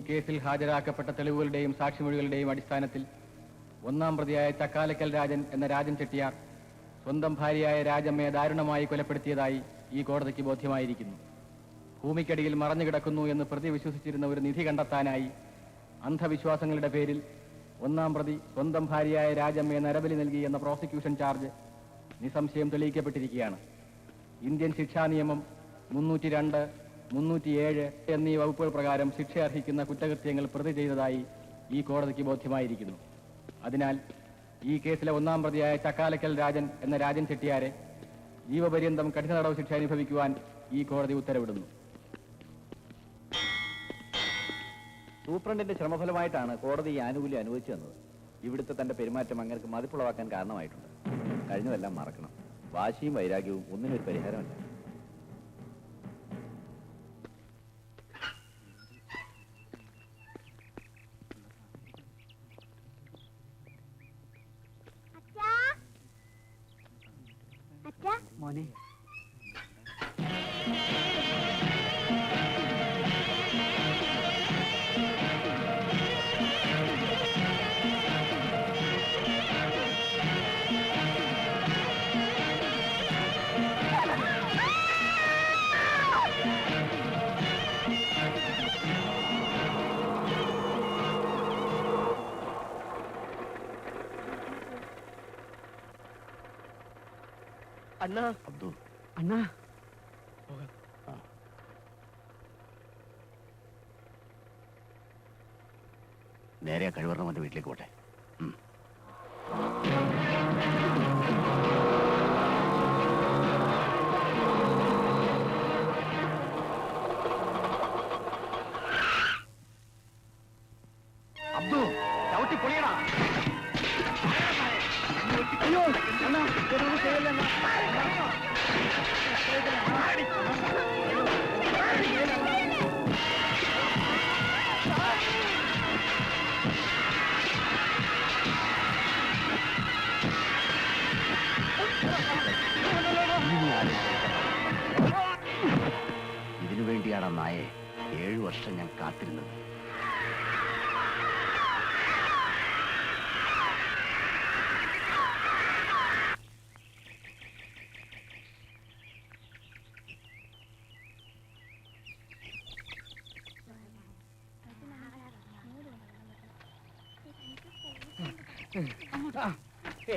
കേസിൽ ഹാജരാക്കപ്പെട്ട തെളിവുകളുടെയും സാക്ഷിമൊഴികളുടെയും അടിസ്ഥാനത്തിൽ ഒന്നാം പ്രതിയായ ചക്കാലക്കൽ രാജൻ എന്ന രാജൻ ചെട്ടിയാർ സ്വന്തം ഭാര്യയായ രാജമ്മയെ ദാരുണമായി കൊലപ്പെടുത്തിയതായി ഈ കോടതിക്ക് ബോധ്യമായിരിക്കുന്നു. ഭൂമിക്കടിയിൽ മറഞ്ഞുകിടക്കുന്നു എന്ന് പ്രതി വിശ്വസിച്ചിരുന്ന ഒരു നിധി കണ്ടെത്താനായി അന്ധവിശ്വാസങ്ങളുടെ പേരിൽ ഒന്നാം പ്രതി സ്വന്തം ഭാര്യയായ രാജമ്മയെ നരബലി നൽകി എന്ന പ്രോസിക്യൂഷൻ ചാർജ് നിസ്സംശയം തെളിയിക്കപ്പെട്ടിരിക്കുകയാണ്. ഇന്ത്യൻ ശിക്ഷാ നിയമം 302, 307 എന്നീ വകുപ്പുകൾ പ്രകാരം ശിക്ഷ അർഹിക്കുന്ന കുറ്റകൃത്യങ്ങൾ പ്രതി ചെയ്തതായി ഈ കോടതിക്ക് ബോധ്യമായിരിക്കുന്നു. അതിനാൽ ഈ കേസിലെ ഒന്നാം പ്രതിയായ ചക്കാലക്കൽ രാജൻ എന്ന രാജൻ ചെട്ടിയാരെ ജീവപര്യന്തം കഠിന തടവ് ശിക്ഷ അനുഭവിക്കുവാൻ ഈ കോടതി ഉത്തരവിടുന്നു. സൂപ്രണ്ടിന്റെ ശ്രമഫലമായിട്ടാണ് കോടതി ഈ ആനുകൂല്യം അനുവദിച്ചു തന്നത്. ഇവിടുത്തെ തന്റെ പെരുമാറ്റം അങ്ങനെ മതിപ്പുളവാക്കാൻ കാരണമായിട്ടുണ്ട്. കഴിഞ്ഞതെല്ലാം മറക്കണം. വാശിയും വൈരാഗ്യവും ഒന്നിനൊരു പരിഹാരമല്ല. മോനെ അണ്ണാ അബ്ദു അണ്ണാ നേരെ കഴിവറണവന്റെ വീട്ടിലേക്ക് പോട്ടെ. അബ്ദു ചവിട്ടി പൊളിയടാ. അയ്യോ അണ്ണാ ചെയ്യല്ല. ഇതിനു വേണ്ടിയാണ് നായെ 7 വർഷം ഞാൻ കാത്തിരുന്നത്.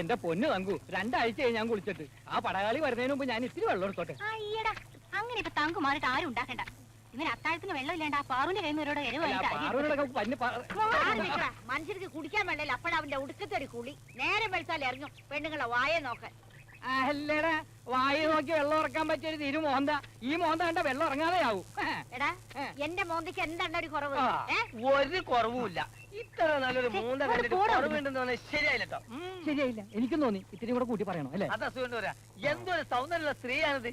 എന്റെ പൊന്നു തങ്കു, 2 ആഴ്ചയായി ഞാൻ കുളിച്ചിട്ട്. ആ പടകാളി വരുന്നതിന് മുമ്പ് ഞാൻ ഇത്തിരി വെള്ളം എടുത്തോട്ടെ. അങ്ങനെ ഇപ്പൊ തങ്കു മാറിട്ട് ആരും ഉണ്ടാക്കണ്ട. ഇവൻ അത്താഴത്തിന് വെള്ളം ഇല്ലാണ്ട് ആ പാറുവിന്റെ കയ്യിൽ നിന്ന് മനുഷ്യർക്ക് കുടിക്കാൻ വെള്ളമില്ല. അപ്പോഴവന്റെ ഉടുക്കത്തൊരു കുളി. നേരം വെളുത്താൽ ഇറങ്ങും പെണ്ണുങ്ങളെ വായ നോക്കാൻ. അല്ലടാ, വായ നോക്കി വെള്ളം ഇറക്കാൻ പറ്റിയൊരു തിരു മോന്ത. ഈ മോന്ത കണ്ട വെള്ളം ഇറങ്ങാതെ ആവും. എടാ, എന്റെ മോന്തയ്ക്ക് എന്താണ് ഒരു കുറവ്? ഒരു കുറവുമില്ല. ഇത്ര നല്ലൊരു മൂന്ന കണ്ടിട്ട് കുറവുണ്ടെന്ന് പറഞ്ഞാൽ ശരിയായില്ലോ. ശരിയായില്ല, എനിക്കും തോന്നി. ഇത്തിരി കൂടെ കൂട്ടി പറയണോ അല്ലേ? അത് അസുഖം വരാ. എന്തൊരു സൗന്ദര്യമുള്ള സ്ത്രീയാണിത്.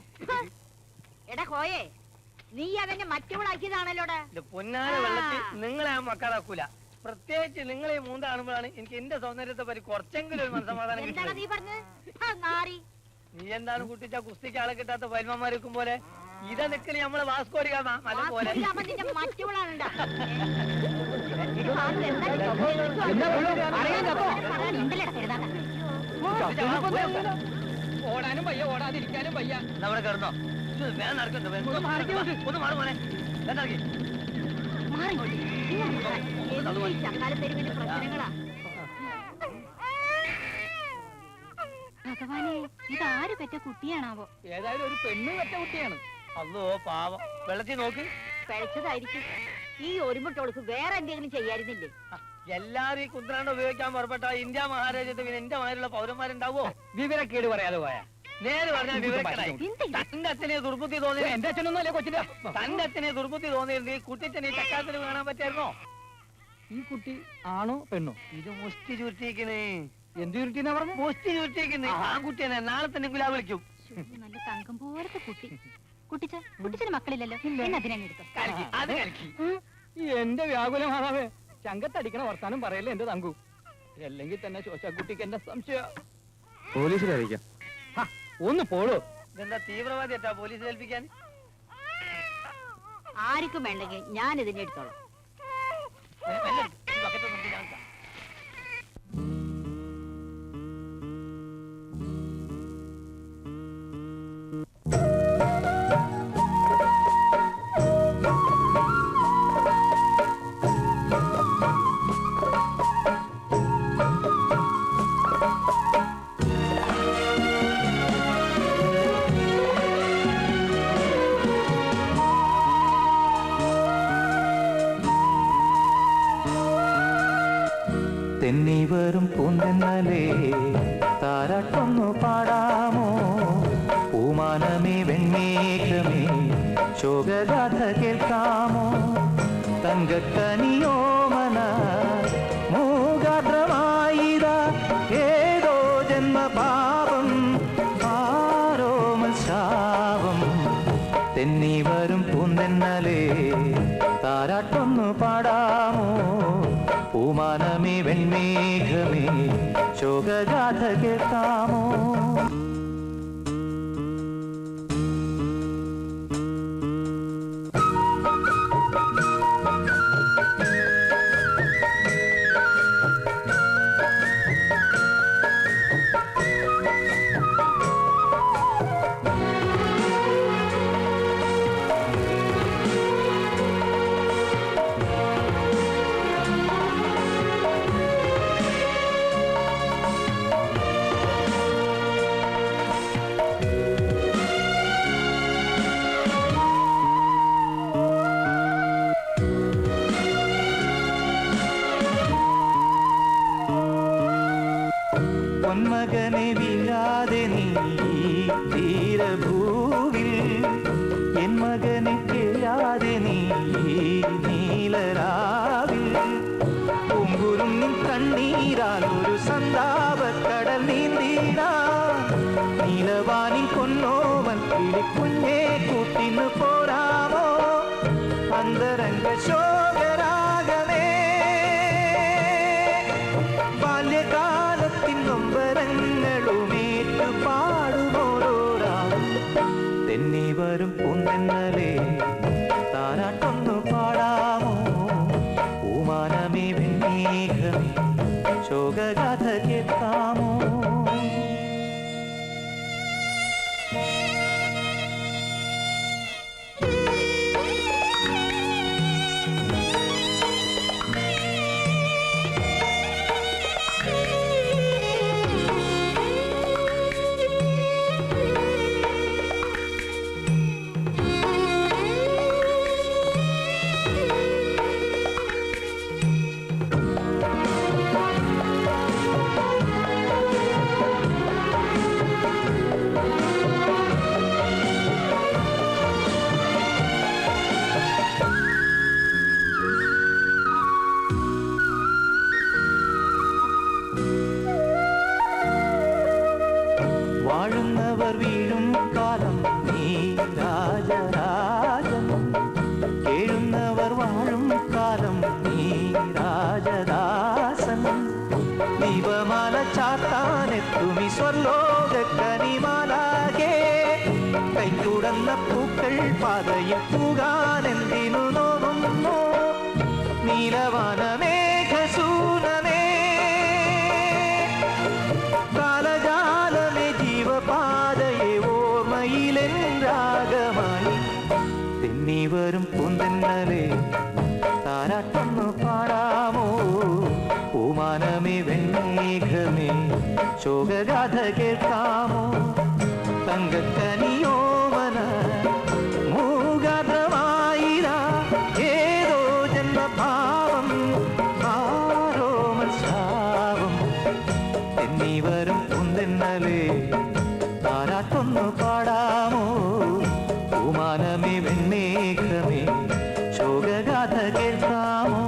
എടാ കോയെ, നീ അവനെ മറ്റുകളാക്കിയതാണല്ലോടാ. പൊന്നാന വെള്ളത്തിൽ നിങ്ങളെ ആ മക്കളാക്കൂല. പ്രത്യേകിച്ച് നിങ്ങളെ മൂന്ന് കാണുമ്പോഴാണ് എനിക്ക് എന്റെ സൗന്ദര്യത്തെ പറ്റി കുറച്ചെങ്കിലും ഒരു മനസ്സമാധാനം. എന്താണ് നീ പറഞ്ഞത്? നീ എന്താണ് കുട്ടിച്ച കുസ്തിക്ക് ആളെ കിട്ടാത്ത വൈൽമന്മാർക്കും പോലെ ഇതാ നിക്കല് നമ്മളെ വാസ്കോടി കാണാ മല പോലെ. ഓടാനും വയ്യ, ഓടാതിരിക്കാനും വയ്യ. അവിടെ കിടന്നോ? വേഗം നടക്കണ്ടോ? ഒന്ന് മാറി മോനെ. എന്താക്കി ഭഗവാനെ, ഇതാര് പെറ്റ കുട്ടിയാണാവോ? ഏതായാലും ഒരു പെണ്ണ് പെറ്റ കുട്ടിയാണ്. അല്ലോ പാവം. വെള്ളത്തിൽ നോക്ക്. കഴിച്ചതായിരിക്കും. ഈ ഒരുമിട്ടോൾക്ക് വേറെ എന്തെങ്കിലും ചെയ്യായിരുന്നില്ലേ? എല്ലാരും ഈ കുന്ത്രാണ്ട് ഉപയോഗിക്കാൻ പുറപ്പെട്ട ഇന്ത്യ മഹാരാജ്യത്ത് പിന്നെ എന്റെ മാതിരിയുള്ള പൗരന്മാരുണ്ടാവോ? വിവരക്കേട് പറയാതെ പോയാ. നേരെ പറഞ്ഞാൽ വിവരക്കേടായി. തന്റെ അച്ഛനെ ദുർബുദ്ധി തോന്നി. എന്റെ അച്ഛനൊന്നും അല്ലേ കൊച്ചിന്റെ. തന്റെ അച്ഛനെ ദുർബുദ്ധി തോന്നിയിരുന്നു ഈ കുട്ടിച്ചനെ ചക്കാത്തിന് കാണാൻ പറ്റായിരുന്നോ? ഈ കുട്ടി ആണോ പെണ്ണോ? ഇത് മുഷ്ടി ചുരുട്ടിയിരിക്കുന്നേ. എന്ത് ചുരുട്ടിന്നാ പറഞ്ഞു? മുഷ്ടി ചുരുട്ടിയിരിക്കുന്നേ. ആ കുട്ടിയെ നാളെ തന്നെ ഗുലാ വിളിക്കും. നല്ല തങ്കം പോലത്തെ കുട്ടി. കുട്ടിച്ചന് മക്കളില്ലല്ലോ, അതിനങ്ങെടുത്തോ. അത് കളിക്കും. എന്റെ വ്യാകുല മാതാവേ, ചങ്കത്തടിക്കണ വർത്താനം പറയല്ലേ എന്റെ തങ്കു. അല്ലെങ്കിൽ തന്നെ ശോശക്കുട്ടിക്ക് എന്റെ സംശയം. പോലീസിൽ അറിയിക്കാം. ഒന്ന് പോളൂ. ഇതെന്താ തീവ്രവാദി എത്താ പോലീസിൽ ഏൽപ്പിക്കാൻ? ആർക്കും വേണ്ടെങ്കിൽ ഞാൻ ഇതിനെ എടുത്തോളാം. ബക്കറ്റ് നോക്കി ഞാൻ തെന്നി വരും പൂന്തെന്നലേ താരാട്ടൊന്നു പാടാമോ പൂമാനമേ വെണ്ണേക്കമേ ശോകഗാഥ കേൾക്കാമോ തങ്കക്കനിയോമന മൂകാദ്രമായിത ഏതോ ജന്മപാപം ആരോമൽ ശാപം തെന്നി വരും പൂന്തെന്നലേ താരാട്ടൊന്നു പാടാമോ പൂമാനമേ വെൺമേഘമേ ശോകഗാഥ കേൾക്കാമോ പൊന്മകനെ വീഴാതെ നീ തീരഭൂവിൽ എൻ മകനെ കേഴാതെ നീ നീലരാവിൽ പൂങ്കുരും നിൻ കണ്ണീരാൽ ഒരു സന്താപക്കടൽ നീന്തീരാ നീലവാനിൻ കൊന്നോവൻ കിളിക്കുഞ്ഞേ കൂട്ടിന്നു പോരാമോ അന്തരംഗ ശോകരാഗമേ ബാല്യകാലത്തിൻ നൊമ്പരങ്ങളുമേറ്റു പാടുമോരോരാ തെന്നി വരും പൂന്തെന്നലേ താരാട്ടൊന്നു പാടാമോ പൂമാനമേ വെണ്ണേഘമേ ശോകഗാഥ കേൾക്കാമോ വാഴുന്നവർ വീഴും കാലം നീ രാജരാജൻ കേഴുന്നവർ വാഴും കാലം നീ രാജദാസൻ ദീപമാല ചാത്താനെത്തുമി സ്വർലോക കനിമാലാകെ കൈത്തുടന്ന പൂക്കൾ പാതയിൽ പൂകാനെന്തിനു നോവുന്നു നീലവാനമേഘസൂനമേ കാലജാലമേ ജീവപാതയെ ഓർമ്മയിലെൻ രാഗമായി തെന്നി വരും പൂന്തെന്നലേ താരാട്ടൊന്നു പാടാമോ പൂമാനമേ വെണ്ണേഘമേ ശോകഗാഥ കേൾക്കാമോ തങ്കക്കനിയോമന മൂകാദ്രമായിര ഏതോ ജന്മഭാവം ആരോമൽ ശാപം തെന്നി വരും പൂന്തെന്നലേ താരാട്ടൊന്നു പാടാമോ പൂമാനമേ വെണ്ണേഘമേ ശോകഗാഥ കേൾക്കാമോ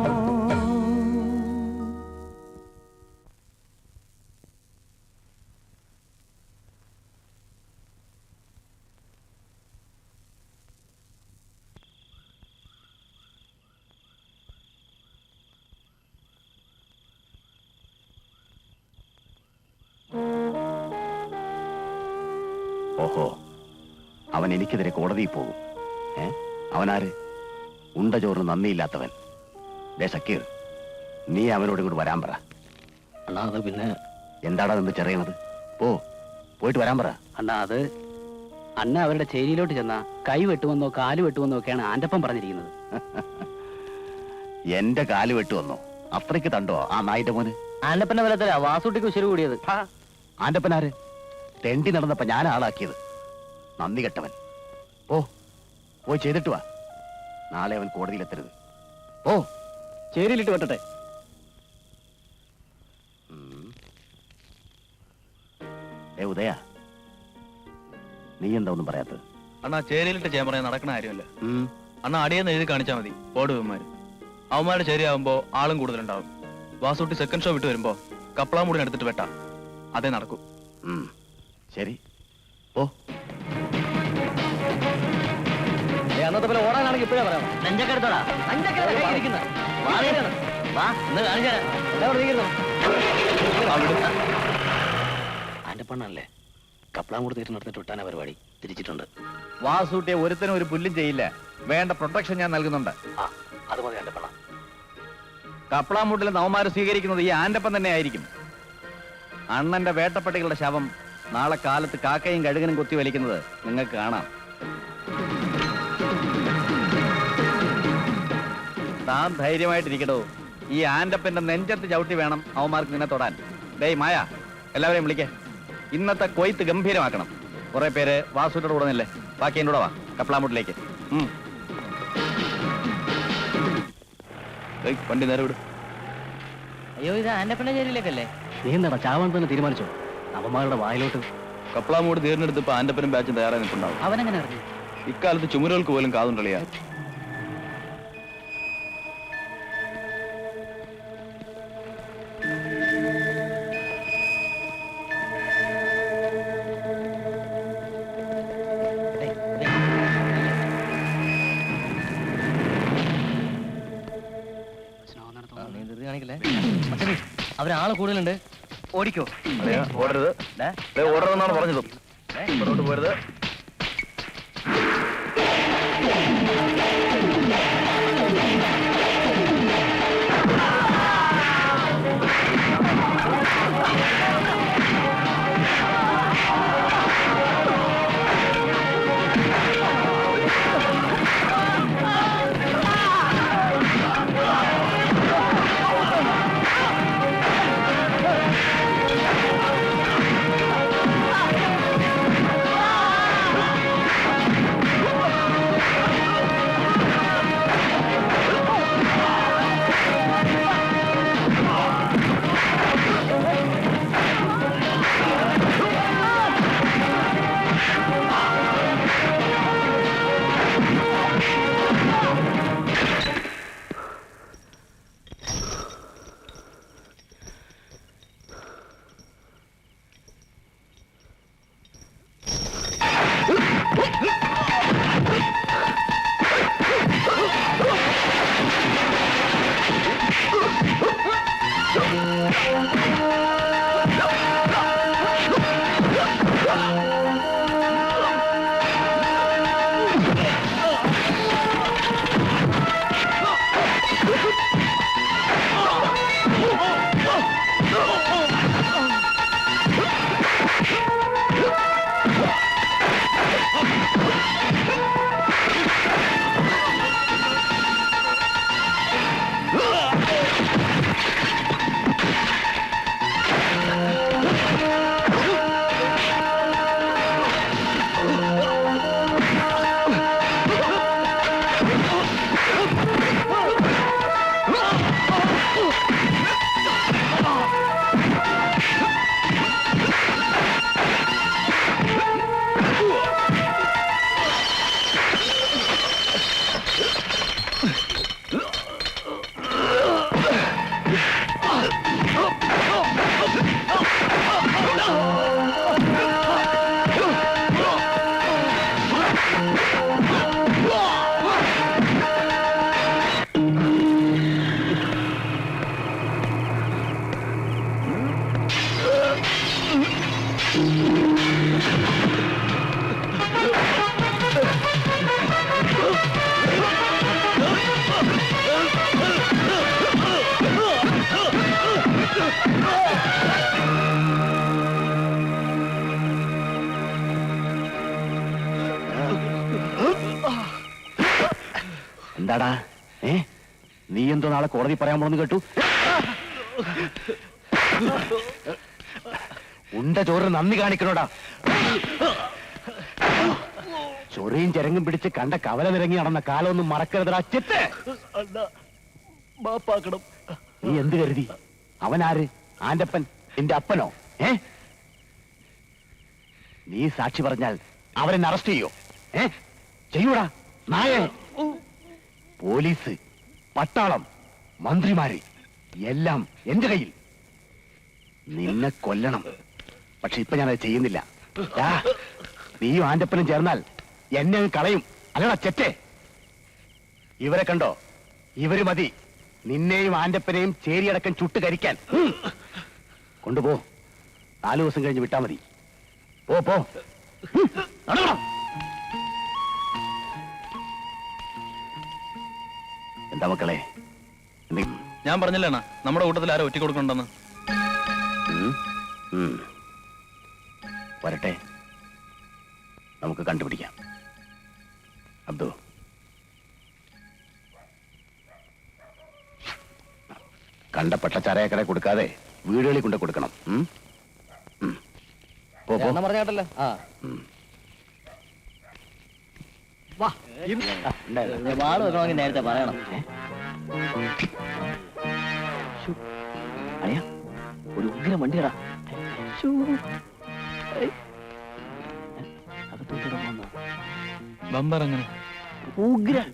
ഓഹോ അവൻ എനിക്കെതിരെ കോടതിയിൽ പോകും അവനാര് ഉണ്ട ചോറിന് നന്ദിയില്ലാത്തവൻ ദേ സക്കീർ നീ അവനോട് ഇങ്ങോട്ട് വരാൻ പറ. അണ്ണാ അത് പിന്നെ എന്താടാ നിന്ന് ചെറിയണത്? പോയിട്ട് വരാൻ പറ. അണ്ണാ അത് അണ്ണ അവരുടെ ചേരിയിലോട്ട് ചെന്നാ കൈ വെട്ടുമെന്നോ കാല് വെട്ടുമെന്നോ ഒക്കെയാണ് ആന്റപ്പം പറഞ്ഞിരിക്കുന്നത്. എന്റെ കാല് വെട്ടുവന്നോ? അത്രയ്ക്ക് തണ്ടോ ആ നായിന്റെ മോന്? ആന്റപ്പന്റെ ബലത്തില വാസൂട്ടിക്ക് ഉശിര് കൂടിയത്. ആന്റപ്പനാര്? തെണ്ടി നടന്നപ്പോ ഞാൻ ആളാക്കിയത്. നന്ദി കെട്ടവൻ. പോയി ചെയ്തിട്ട് വാ. നാളെ അവൻ കോടതിയിലെത്തരുത്. ചേരിയിലിട്ട് വെട്ടട്ടെ. ഉദയ, നീ എന്താ ഒന്നും പറയാത്തത്? അണ്ണാ ചേരിയിലിട്ട് ചെയ്യാൻ പറയാൻ നടക്കണ കാര്യമല്ല. അണ്ണാ അടിയെന്ന് എഴുതി കാണിച്ചാൽ മതി. ഓടുവന്മാര് അവന്മാരുടെ ചേരിയാവുമ്പോ ആളും കൂടുതലുണ്ടാവും. വാസൂട്ടി സെക്കൻഡ് ഷോ വിട്ട് വരുമ്പോ കപ്പളാമൂടിന് എടുത്തിട്ട് വെട്ടാ. അതേ നടക്കും. ശരി. അന്നത്തെ പോലെ ഓടാനാണെങ്കിൽ ഇപ്പോഴേ പറയാം. നെഞ്ചക്കെടുത്തോടാ. ആന്റപ്പണ്ണല്ലേ കപ്പളാമൂട് തീർത്ത് നടത്തിട്ട് വിട്ടാനാ പരിപാടി. തിരിച്ചിട്ടുണ്ട്. വാസൂട്ടിയെ ഒരുത്തനും ഒരു പുല്ലും ചെയ്യില്ല. വേണ്ട പ്രൊട്ടക്ഷൻ ഞാൻ നൽകുന്നുണ്ട്. അത് മതി ആന്റപ്പണ്ണ. കപ്പളാമൂട്ടിലെ നവമാര് സ്വീകരിക്കുന്നത് ഈ ആന്റപ്പൻ തന്നെ ആയിരിക്കും. അണ്ണന്റെ വേട്ടപ്പട്ടികളുടെ ശവം നാളെ കാലത്ത് കാക്കയും കഴുകനും കുത്തി വലിക്കുന്നത് നിങ്ങൾക്ക് കാണാം. താൻ ധൈര്യമായിട്ടിരിക്കടോ. ഈ ആന്റപ്പന്റെ നെഞ്ചത്ത് ചവിട്ടി വേണം അവന്മാർക്ക് നിന്നെ തൊടാൻ. ഡേയ് മായ, എല്ലാവരെയും വിളിക്കേ. ഇന്നത്തെ കൊയ്ത്ത് ഗംഭീരമാക്കണം. കുറെ പേര് വാസൂട്ടോട് കൂടെ നില്ലേ. ബാക്കി എൻ്റെ കൂടെ വാ കപ്പളാമൂട്ടിലേക്ക്. വണ്ടി നേരെ വിടും. അയ്യോ ഇത് ആന്റപ്പന്റെ ചേരിയിലേക്കല്ലേ? നീ എന്താടാ ചാവാൻ തന്നെ തീരുമാനിച്ചോ? അവന്മാരുടെ വായിലോട്ട്. കപ്പളാമൂട് തീർന്നെടുത്ത് ഇപ്പൊ ആന്റപ്പനും ബാച്ചും തയ്യാറായി നിൽക്കുന്നുണ്ടാവും. അവനെങ്ങനെ അറിഞ്ഞു? ഇക്കാലത്ത് ചുമരുകൾക്ക് പോലും കാതുണ്ടളിയാ. അവരാള് കൂടുതലുണ്ട്. ഓടിക്കോ. ഓടരുത്. ഓടരുതെന്നാണ് പറഞ്ഞതും. മുന്നോട്ട് പോരുത്. എന്താടാ നീ എന്തോ നാളെ കോടതി പറയാൻ പോണെന്ന് കേട്ടു. ഉണ്ട ചോറിന് നന്ദി കാണിക്കണോടാ. ചൊറിയും ചിരങ്ങും പിടിച്ച് കണ്ട കവല നിരങ്ങി നടന്ന കാലമൊന്നും മറക്കരുതടാ ചെത്ത്. നീ എന്ത് കരുതി? അവനാര്? ആന്റപ്പൻ എന്റെ അപ്പനോ? നീ സാക്ഷി പറഞ്ഞാൽ അവരെന്നെ അറസ്റ്റ് ചെയ്യോ? ചെയ്യൂടാ നായേ. പോലീസ്, പട്ടാളം, മന്ത്രിമാര് എല്ലാം എന്റെ കയ്യിൽ. നിന്നെ കൊല്ലണം. പക്ഷെ ഇപ്പൊ ഞാനത് ചെയ്യുന്നില്ല. നീയും ആന്റപ്പനും ചേർന്നാൽ എന്നെ കളയും. അല്ലടാ ചെറ്റേ. ഇവരെ കണ്ടോ? ഇവര് മതി നിന്നെയും ആന്റപ്പനെയും ചേരിയടക്കം ചുട്ട് കരിക്കാൻ. കൊണ്ടുപോ. 4 ദിവസം കഴിഞ്ഞ് വിട്ടാ മതി. പോ പോ. എന്താ മക്കളെ? ഞാൻ പറഞ്ഞില്ലേ നമ്മുടെ കൂട്ടത്തിൽ ആരോ ഒറ്റ കൊടുക്കണ്ടെന്ന്. വരട്ടെ, നമുക്ക് കണ്ടുപിടിക്കാം. അബ്ദു, കണ്ടപ്പെട്ട ചരയക്കട കൊടുക്കാതെ വീടുകളിൽ കൊണ്ട് കൊടുക്കണം. പറഞ്ഞാട്ടല്ലോ. നേരത്തെ പറയണം. അയ്യ, ഒരു ഉഗ്രം വണ്ടിയടാ. ബമ്പർ എങ്ങനെ? ഉഗ്രം.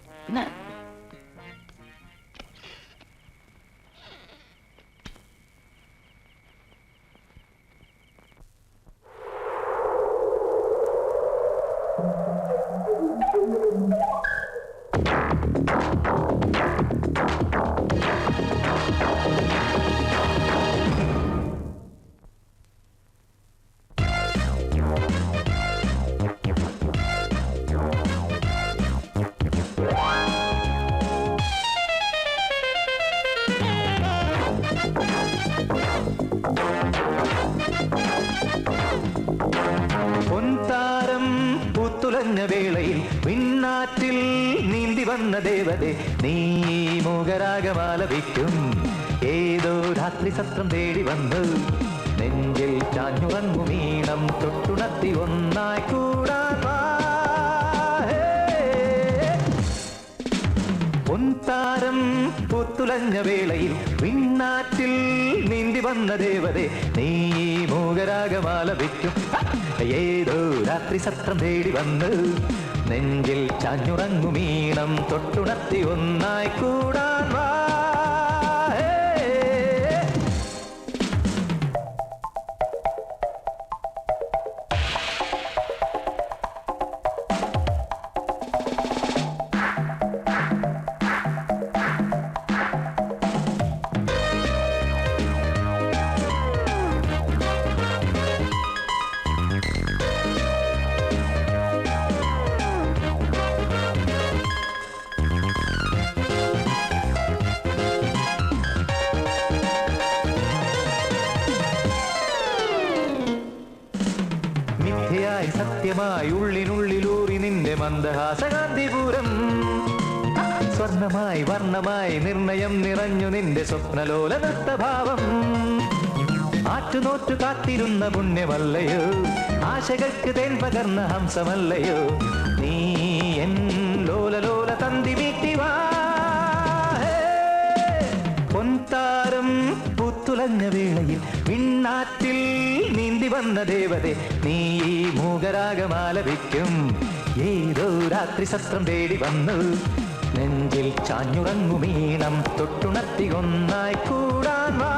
പിന്നെ വേളയിൽ വിണ്ണാറ്റിൽ നീന്തി വന്ന ദേവതേ, നീ മോഹരാഗമാലപിക്കും. ഏതോ രാത്രി സത്രം തേടി വന്നു നെഞ്ചിൽ ചാഞ്ഞുറങ്ങും ഈണം തൊട്ടുണർത്തി ഒന്നായി കൂടാൻ വാ. പൊൻതാരം പൂത്തുലഞ്ഞ വേളയിൽ വിണ്ണാറ്റിൽ നീന്തി വന്ന ദേവതേ, നീ മോഹരാഗമാലപിക്കും. ഏതോ രാത്രി സത്രം തേടി വന്ന് നെഞ്ചിൽ ചാഞ്ഞുറങ്ങും ഈണം തൊട്ടുണർത്തി ഒന്നായി കൂടാൻ വാ. സത്യമായി ഉള്ളിനുള്ളിലൂറി നിന്റെ മന്ദഹാസകാന്തിപൂരം. സ്വർണമായി വർണ്ണമായി നിർണയം നിറഞ്ഞു നിന്റെ സ്വപ്നലോല നൃത്തഭാവം. ആറ്റുനോറ്റു കാത്തിരുന്ന പുണ്യമല്ലയോ, ആശകൾക്ക് തേൻ പകർന്ന ഹംസമല്ലയോ, നീ എൻ ലോലലോല തന്തി വീട്ടിവാ. പൊൻതാരം പൂത്തുലഞ്ഞ വേളയിൽ വിണ്ണാറ്റിൽ നീന്തി വന്ന ദേവതേ, നീ മൂകരാഗമാലപിക്കും. ഏതോ രാത്രി സത്രം തേടി വന്നു നെഞ്ചിൽ ചാഞ്ഞുറങ്ങുമീണം തൊട്ടുണർത്തി ഒന്നായി കൂടാൻ വാ.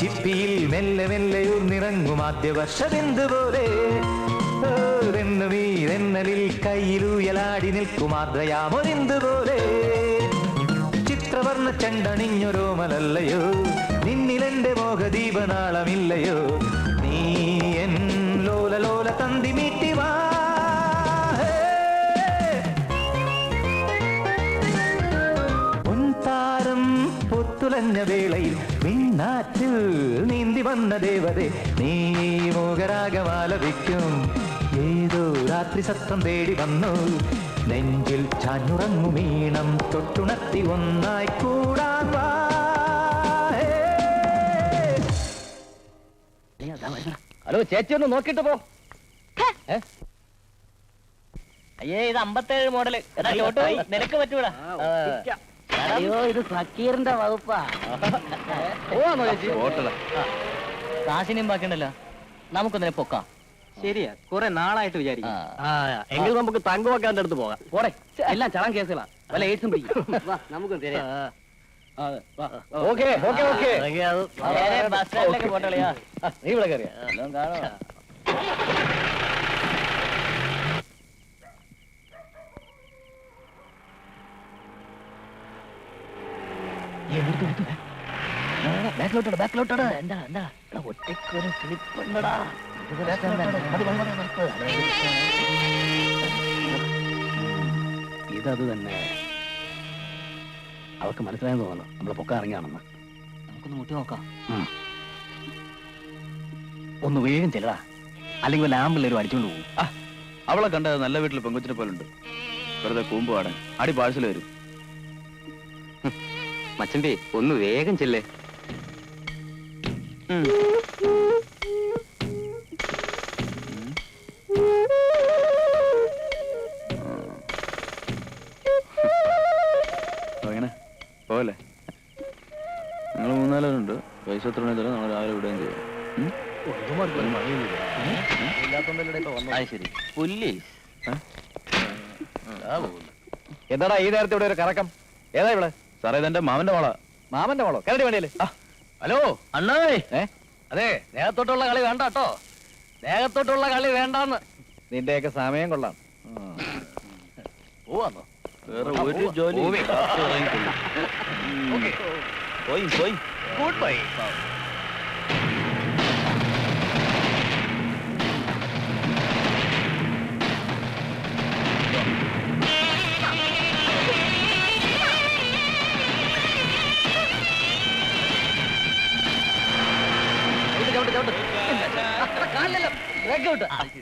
ചിപ്പിയിൽ മെല്ലെ മെല്ലെ ഊർന്നിറങ്ങും ആദ്യ വർഷമെന്തുപോലെ തെന്നലിൽ കയ്യിലൂയലാടി നിൽക്കുമാദ്രയാമൊരിന്ത് പോലെ ചിത്രവർണ്ണ ചെണ്ടണിഞ്ഞൊരോമലല്ലയോ നിന്നിലെന്റെ മോഹദീപനാളമില്ലയോ നീ എൻ ലോല ലോല തന്തി മീട്ടി വാ താരം പൊത്തുലഞ്ഞ വേളയിൽ വിണ്ണാറ്റിൽ നീന്തി വന്ന ദേവതേ നീ മോഹരാഗമാലപിക്കും ഏതോ രാത്രി സത്രം തേടി വന്നു നെഞ്ചിൽ ചാഞ്ഞുറങ്ങുമീണം തൊട്ടുണർത്തി ഒന്നായി കൂടാൻ വാ ഹലോ ചേച്ചി ഒന്ന് നോക്കിട്ട് പോ. അയ്യേ ഇത് 57 മോഡല് നിനക്ക് പറ്റൂടാ. അയ്യോ ഇത് ഫക്കീറിന്റെ വകുപ്പാ. പോവാന്നോ ചേച്ചി? കാശിനും ബാക്കിയുണ്ടല്ലോ, നമുക്കൊന്നിനെ പൊക്കാം. ശരിയാ, കുറെ നാളായിട്ട് വിചാരിക്കും. എങ്കിൽ നമുക്ക് തങ്കമൊക്കെ അടുത്ത് പോകാം. പോടെ, എല്ലാം ചളൻ കേസുകളാ, വല്ല എയ്ഡ്സും പിടിക്കും. നമുക്ക് ബസ് സ്റ്റാൻഡിലേക്ക് പോട്ടളിയാ. നീ ഇവിടെ കയറിയാ എല്ലാം കാണാം. ബാക്കിലോട്ടാ എന്താ എന്താ ഒറ്റയ്ക്കൊരു സ്ലിപ്പുണ്ടടാ. ഇതത് തന്നെ അവർക്ക് മനസ്സിലായെന്ന് തോന്നുന്നു നമ്മളെ പൊക്ക ഇറങ്ങിയാണെന്ന്. നമുക്കൊന്ന് മുട്ടി നോക്കാം. ഒന്ന് വേഗം ചെല്ലടാ, അല്ലെങ്കിൽ വല്ല ആമ്പിള്ളേരും അടിച്ചോണ്ട് പോകും. അവളെ കണ്ടത് നല്ല വീട്ടിൽ പെങ്കൊച്ചിനെ പോലുണ്ട്. വെറുതെ കൂമ്പ് പാടാൻ അടി പാഴ്സൽ വരും. മച്ചമ്പി ഒന്ന് വേഗം ചെല്ലേ. അങ്ങനെ പോവല്ലേ? നിങ്ങൾ 3-4 പേരുണ്ട്. പൈസ എത്ര തരാം, നമ്മൾ രാവിലെ വിടുകയും ചെയ്യാം. ശരി പുല്ലി. എന്താടാ ഈ നേരത്തെ ഇവിടെ ഒരു കറക്കം? ഏതാ ഇവിടെ? സാറേ ഇതെന്റെ മാമന്റെ മോളാ. മാമന്റെ മോളോ? കരടി വേണ്ടിയല്ലേ? ഹലോ അണ്ണാവേ, അതെ ദേഹത്തോട്ടുള്ള കളി വേണ്ട കേട്ടോ, ദേഹത്തോട്ടുള്ള കളി വേണ്ടാന്ന്. നിന്റെയൊക്കെ സമയം കൊള്ളാം. പോവാന്നോ? വേറെ ഒരു ജോലി പോയി ഗുഡ് ബൈ.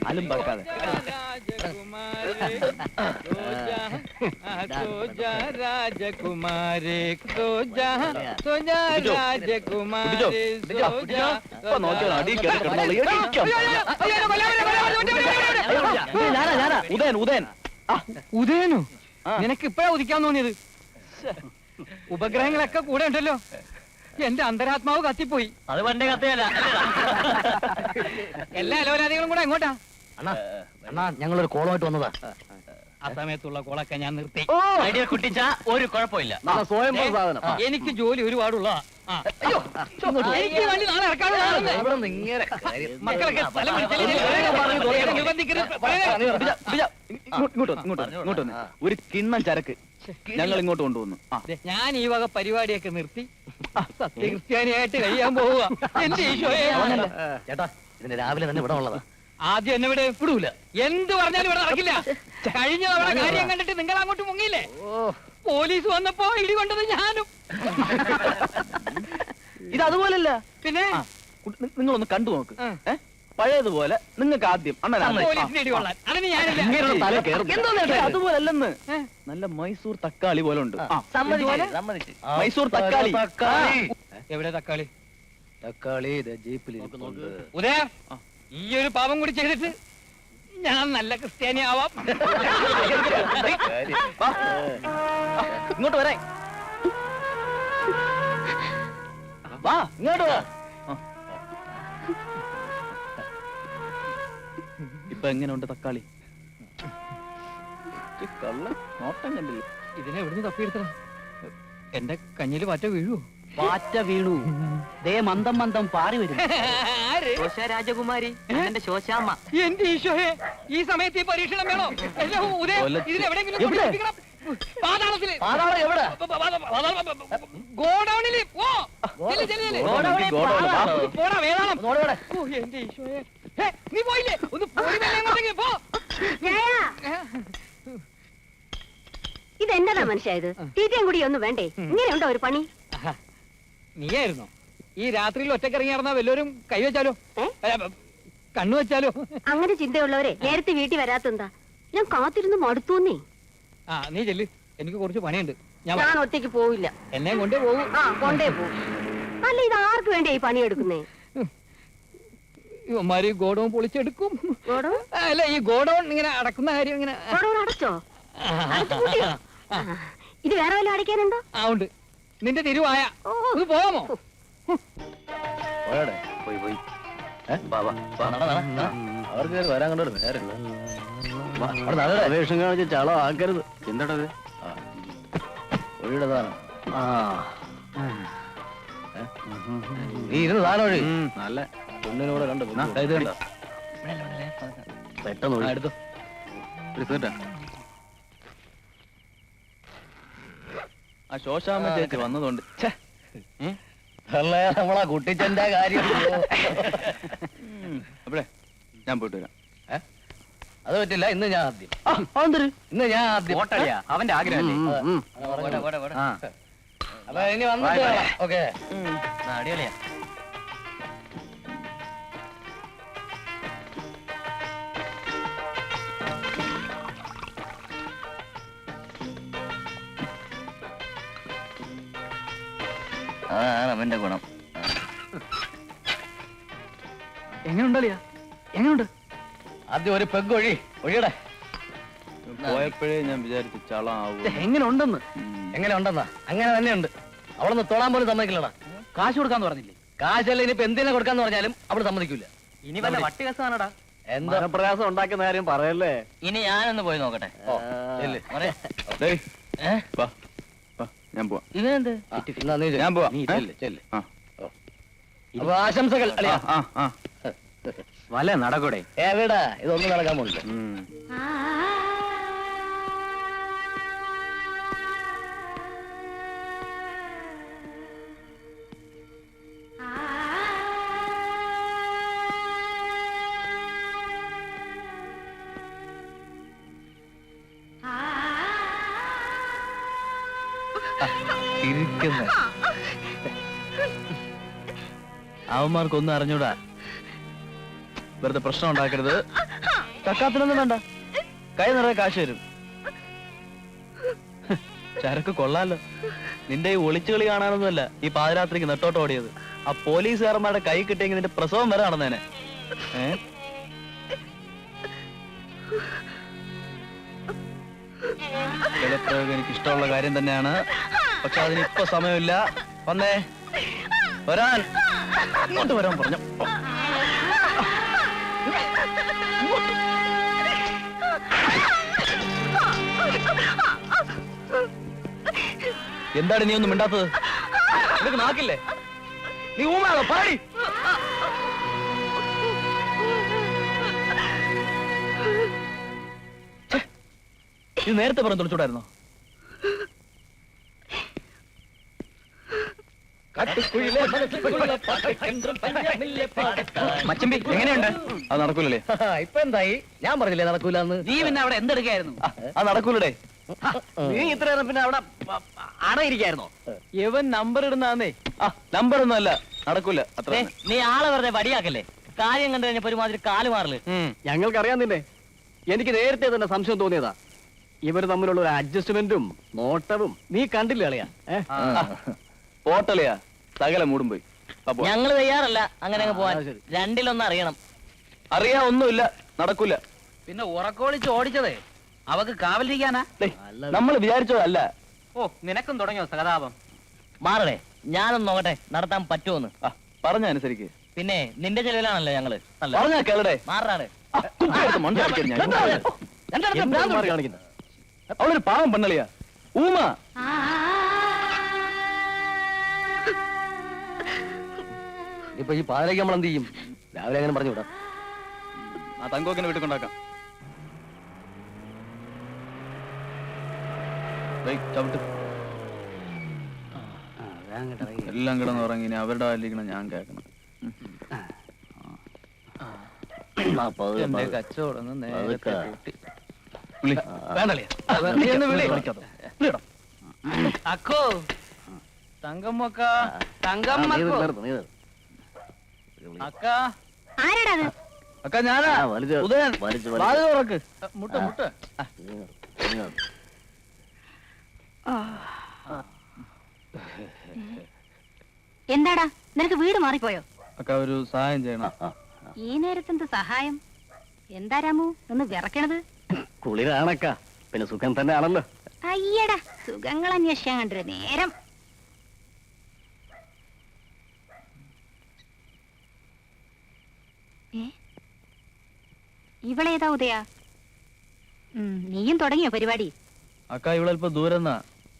അലുമ്പാക്കാതെ ഉദയനോ? നിനക്ക് ഇപ്പഴാ ഉദിക്കാൻ തോന്നിയത്? ഉപഗ്രഹങ്ങളൊക്കെ കൂടെ ഉണ്ടല്ലോ. എന്റെ അന്തരാത്മാവ് കത്തിപ്പോയി. അത് പണ്ടേ കത്തയല്ല. എല്ലാ അലോരാദികളും കൂടെ എങ്ങോട്ടാ? അണ്ണാ ഞങ്ങളൊരു കോളമായിട്ട് വന്നതാ. ആ സമയത്തുള്ള കോളൊക്കെ ഞാൻ നിർത്തി. കുട്ടിച്ച ഒരു കുഴപ്പമില്ല. എനിക്ക് ജോലി ഒരുപാടുള്ള എനിക്ക് വേണ്ടി നാളെ ഇറക്കാനുള്ള മക്കളൊക്കെ സ്ഥലം ഇങ്ങോട്ട് ഒരു കിണ്ണം ചരക്ക് ഞങ്ങൾ ഇങ്ങോട്ട് കൊണ്ടുവന്നു. ഞാൻ ഈ വക പരിപാടിയൊക്കെ നിർത്തി സത്യക്രിസ്ത്യാനിയായിട്ട് കഴിയാൻ പോവുക. എന്റെ ഈശോയെ, ചേട്ടാ ഇതിന് രാവിലെ തന്നെ ഇവിടെ ഉള്ളതാ. ആദ്യം എന്നെ ഇവിടെ വിടൂല. എന്ത് പറഞ്ഞാലും ഇവിടെ നടക്കില്ല. കഴിഞ്ഞ തവണ കാര്യം കണ്ടിട്ട് നിങ്ങൾ അങ്ങോട്ട് മുങ്ങിയില്ലേ? പോലീസ് വന്നപ്പോ ഇടികൊണ്ടത് ഞാനും. ഇത് അതുപോലല്ല. പിന്നെ നിങ്ങളൊന്ന് കണ്ടു നോക്ക്. പഴയതുപോലെ നിങ്ങൾക്ക് ആദ്യം പോലീസിന്റെ ഇടികൊള്ളാൻ അതിന് ഞാനില്ല. അതുപോലല്ലെന്ന്. നല്ല മൈസൂർ തക്കാളി പോലെ ഉണ്ട്. മൈസൂർ തക്കാളി. എവിടെ തക്കാളി? തക്കാളി ജീപ്പിൽ ഉദയ, ഈ ഒരു പാപം കൂടി ചെയ്തിട്ട് ഞാൻ നല്ല ക്രിസ്ത്യാനി ആവാം. ഇങ്ങോട്ട് വരാ. വാ ഇങ്ങോട്ട് വാ. ഇപ്പൊ എങ്ങനെയുണ്ട് തക്കാളി? കള്ള നോട്ടം കണ്ടില്ല. ഇതിനെ എവിടുന്ന് തപ്പിയെടുത്തണം? എന്റെ കഞ്ഞില് പറ്റ വീഴുവോ? പാറ്റ വീണു. ദേ മന്ദം മന്ദം പാറി വരും. ആര്? രാജകുമാരി എന്റെ ശോശാമ്മ. എന്റെ ഈശോയെ, ഈ സമയത്ത് ഈ പരീക്ഷണം വേണോ? എല്ലാം ഉദയം, ഇതിലെവിടെയെങ്കിലും കൊണ്ടുപോയി പാതാളത്തില്. പാതാളം എവിടെ? ഗോഡൌണില് പോ. ചെല്ല്, ചെല്ല്, ചെല്ല്. പോടാ വേദാളം. ഓ, എന്റെ ഈശോയെ. ഹേ, നീ പോയില്ലേ? ഒന്ന് പോയി എങ്ങോട്ടെങ്കിലും പോ. ഇതെന്നതാ മനുഷ്യ ഇത്? തീറ്റയും കൂടി ഒന്നും വേണ്ടേ? ഇങ്ങനെയുണ്ടോ ഒരു പണി? നീയായിരുന്നോ ഈ രാത്രിയിൽ ഒറ്റക്കിറങ്ങി നടന്നാ വല്ലവരും കൈവച്ചാലോ, കണ്ണു വെച്ചാലോ? അങ്ങനെ ചിന്തയുള്ളവരെ നേരത്തെ വീട്ടിൽ വരാത്തെന്താ? ഞാൻ കാത്തിരുന്ന് മടുത്തോന്നേ. ആ, നീ ചെല്ല്, എനിക്ക് കുറച്ച് പണിയുണ്ട്. ഞാൻ ഒറ്റയ്ക്ക് പോവില്ല. എന്നെ കൊണ്ടേ പോകും. ആ, കൊണ്ടേ പോകും. അല്ല, ഇത് ആർക്ക് വേണ്ടേ ഈ പണിയെടുക്കുന്നേ? ഇവന്മാര് ഗോഡൌൺ പൊളിച്ചെടുക്കും. ഗോഡൌൺ? അല്ല, ഈ ഗോഡൌൺ ഇങ്ങനെ അടക്കുന്ന കാര്യം ഇങ്ങനെ. ഗോഡൌൺ അടച്ചോ? ഇത് വേറെ വല്ല അടയ്ക്കാനുണ്ടോ? ആ, ഉണ്ട്. നിന്റെ തിരുവായ ഇത് പോകാമോ? പോയി അവർക്ക് വരാൻ കണ്ടോ നേരെ അപേക്ഷ കാണിച്ച് ചള ആക്കരുത്. എന്താണത്? ഒഴിയുടെ സാധനം. നീ ഇരുന്ന് സാധനം ഒഴി. നല്ല പെണ്ണിനൂടെ കണ്ടു. ഇത് കണ്ടോ? പെട്ടെന്ന് എടുത്തു. ആ ശോശാമ്മ ചേച്ചി വന്നതുകൊണ്ട് നമ്മളാ കുട്ടിച്ചന്റെ കാര്യം. അപ്പഴേ ഞാൻ പോയിട്ട് വരാം. അത് പറ്റില്ല. ഇന്ന് ഞാൻ ആദ്യം. ഇന്ന് ഞാൻ ആദ്യം. അവന്റെ ആഗ്രഹം. അപ്പൊ ഇനി വന്നിട്ട് ഓക്കെ. അടിപൊളിയാ. അതാണ് അവന്റെ ഗുണം. എങ്ങനെയുണ്ടല്ലേ? എങ്ങനെയുണ്ട്? ആദ്യം ഒരു പെഗ് ഒഴിയടെ. പോയപ്പോഴേ ഞാൻ വിചാരിച്ചു ചളാവും. എങ്ങനെ ഉണ്ടെന്ന്? എങ്ങനെ ഉണ്ടെന്നാ? അങ്ങനെ തന്നെയുണ്ട്. അവളൊന്ന് തൊടാൻ പോലും സമ്മതിക്കില്ലടാ. കാശ് കൊടുക്കാന്ന് പറഞ്ഞില്ലേ? കാശല്ല, ഇനിയിപ്പോ എന്തിനെ കൊടുക്കാന്ന് പറഞ്ഞാലും അവള് സമ്മതിക്കൂല. ഇനി വല്ല വട്ടി കസാണടാ. എന്താ പ്രയാസം ഉണ്ടാക്കുന്ന കാര്യം പറയല്ലേ. ഇനി ഞാനൊന്ന് പോയി നോക്കട്ടെ. ഞാൻ പോവാ. ഇവനെന്ത്? ഞാൻ പോവാ. അപ്പൊ ആശംസകൾ. വല നടക്കൂടെ? എവിടാ ഇതൊന്നും നടക്കാൻ പോണില്ല. അവന്മാർക്കൊന്നും അറിഞ്ഞൂടാ. വെറുതെ പ്രശ്നം ഉണ്ടാക്കരുത്. കക്കാത്തിനൊന്നും വേണ്ട. കൈ നിറയെ കാശ് വരും. ചരക്ക് കൊള്ളാലോ. നിന്റെ ഈ ഒളിച്ചുകളി കാണാനൊന്നുമല്ല ഈ പാതിരാത്രിക്ക് നെട്ടോട്ട് ഓടിയത്. ആ പോലീസുകാരന്മാരുടെ കൈ കിട്ടിയെങ്കിൽ നിന്റെ പ്രസവം വരെ നടന്നേനെ. ബലപ്രയോഗം എനിക്ക് ഇഷ്ടമുള്ള കാര്യം തന്നെയാണ്. പക്ഷെ അതിന് ഇപ്പൊ സമയമില്ല. വന്നേ, വരാൻ. ഇങ്ങോട്ട് വരാൻ പറഞ്ഞു. എന്താണ് നീ ഒന്നും മിണ്ടാത്തത്? നിനക്ക് നാക്കില്ലേ? നീ ഊമാണോ? പാടി. ഇത് നേരത്തെ പറഞ്ഞു തുളിച്ചൂടായിരുന്നോ? മച്ചമ്പി എങ്ങനെയുണ്ട്? അത് നടക്കൂലേ? ഇപ്പൊ എന്തായി? ഞാൻ പറഞ്ഞില്ലേ നടക്കൂലെന്ന്. നീ പിന്നെ അവിടെ എന്തെടുക്കായിരുന്നു? അത് നടക്കൂലേ? നീ ഇത്ര പിന്നെ അവിടെ അടയിരിക്കായിരുന്നോ? ഇവൻ നമ്പർ ഇടുന്നേ. നമ്പർ ഒന്നും അല്ല, നടക്കൂല. അത്ര നീ ആളെ വെറുതെ വടിയാക്കല്ലേ. കാര്യം കണ്ടു കഴിഞ്ഞപ്പോ ഒരുമാതിരി കാല് മാറല്. ഞങ്ങൾക്കറിയാൻ നിന്നെ. എനിക്ക് നേരത്തെ തന്നെ സംശയം തോന്നിയതാ. ഇവർ തമ്മിലുള്ള ഒരു അഡ്ജസ്റ്റ്മെന്റും നോട്ടവും നീ കണ്ടില്ല അളിയാ. പോട്ടലയാ സകല മൂടും പോയി. ഞങ്ങള് തയ്യാറല്ല അങ്ങനെ അങ്ങ് പോവാൻ. രണ്ടിലൊന്നും അറിയണം. അറിയാ ഒന്നുമില്ല, നടക്കൂല. പിന്നെ ഉറക്കോളിച്ച് ഓടിച്ചതേ അവക്ക് കാവലിരിക്കാനാ? നമ്മൾ വിചാരിച്ചതല്ല. ഓ, നിനക്കും തുടങ്ങിയോ സഹതാപം? മാറടേ, ഞാനൊന്ന് നോക്കട്ടെ നടത്താൻ പറ്റുമോന്ന്. പറഞ്ഞ അനുസരിക്ക്. പിന്നെ നിന്റെ ചെലവിലാണല്ലോ ഞങ്ങള്. പറഞ്ഞാ കേളടെ. മാറാടെ. അവളൊരു പാവം പെണ്ണളിയാ. ഊമ. ഇപ്പൊ ഈ പാതിരയ്ക്ക് നമ്മൾ എന്ത് ചെയ്യും? രാവിലെ അങ്ങനെ പറഞ്ഞു വിടാം. ആ തങ്കോക്കിനെ വീട്ടിൽ കൊണ്ടാക്കാം. ചവിട്ട്. എല്ലാം കിടന്ന് ഉറങ്ങി. ഇനി അവരുടെ ആലിരിക്കണം, ഞാൻ കേൾക്കണം. കച്ചവടം അക്കോ തങ്കമ്മക്ക തങ്കമ്മക്കോ അക്ക ആരാടാ അത്? അക്ക ഞാനാ ഉദയൻ. വാതിൽ തുറക്ക്. മുട്ട മുട്ട. എന്താടാ നിനക്ക് വീട് മാറിപ്പോയോ? അക്ക ഒരു സഹായം ചെയ്യണം. ഈ നേരത്തെന്ത് സഹായം? എന്താ രാമു ഒന്ന് വിറക്കണത്? കുളിരാണക്ക, പിന്നെ സുഖം തന്നെ ആണല്ലോ. അയ്യടാ സുഖങ്ങൾ അന്വേഷിക്കാൻ കണ്ടൊരു നേരം. ഇവളേതാ ഉദയ? നീയും തുടങ്ങിയോ പരിപാടി? അക്ക ഇവിടെ അല്പം ദൂരെന്നാ.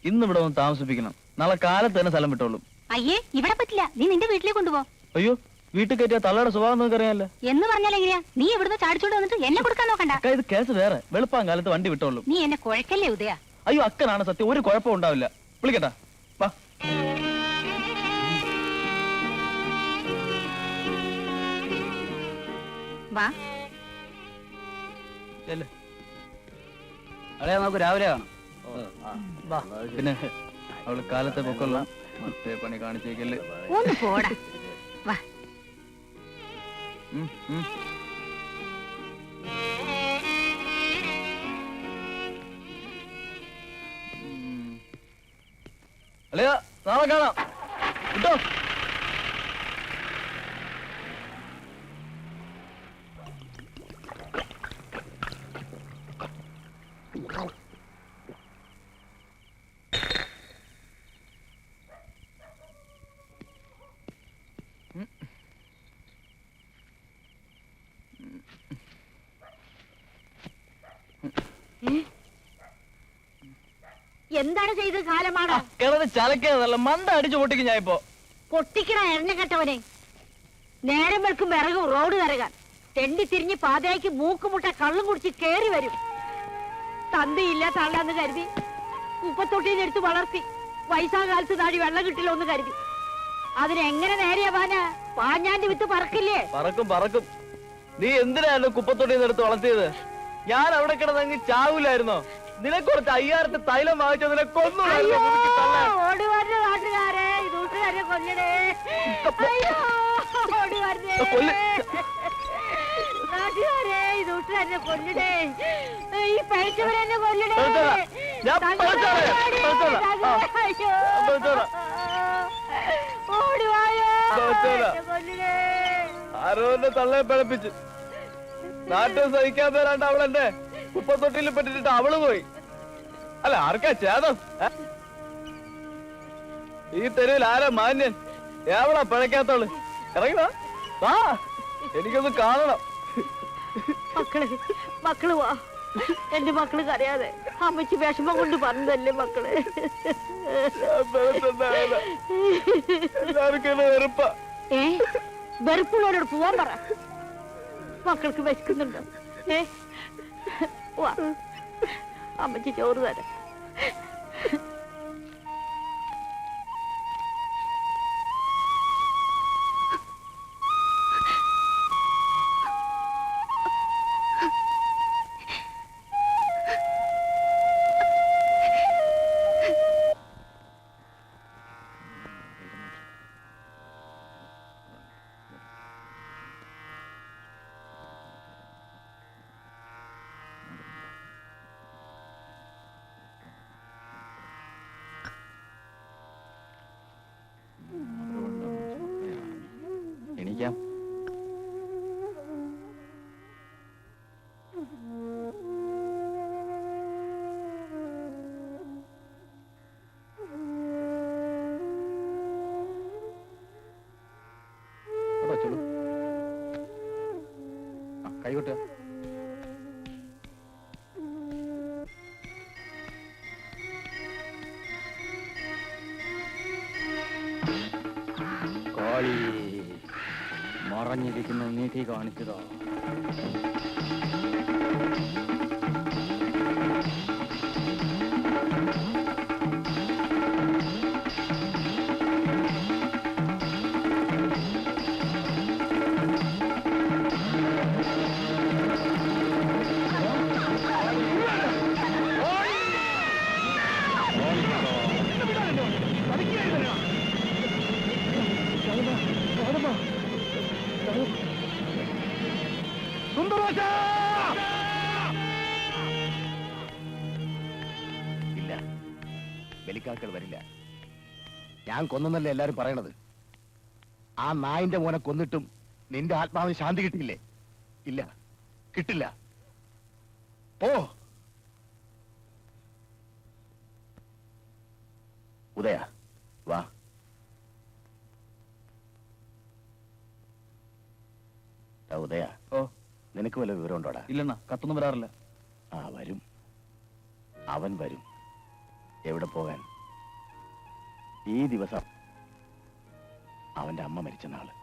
ഇന്ന് ഇവിടെ ഒന്ന് താമസിപ്പിക്കണം. നാളെ കാലത്ത് തന്നെ സ്ഥലം വിട്ടോളും. അയ്യേ ഇവിടെ പറ്റില്ല, നീ നിന്റെ വീട്ടിലേക്ക് കൊണ്ടുപോ. അയ്യോ, വീട്ടിൽ കയറ്റിയ തള്ളയുടെ സ്വഭാവം നിങ്ങൾക്ക് അറിയാമല്ലോ. എന്ന് പറഞ്ഞാൽ എങ്ങനെയാ? നീ ഇവിടുന്ന് ചാടിച്ചോണ്ട് വന്നിട്ട് എന്നെ കൊടുക്കാൻ നോക്കണ്ട. അക്ക ഇത് കേസ് വേറെ. വെളുപ്പാൻ കാലത്ത് വണ്ടി വിട്ടോളും. നീ എന്നെ കുഴക്കല്ലേ ഉദയ? അയ്യോ, അക്കനാണ് സത്യം. ഒരു കുഴപ്പം ഉണ്ടാവില്ല. വിളിക്കട്ടാ. വാ. വാ. അളയാ നമുക്ക് രാവിലെ കാണാം. പിന്നെ അവള് കാലത്തെ പൊക്കൊള്ളാം. മറ്റേ പണി കാണിച്ചേക്കല്ലേ. ഒന്ന് പോടാ. വാ. അല്ലയാ, നാളെ കാണാം കേട്ടോ. എന്താണ് ചെയ്തത്? കാലമാണ് കിടന്ന് ചലക്കുന്നതല്ല, മണ്ട അടിച്ചു പൊട്ടിക്കും ഞാൻ ഇപ്പോ. പൊട്ടിക്കണ എറിഞ്ഞ കെട്ടവനെ. നേരം വെളുക്കും വിറകും റോഡ് നിറകാൻ തെണ്ടി തിരിഞ്ഞ് പാതയ്ക്ക് മൂക്കുമുട്ട കള്ളും കുടിച്ച് കേറി വരും. തന്തയില്ല തള്ളാന്ന് കരുതി ഉപ്പത്തൊട്ടിന്ന് എടുത്ത് വളർത്തി വയസ്സാകാലത്ത് താടി വെള്ളം കിട്ടില്ല ഒന്ന് കരുതി. അതിനെങ്ങനെ നേരെയാവാന? പാഞ്ഞാന്റെ വിത്ത് പറക്കില്ലേ? പറക്കും പറക്കും. നീ എന്തിനായിരുന്നു കുപ്പത്തൊട്ടിന്ന് എടുത്ത് വളർത്തിയത്? ഞാൻ അവിടെ കിടന്നെങ്കിൽ ചാവൂലായിരുന്നോ? നിനക്കൊറച്ച് 5000 തൈലം വാങ്ങിച്ചോ നിനക്ക് ഓടി വരുന്ന നാട്ടുകാരെ കൂട്ടുകാരെ കൊല്ലണേ. ഓടി വരുന്നേ നാട്ടുകാരെ കൂട്ടുകാരെ കൊല്ലണേ. ഈ പഴിച്ചവരെന്നെ കൊല്ലണേ. ഓടി വായോ കൊല്ലണേ. ആരോ എന്നെ തള്ളയെ പിഴപ്പിച്ച് നാട്ടിൽ സഹിക്കാൻ തരാണ്ട് അവളെന്നെ കുപ്പത്തൊട്ടിയിൽ പെട്ടിട്ട് അവള് പോയി. അല്ല, ആർക്കാ ചേതം? ഈ തെരുവിൽ ആരാ മാന്യൻ? എവളാ പിഴക്കാത്തോള്? ഇറങ്ങിവാ, വാ, എനിക്കൊന്ന് കാണണം. മക്കള് വാ. എന്റെ മക്കള് കരയാതെ. അമ്മച്ചി വിഷമം കൊണ്ട് പറഞ്ഞതല്ലേ മക്കള്. എല്ലാവർക്കും വെറുപ്പ. വെറുപ്പുള്ളവരോട് പോവാൻ പറ. മക്കൾക്ക് വിശക്കുന്നുണ്ടോ? വാ, അമ്മച്ചി ചോറ് തരാം. എണീക്കാം. കൈകൊട്ടുക. കാളി മറഞ്ഞിരിക്കുന്ന നീതി കാണിച്ചതോ? ഇല്ല, ബലിക്കാക്കൾ വരില്ല. ഞാൻ കൊന്നെന്നല്ലേ എല്ലാരും പറയണത്. ആ നായിന്റെ മോനെ കൊന്നിട്ടും നിന്റെ ആത്മാവിന് ശാന്തി കിട്ടിയില്ലേ? ഇല്ല, കിട്ടില്ല. ഓ ഉദയ, വാ. ഉദയ, ഓ, നിനക്ക് വല്ല വിവരം ഉണ്ടോടാ? ഇല്ലെന്നാ, കത്തൊന്നും വരാറില്ല. ആ, വരും. അവൻ വരും. എവിടെ പോകാൻ? ഈ ദിവസം അവന്റെ അമ്മ മരിച്ച നാള്.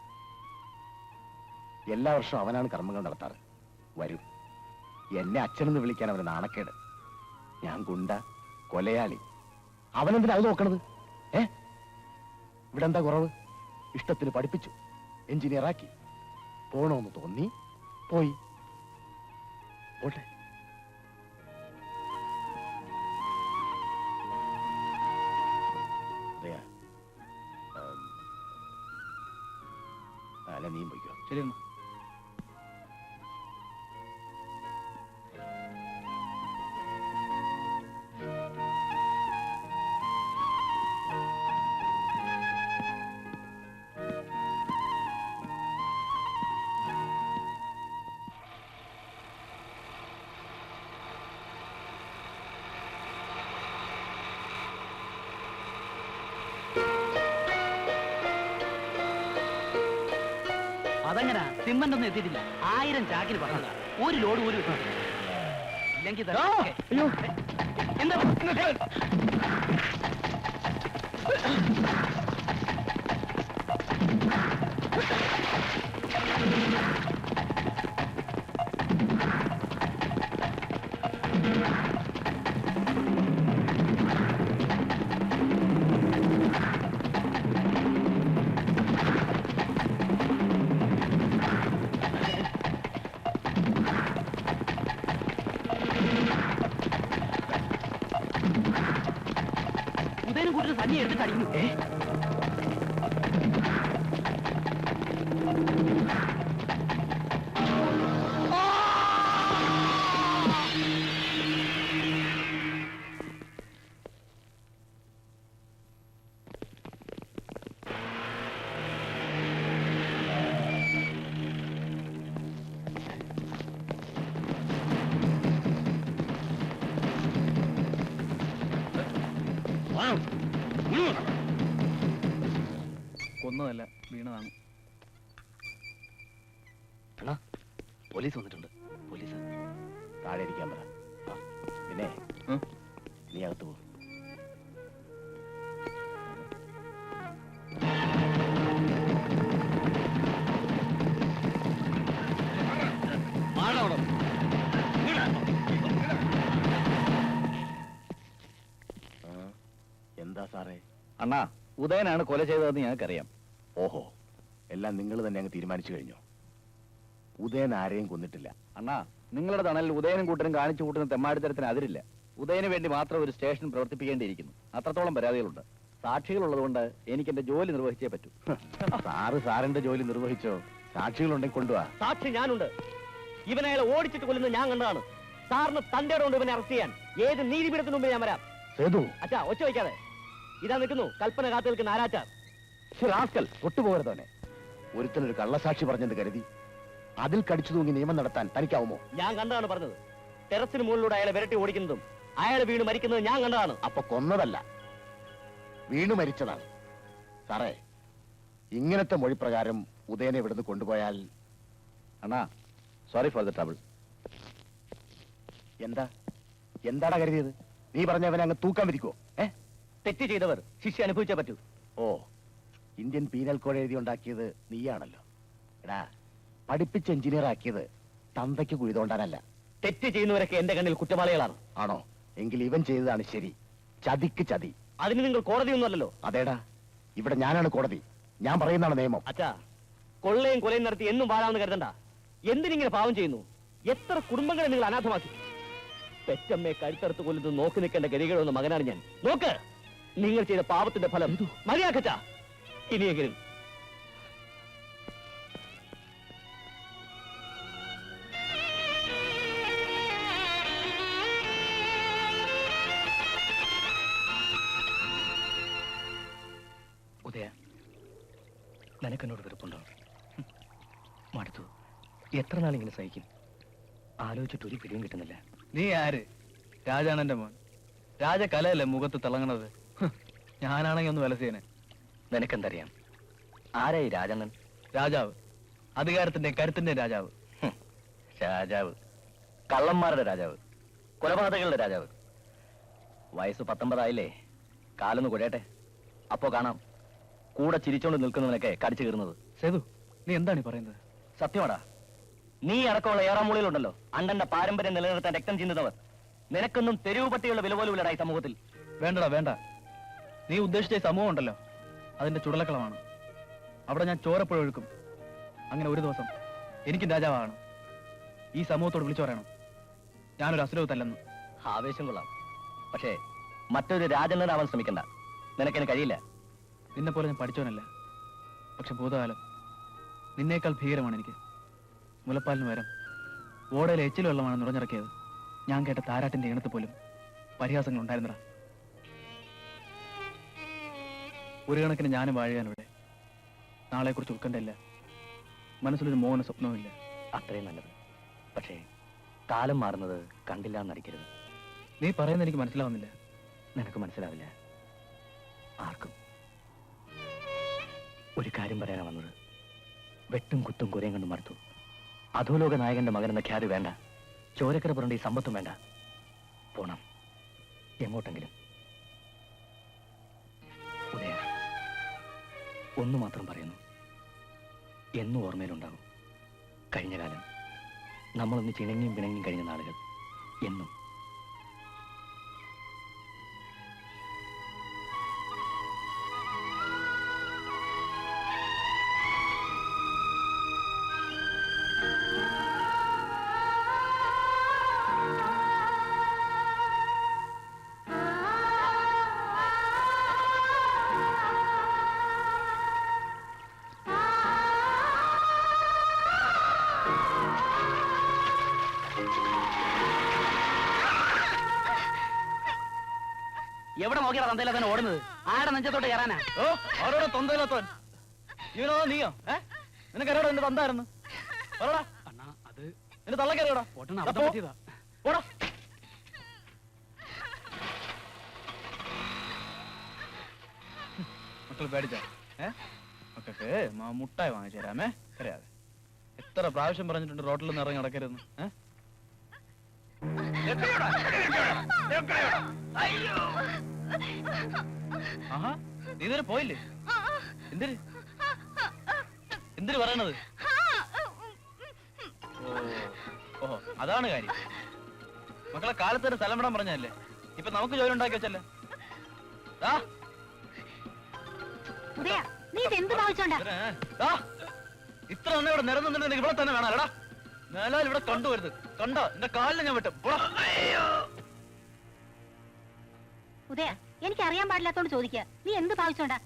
എല്ലാ വർഷവും അവനാണ് കർമ്മങ്ങൾ നടത്താറ്. വരും. എന്നെ അച്ഛനെന്ന് വിളിക്കാൻ അവന് നാണക്കേട്. ഞാൻ ഗുണ്ട, കൊലയാളി. അവനെന്തിനാ അത് നോക്കണത്? ഇവിടെ എന്താ കുറവ്? ഇഷ്ടത്തിന് പഠിപ്പിച്ചു, എഞ്ചിനീയറാക്കി. പോണോന്ന് തോന്നി, പോയി. പോട്ടെ. അല്ല, നീയും പോയിക്കോ. ശരി എന്നാ. അതെങ്ങനാ? സിമന്റ് ഒന്നും എത്തിയിട്ടില്ല. 1000 ചാക്കിന് പറഞ്ഞതാ. ഒരു ലോഡ് പോലും ഇട്ടിട്ടില്ല. ഇല്ലെങ്കിൽ എന്താ ഉദയനും കൂട്ടി സന്നി എടുത്തിട്ട് അടിക്കുന്നു. കൊന്നതല്ല, വീണതാണ്. പോലീസ് വന്നിട്ടുണ്ട്. പോലീസ് താഴെ ഇരിക്കാൻ പറ. പിന്നെ നീ അകത്ത് പോ. എന്താ സാറേ? അണ്ണാ, ഉദയനാണ് കൊല ചെയ്തതെന്ന് ഞങ്ങൾക്കറിയാം. ഓഹോ, എല്ലാം നിങ്ങൾ തന്നെ അങ്ങ് തീരുമാനിച്ചു കഴിഞ്ഞു. ഉദയൻ ആരെയും കൊന്നിട്ടില്ല. അണ്ണാ, നിങ്ങളുടെ തണലിൽ ഉദയനും കൂട്ടരും കാണിച്ചു കൂട്ടുന്ന തെമ്മാടിത്തരത്തിന് അതിരില്ല. ഉദയന് വേണ്ടി മാത്രം ഒരു സ്റ്റേഷൻ പ്രവർത്തിപ്പിക്കേണ്ടിയിരിക്കുന്നു. അത്രത്തോളം പരാതികളുണ്ട്. സാക്ഷികളുള്ളതുകൊണ്ട് എനിക്ക് എന്റെ ജോലി നിർവഹിച്ചേ പറ്റൂ. സാറിന്റെ ജോലി നിർവഹിച്ചോ? സാക്ഷികളുണ്ടെങ്കിൽ കൊണ്ടുപോവാ. സാക്ഷി ഞാനുണ്ട്. ഇവനയാളെ ഓടിച്ചിട്ട് കൊല്ലുന്നത് ഞാൻ കണ്ടതാണ്. സാറിന് തന്റെ കൊണ്ട് ഇവനെ അറസ്റ്റ് ചെയ്യാൻ ഏത് നീതിപീഠത്തിന് മുമ്പ് ഞാൻ വരാം. സേതു, അച്ഛാ, ഒച്ച വയ്ക്കാതെ. ഇതാ നിൽക്കുന്നു കൽപ്പന കാത്തു നിൽക്കുന്ന ആരാച്ചാർ. ഒട്ടുപോകരുതവനെ. ഒരുത്തനൊരു കള്ളസാക്ഷി പറഞ്ഞെന്ന് കരുതി അതിൽ കടിച്ചു തൂങ്ങി നിയമം നടത്താൻ തനിക്കാവുമോ? ഞാൻ കണ്ടതാണ് പറഞ്ഞത്. ടെറസിന് മുകളിലൂടെ അയാളെ വിരട്ടി ഓടിക്കുന്നതും അയാൾ വീണ് മരിക്കുന്നത് ഞാൻ കണ്ടതാണ്. അപ്പൊ കൊന്നതല്ല, വീണു മരിച്ചതാണ്. സാറേ, ഇങ്ങനത്തെ മൊഴിപ്രകാരം ഉദയനെ ഇവിടുന്ന് കൊണ്ടുപോയാൽ... അണ്ണാ, സോറി ഫോർ ദ ട്രബിൾ. എന്താടാ കരുതിയത്? നീ പറഞ്ഞവനെ അങ്ങ് തൂക്കാൻ വിരിക്കോ? തെറ്റ് ചെയ്തവർ ശിക്ഷ അനുഭവിച്ചേ പറ്റൂ. ഓ, ഇന്ത്യൻ പീനൽ കോഡ് എഴുതി ഉണ്ടാക്കിയത് നീയാണല്ലോ. എടാ, പഠിപ്പിച്ച് എഞ്ചിനീയർ ആക്കിയത് തന്തയ്ക്ക് കുഴി തോണ്ടാനല്ല. തെറ്റ് ചെയ്യുന്നവരൊക്കെ എന്റെ കണ്ണിൽ കുറ്റവാളികളാണ്. ആണോ? എങ്കിൽ ഇവൻ ചെയ്തതാണ് ശരി. ചതിക്ക് ചതി. അതിന് നിങ്ങൾ കോടതിയൊന്നുമല്ലല്ലോ. അതേടാ, ഇവിടെ ഞാനാണ് കോടതി. ഞാൻ പറയുന്നതാണ് നിയമം. അച്ഛാ, കൊള്ളയും കൊലയും നടത്തി എന്നും വാഴാമെന്ന് കരുതണ്ട. എന്തിനിങ്ങനെ പാവം ചെയ്യുന്നു? എത്ര കുടുംബങ്ങളെ നിങ്ങൾ അനാഥമാക്കി. പെറ്റമ്മയെ കഴുത്തറുത്ത് കൊല്ലുന്നത് നോക്കി നിൽക്കേണ്ട ഗതികളൊന്ന മകനാണ് ഞാൻ. നോക്ക്, നിങ്ങൾ ചെയ്ത പാപത്തിന്റെ ഫലം മതിയാക്കച്ചാ. ഇനിയെങ്കിലും ഉദയ, നിനക്കെന്നോട് വെറുപ്പുണ്ടോ? മടുത്തു. എത്ര നാളിങ്ങനെ സഹിക്കും? ആലോചിച്ചിട്ട് ഒരു പിടിയും കിട്ടുന്നില്ല. നീ ആര്? രാജാണന്റെ മോൻ. രാജകലയല്ലേ മുഖത്ത് തിളങ്ങണത്. ഞാനാണെങ്കിൽ ഒന്ന് വിലസേനെ. നിനക്കെന്തറിയാം? ആരായി രാജണ്ണൻ? രാജാവ്, അധികാരത്തിന്റെ കരുത്തിന്റെ രാജാവ്. രാജാവ്, കള്ളന്മാരുടെ രാജാവ്, കൊലപാതകളുടെ രാജാവ്. വയസ്സ് 19 ആയില്ലേ? കാലൊന്ന് കുഴയട്ടെ, അപ്പോ കാണാം കൂടെ ചിരിച്ചോണ്ട് നിൽക്കുന്നവനൊക്കെ കടിച്ചു കീറുന്നത്. സേതു, നീ എന്താണ് ഈ പറയുന്നത്? സത്യമാടാ. നീ അടക്കമുള്ള ഏറാമൂളിലുണ്ടല്ലോ അണ്ണന്റെ പാരമ്പര്യം നിലനിർത്താൻ രക്തം ചിന്തുന്നവർ. നിനക്കൊന്നും തെരുവ് പട്ടികളുടെ വില പോലും ഇല്ലടാ ഈ സമൂഹത്തിൽ. വേണ്ടടാ, വേണ്ട. നീ ഉദ്ദേശിച്ച ഈ സമൂഹം ഉണ്ടല്ലോ, അതിന്റെ ചുടലക്കളമാണ്. അവിടെ ഞാൻ ചോരപ്പുഴ ഒഴുക്കും. അങ്ങനെ ഒരു ദിവസം എനിക്കും രാജാവാകണം. ഈ സമൂഹത്തോട് വിളിച്ചു പറയണം, ഞാനൊരു അസുരവത്തല്ലെന്ന്. ആവേശം കൊള്ളാം, പക്ഷേ മറ്റൊരു രാജണ്ണനാവാൻ ശ്രമിക്കണ്ട. നിനക്കതിന് കഴിയില്ല. നിന്നെ പോലെ ഞാൻ പഠിച്ചവനല്ല. പക്ഷെ ഭൂതകാലം നിന്നേക്കാൾ ഭീകരമാണ് എനിക്ക്. മുലപ്പാലിന് പകരം ഓടയിലെ എച്ചിൽ വെള്ളമാണ് നുറഞ്ഞിറക്കിയത്. ഞാൻ കേട്ട താരാട്ടിന്റെ ഇണത്ത് പോലും പരിഹാസങ്ങൾ ഉണ്ടായിരുന്നടാ. ഒരു കണക്കിന് ഞാനും വാഴുകാനിവിടെ. നാളെക്കുറിച്ച് ഉൾക്കണ്ടല്ല. മനസ്സിലൊരു മോഹന സ്വപ്നവുമില്ല. അത്രയും നല്ലത്. പക്ഷേ കാലം മാറുന്നത് കണ്ടില്ല എന്നടിക്കരുത്. നീ പറയുന്നത് എനിക്ക് മനസ്സിലാവുന്നില്ല. നിനക്ക് മനസ്സിലാവില്ല, ആർക്കും. ഒരു കാര്യം പറയാനാ വന്നത്. വെട്ടും കുത്തും കുരയും കണ്ട് മടുത്തു. അധോലോക നായകന്റെ മകനെന്ന ഖ്യാതി വേണ്ട. ചോരക്കര പുരണ്ട ഈ സമ്പത്തും വേണ്ട. പോണം എങ്ങോട്ടെങ്കിലും. ഉദയ, ഒന്നു മാത്രം പറയുന്നു, എന്നും ഓർമ്മയിലുണ്ടാകും. കഴിഞ്ഞ കാലം നമ്മളൊന്ന് ചിണങ്ങിയും പിണങ്ങിയും കഴിഞ്ഞ നാളുകൾ എന്നും. എവിടെ നോക്കിയാ തന്തയില്ല തന്നെ ഓടുന്നത്? ആരുടെ നെഞ്ചത്തോട്ട് കയറാനാ? ഓ, ആരോടോ തൊന്തയില്ലാത്തവൻ? ഇവനോ നീയോ? നിനക്ക് ആരോടോ എന്റെ തന്തായിരുന്നു? പറടാ. അണ്ണാ, അത് എന്റെ തള്ളക്കറിയോടാ? ഓട്ടണ അബദ്ധം പറ്റിയതാ. പോടാ. മക്കൾ പേടിച്ചാ? മക്കൾക്ക് മുട്ടായി വാങ്ങിച്ചു തരാമേ. അറിയാതെ എത്ര പ്രാവശ്യം പറഞ്ഞിട്ടുണ്ട് റോട്ടിൽ നിന്ന് ഇറങ്ങി നടക്കരുതെന്ന്. ആഹാ, നീ ഇതുവരെ പോയില്ലേ? എന്തിന് എന്തിന് പറയണത്? ഓഹോ, അതാണ് കാര്യം. മക്കളെ കാലത്ത് ഒരു സ്ഥലം വിടാൻ പറഞ്ഞല്ലേ? ഇപ്പൊ നമുക്ക് ജോലി ഉണ്ടാക്കി വെച്ചല്ലേ? നീ എന്ത് ഭാവിച്ചോണ്ടാ? ഇത്ര ഒന്നും ഇവിടെ നിരന്നുണ്ടെങ്കിൽ ഇവിടെ തന്നെ വേണം. അല്ലടാ, മേലാൽ ഇവിടെ കണ്ടുവരുത്. കണ്ടോ എന്റെ കാലിന് ഞാൻ വിട്ടു. ഉദയ, എനിക്ക് അറിയാൻ പാടില്ലാത്തോണ്ട് ചോദിക്കുക. നീ എന്ത് ഭാവിച്ചോണ്ടാ?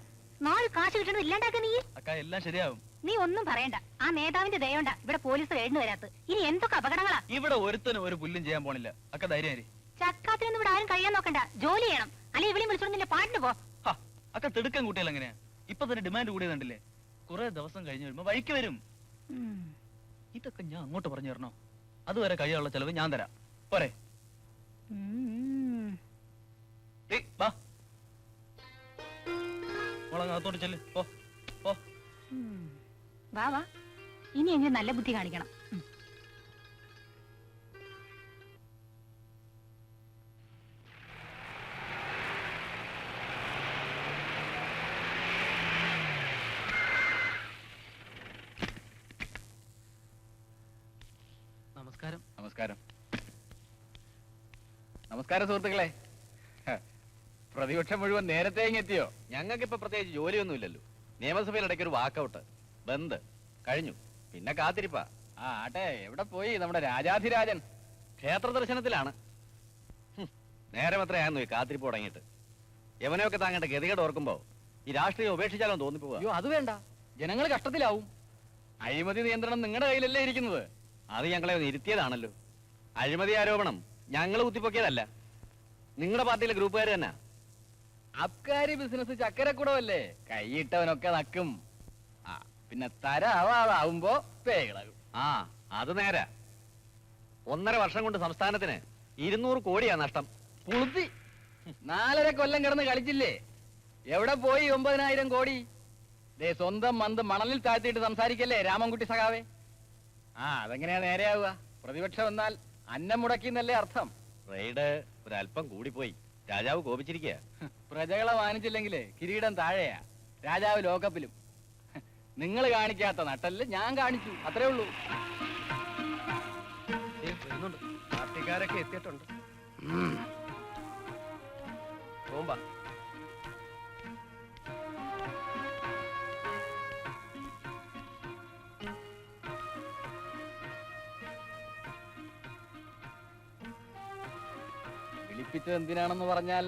4 കാശ് കിട്ടണത് ഇല്ലാണ്ടാക്ക നീ. അക്ക, എല്ലാം ശരിയാവും. നീ ഒന്നും പറയണ്ട. ആ നേതാവിന്റെ ദയോണ്ടാ ഇവിടെ പോലീസ് എഴുന്നു വരാത്ത. ഇനി എന്തൊക്കെ അപകടങ്ങളാ. ഇവിടെ ഒരുത്തനും ഒരു പുല്ലും ചെയ്യാൻ പോണില്ല. അക്ക ധൈര്യം. ചക്കാത്തിനൊന്നും ഇവിടെ ആരും കഴിയാൻ നോക്കണ്ട. ജോലി ചെയ്യണം. അല്ലെ ഇവിടെ വിളിച്ചോണ്ട് നിന്റെ പാട്ടിന് പോ. അക്ക തിടുക്കം കൂട്ടിയാൽ എങ്ങനെയാ? ഇപ്പൊ തന്നെ ഡിമാൻഡ് കൂടിയതുണ്ടല്ലേ? കുറെ ദിവസം കഴിഞ്ഞ് വരുമ്പോ വഴിക്ക് വരും. ഇതൊക്കെ ഞാൻ അങ്ങോട്ട് പറഞ്ഞു തരണോ? അതുവരെ കഴിയാനുള്ള ചെലവ് ഞാൻ തരാം. പോരെ? മോളങ്ങത്തോട്ട് ചെല്ല്. വാ വാ, ഇനിയെങ്കിലും നല്ല ബുദ്ധി കാണിക്കണം. നമസ്കാരം സുഹൃത്തുക്കളെ. പ്രതിപക്ഷം മുഴുവൻ നേരത്തെ എത്തിയോ? ഞങ്ങൾക്കിപ്പോ പ്രത്യേകിച്ച് ജോലിയൊന്നുമില്ലല്ലോ. നിയമസഭയിൽ ഇടയ്ക്ക് ഒരു വാക്കൗട്ട്, ബന്ദ് കഴിഞ്ഞു. പിന്നെ കാത്തിരിപ്പാ. ആ ആട്ടെ, എവിടെ പോയി നമ്മുടെ രാജാധിരാജൻ? ക്ഷേത്ര ദർശനത്തിലാണ്. നേരം എത്രയായിരുന്നു ഈ കാത്തിരിപ്പ് തുടങ്ങിയിട്ട്. യവനെയൊക്കെ താങ്ങേണ്ട ഗതികേട് ഓർക്കുമ്പോ ഈ രാഷ്ട്രീയം ഉപേക്ഷിച്ചാലോ തോന്നിപ്പോവാ. അയ്യോ അത് വേണ്ട, ജനങ്ങൾ കഷ്ടത്തിലാവും. അഴിമതി നിയന്ത്രണം നിങ്ങളുടെ കയ്യിലല്ലേ ഇരിക്കുന്നത്? അത് ഞങ്ങളെ ഒന്ന് ഇരുത്തിയതാണല്ലോ. അഴിമതി ആരോപണം ഞങ്ങൾ കുത്തിപ്പൊക്കിയതല്ല, നിങ്ങളുടെ പാർട്ടിയിലെ ഗ്രൂപ്പുകാർ തന്നെ. അബ്കാരി ബിസിനസ് ചക്കരക്കുടമല്ലേ, കൈയിട്ടവനൊക്കെ നക്കും. ആ പിന്നെ തരാവാതാവുമ്പോ പേകളാകും. ആ അത് നേരാ. 1.5 വർഷം കൊണ്ട് സംസ്ഥാനത്തിന് 200 കോടിയാ നഷ്ടം. പുളുത്തി 4.5 കൊല്ലം കിടന്ന് കളിച്ചില്ലേ? എവിടെ പോയി 9,000 കോടി? ദേ സ്വന്തം മന്ത് മണലിൽ താഴ്ത്തിയിട്ട് സംസാരിക്കല്ലേ രാമൻകുട്ടി സഖാവേ. ആ അതെങ്ങനെയാ നേരെയാവുക? പ്രതിപക്ഷം എന്നാൽ അന്നം മുടക്കി എന്നല്ലേ അർത്ഥം. റെയ്ഡ് ഒരല്പം കൂടിപ്പോയി. രാജാവ് കോപിച്ചിരിക്കുക. പ്രജകളെ മാനിച്ചില്ലെങ്കിൽ കിരീടം താഴെയാ, രാജാവ് ലോകകപ്പിലും. നിങ്ങൾ കാണിക്കാത്ത നട്ടല് ഞാൻ കാണിച്ചു, അത്രേ ഉള്ളൂ. പാർട്ടിക്കാരൊക്കെ എത്തിയിട്ടുണ്ട്. പോകുമ്പോ വിളിപ്പിച്ചത് എന്തിനാണെന്ന് പറഞ്ഞാൽ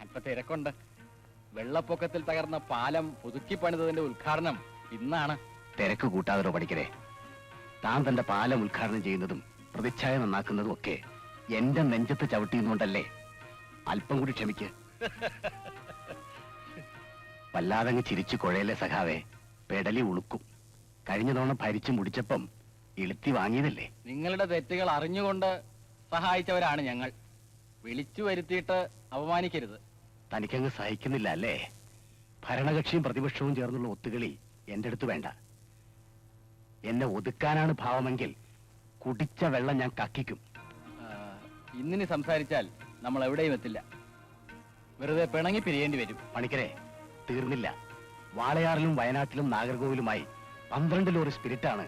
അല്പ തിരക്കുണ്ട്. വെള്ളപ്പൊക്കത്തിൽ തകർന്ന പാലം പുതുക്കി പണിതതിന്റെ ഉദ്ഘാടനം ഇന്നാണ്. തിരക്ക് കൂട്ടാതെ പഠിക്കരെ. താൻ തന്റെ പാലം ഉദ്ഘാടനം ചെയ്യുന്നതും പ്രതിച്ഛായ നന്നാക്കുന്നതും ഒക്കെ എന്റെ നെഞ്ചത്ത് ചവിട്ടിയുന്നുണ്ടല്ലേ. അല്പം കൂടി ക്ഷമിക്ക്. വല്ലാതങ്ങ് ചിരിച്ചു കുഴയല്ലേ സഖാവേ. പെടലി ഉളുക്കും. കഴിഞ്ഞ തവണ ഭരിച്ചു മുടിച്ചപ്പം ഇളുത്തി വാങ്ങിയതല്ലേ. നിങ്ങളുടെ തെറ്റുകൾ അറിഞ്ഞുകൊണ്ട് സഹായിച്ചവരാണ് ഞങ്ങൾ. വിളിച്ചു വരുത്തിയിട്ട് അപമാനിക്കരുത്. തനിക്കങ്ങ് സഹിക്കുന്നില്ല അല്ലേ? ഭരണകക്ഷിയും പ്രതിപക്ഷവും ചേർന്നുള്ള ഒത്തുകളി എന്റെ അടുത്ത് വേണ്ട. എന്നെ ഒതുക്കാനാണ് ഭാവമെങ്കിൽ കുടിച്ച വെള്ളം ഞാൻ കക്കിക്കും. ഇന്നിനി സംസാരിച്ചാൽ നമ്മൾ എവിടെയും എത്തില്ല. വെറുതെ പിണങ്ങി പിരിയേണ്ടി വരും. പണിക്കരെ, തീർന്നില്ല. വാളയാറിലും വയനാട്ടിലും നാഗർകോവിലുമായി 12 ലോറി സ്പിരിറ്റാണ്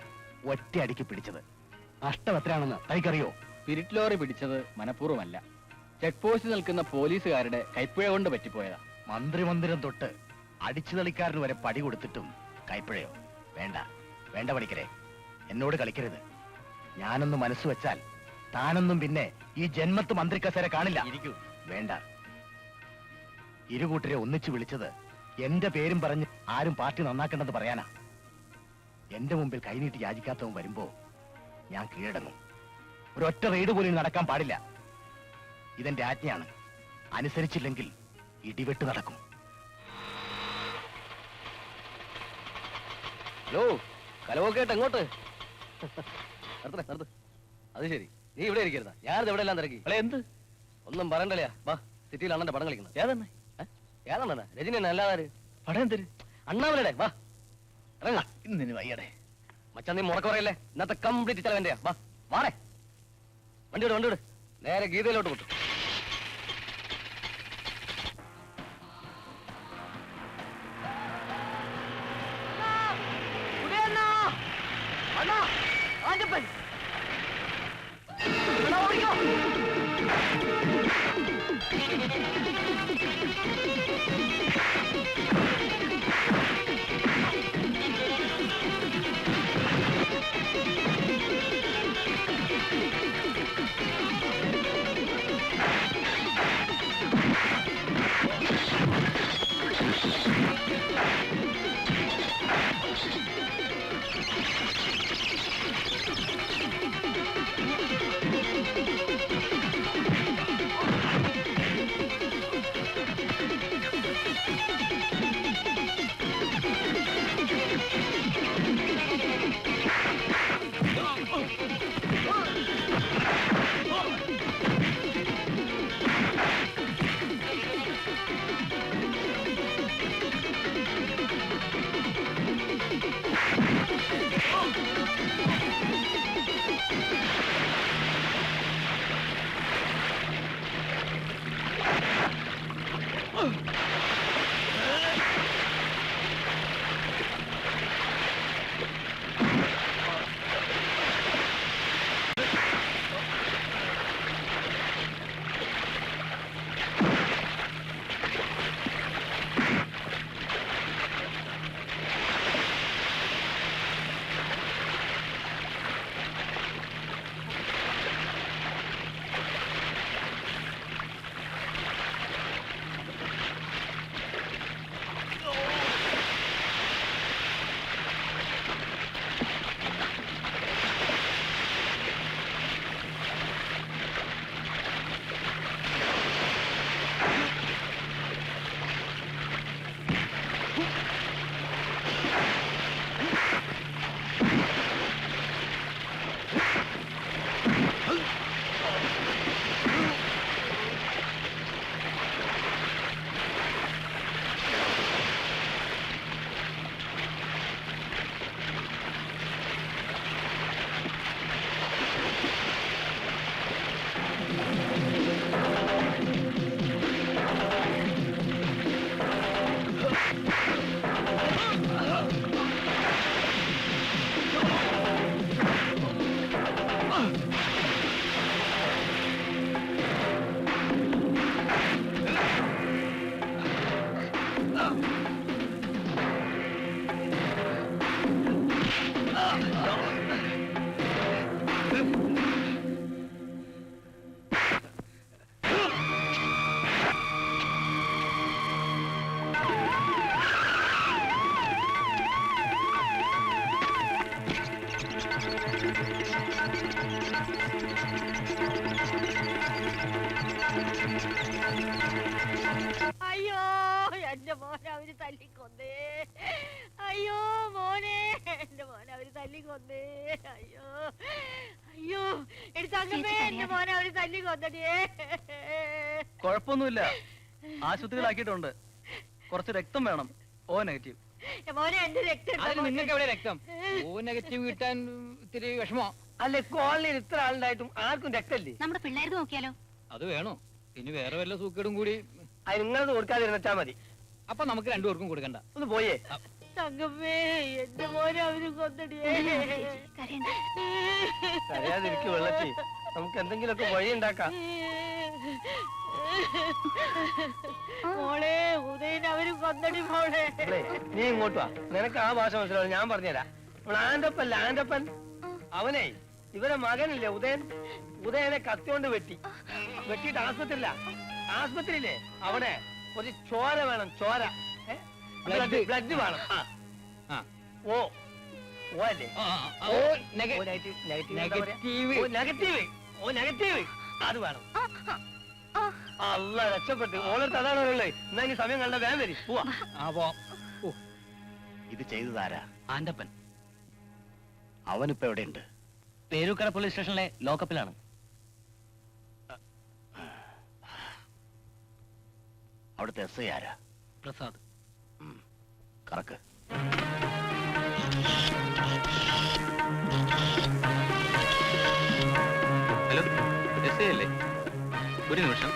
ഒറ്റയടിക്ക് പിടിച്ചത്. നഷ്ടം എത്രയാണെന്ന് തനിക്കറിയോ? സ്പിരിറ്റ് ലോറി പിടിച്ചത് മനഃപൂർവ്വമല്ല, ചെക്ക് പോസ്റ്റ് നിൽക്കുന്ന പോലീസുകാരുടെ കൈപ്പിഴ കൊണ്ട് പറ്റിപ്പോയതാ. മന്ത്രിമന്ദിരം തൊട്ട് അടിച്ചു തളിക്കാരന് വരെ പടി കൊടുത്തിട്ടും കൈപ്പിഴയോ? വേണ്ട വേണ്ട പണിക്കരെ, എന്നോട് കളിക്കരുത്. ഞാനൊന്ന് മനസ്സ് വെച്ചാൽ താനൊന്നും പിന്നെ ഈ ജന്മത്ത് മന്ത്രി കസേര കാണില്ല. ഇരിക്കൂ. വേണ്ട. ഇരുകൂട്ടരെ ഒന്നിച്ചു വിളിച്ചത് എന്റെ പേരും പറഞ്ഞ് ആരും പാർട്ടി നന്നാക്കേണ്ടെന്ന് പറയാനാ. എന്റെ മുമ്പിൽ കൈനീട്ടി യാചിക്കാത്തവൻ വരുമ്പോ ഞാൻ കീഴടങ്ങും. ഒരൊറ്റ റെയ്ഡ് പോലും നടക്കാൻ പാടില്ല. ഇതെന്റെ ആജ്ഞയാണ്. അനുസരിച്ചില്ലെങ്കിൽ ഇടിവെട്ട് നടക്കും. ഹലോ, കലവൊക്കെ ആയിട്ട് എങ്ങോട്ട്? നിർത്ത്. അത് ശരി, നീ ഇവിടെ ഇരിക്കരുതാ. ഞാനിത് എവിടെ എല്ലാം തിരക്കി. അല്ലെ എന്ത് ഒന്നും പറയണ്ടല്ലേ. വാ, സിറ്റിയിൽ അണ്ണന്റെ പടം കളിക്കണം. ഏതെണ്ണ? ഏതാണെന്നാ? രജനി തന്നെ അല്ലാതെ പടം എന്തൊരു അണ്ണാമലയുടെ. വാ ഇറങ്ങ. ഇന്നിന് വയ്യടെ. മച്ചാ, നീ മുടക്ക പറയല്ലേ. ഇന്നത്തെ കംപ്ലീറ്റ് ചെലവെന്റെയാ. വാ വാറേ, വണ്ടി വിട്. നേരെ ഗീതയിലോട്ട് കൊട്ടു. കൊന്നേ. അയ്യോ അയ്യോ എടി തങ്കമ്മേ, എന്റെ മോനെ അവര് തല്ലി കൊന്നടിയേ. കുഴപ്പമൊന്നുമില്ല, ആശുപത്രിയിലാക്കിയിട്ടുണ്ട്. കുറച്ച് രക്തം വേണം. ഓ നെഗറ്റീവ്. മോനെ എന്റെ രക്തം അതിന് നിങ്ങൾക്ക് എവിടെ രക്തം? ഓ നെഗറ്റീവ് കിട്ടാൻ ഇത്തിരി വിഷമോ? അല്ലെ കോളനിയിൽ ഇത്ര ആളുണ്ടായിട്ടും ആർക്കും രക്തല്ലേ? നമ്മുടെ പിള്ളേർക്ക് നോക്കിയാലോ? അത് വേണോ? ഇനി വേറെ വല്ല സൂക്കേടും കൂടി അത് നിങ്ങളത് കൊടുക്കാതിരുന്നിട്ടാ മതി. അപ്പൊ നമുക്ക് രണ്ടുപേർക്കും കൊടുക്കണ്ട. ഒന്ന് പോയേ. തങ്കമ്മേ, എന്റെ മോനെ അവര് കൊന്നടിയേ. കരയണ്ട. അറിയാതിരിക്കും വെള്ളച്ചി, നമുക്ക് എന്തെങ്കിലുമൊക്കെ വഴി ഉണ്ടാക്കാം. മോളെ ഉദയൻ അവര് കൊന്നടി മോളെ. നീ ഇങ്ങോട്ട് വാ, നിനക്ക് ആ ഭാഷ മനസ്സിലാവും. ഞാൻ പറഞ്ഞുതരാം. ആൻഡപ്പൻ ആൻഡപ്പൻ അവനെ ഇവരെ മകനില്ലേ ഉദയൻ, ഉദയനെ കത്തിയോണ്ട് വെട്ടിയിട്ട് ആസ്പത്രിയില്ലേ അവിടെ കുറച്ച് ചോര വേണം. ചോര, ബ്ലഡ് വേണം. ഓ ഓ അല്ലേ? നെഗറ്റീവ് അത് വേണം. അല്ല രക്ഷപ്പെട്ടു. ഓളത്ത് അതാണ് ഉള്ളത്. എന്നാ ഇനി സമയം കണ്ട വേഗം വരും. പോവാ. ഇത് ചെയ്തതാരാ? ആൻഡപ്പൻ അവനിപ്പോ എവിടെയുണ്ട്? പേരൂക്കര പോലീസ് സ്റ്റേഷനിലെ ലോക്കപ്പിലാണ്. അവിടുത്തെ എസ് ഐ ആരാ? പ്രസാദ്. കറക്ക്. ഹലോ, എസ് ഐ അല്ലേ? ഒരു നിമിഷം.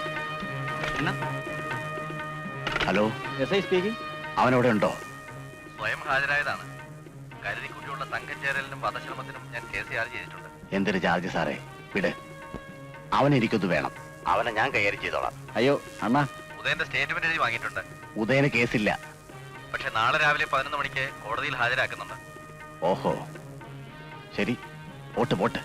Hello, S I speaking. അവനവിടെ ഉണ്ടോ? സ്വയം ഹാജരായതാണ്. കരുതിക്കുട്ടിയുള്ള സംഘം ചേരലിനും വധശ്രമത്തിനും ഞാൻ കേസ് ചാർജ് ചെയ്തിട്ടുണ്ട്. എന്തൊരു ചാർജ് സാറേ? വിട്. അവനെനിക്കൊന്ന് വേണം. അവനെ ഞാൻ കൈകാര്യം ചെയ്തോളാം. അയ്യോ അണ്ണാ, ഉദയന്റെ സ്റ്റേറ്റ്മെന്റ് എഴുതി വാങ്ങിയിട്ടുണ്ട്. ഉദയന് കേസില്ല. പക്ഷെ നാളെ രാവിലെ 11 മണിക്ക് കോടതിയിൽ ഹാജരാക്കുന്നുണ്ട്. ഓഹോ, ശരി. പോട്ട്.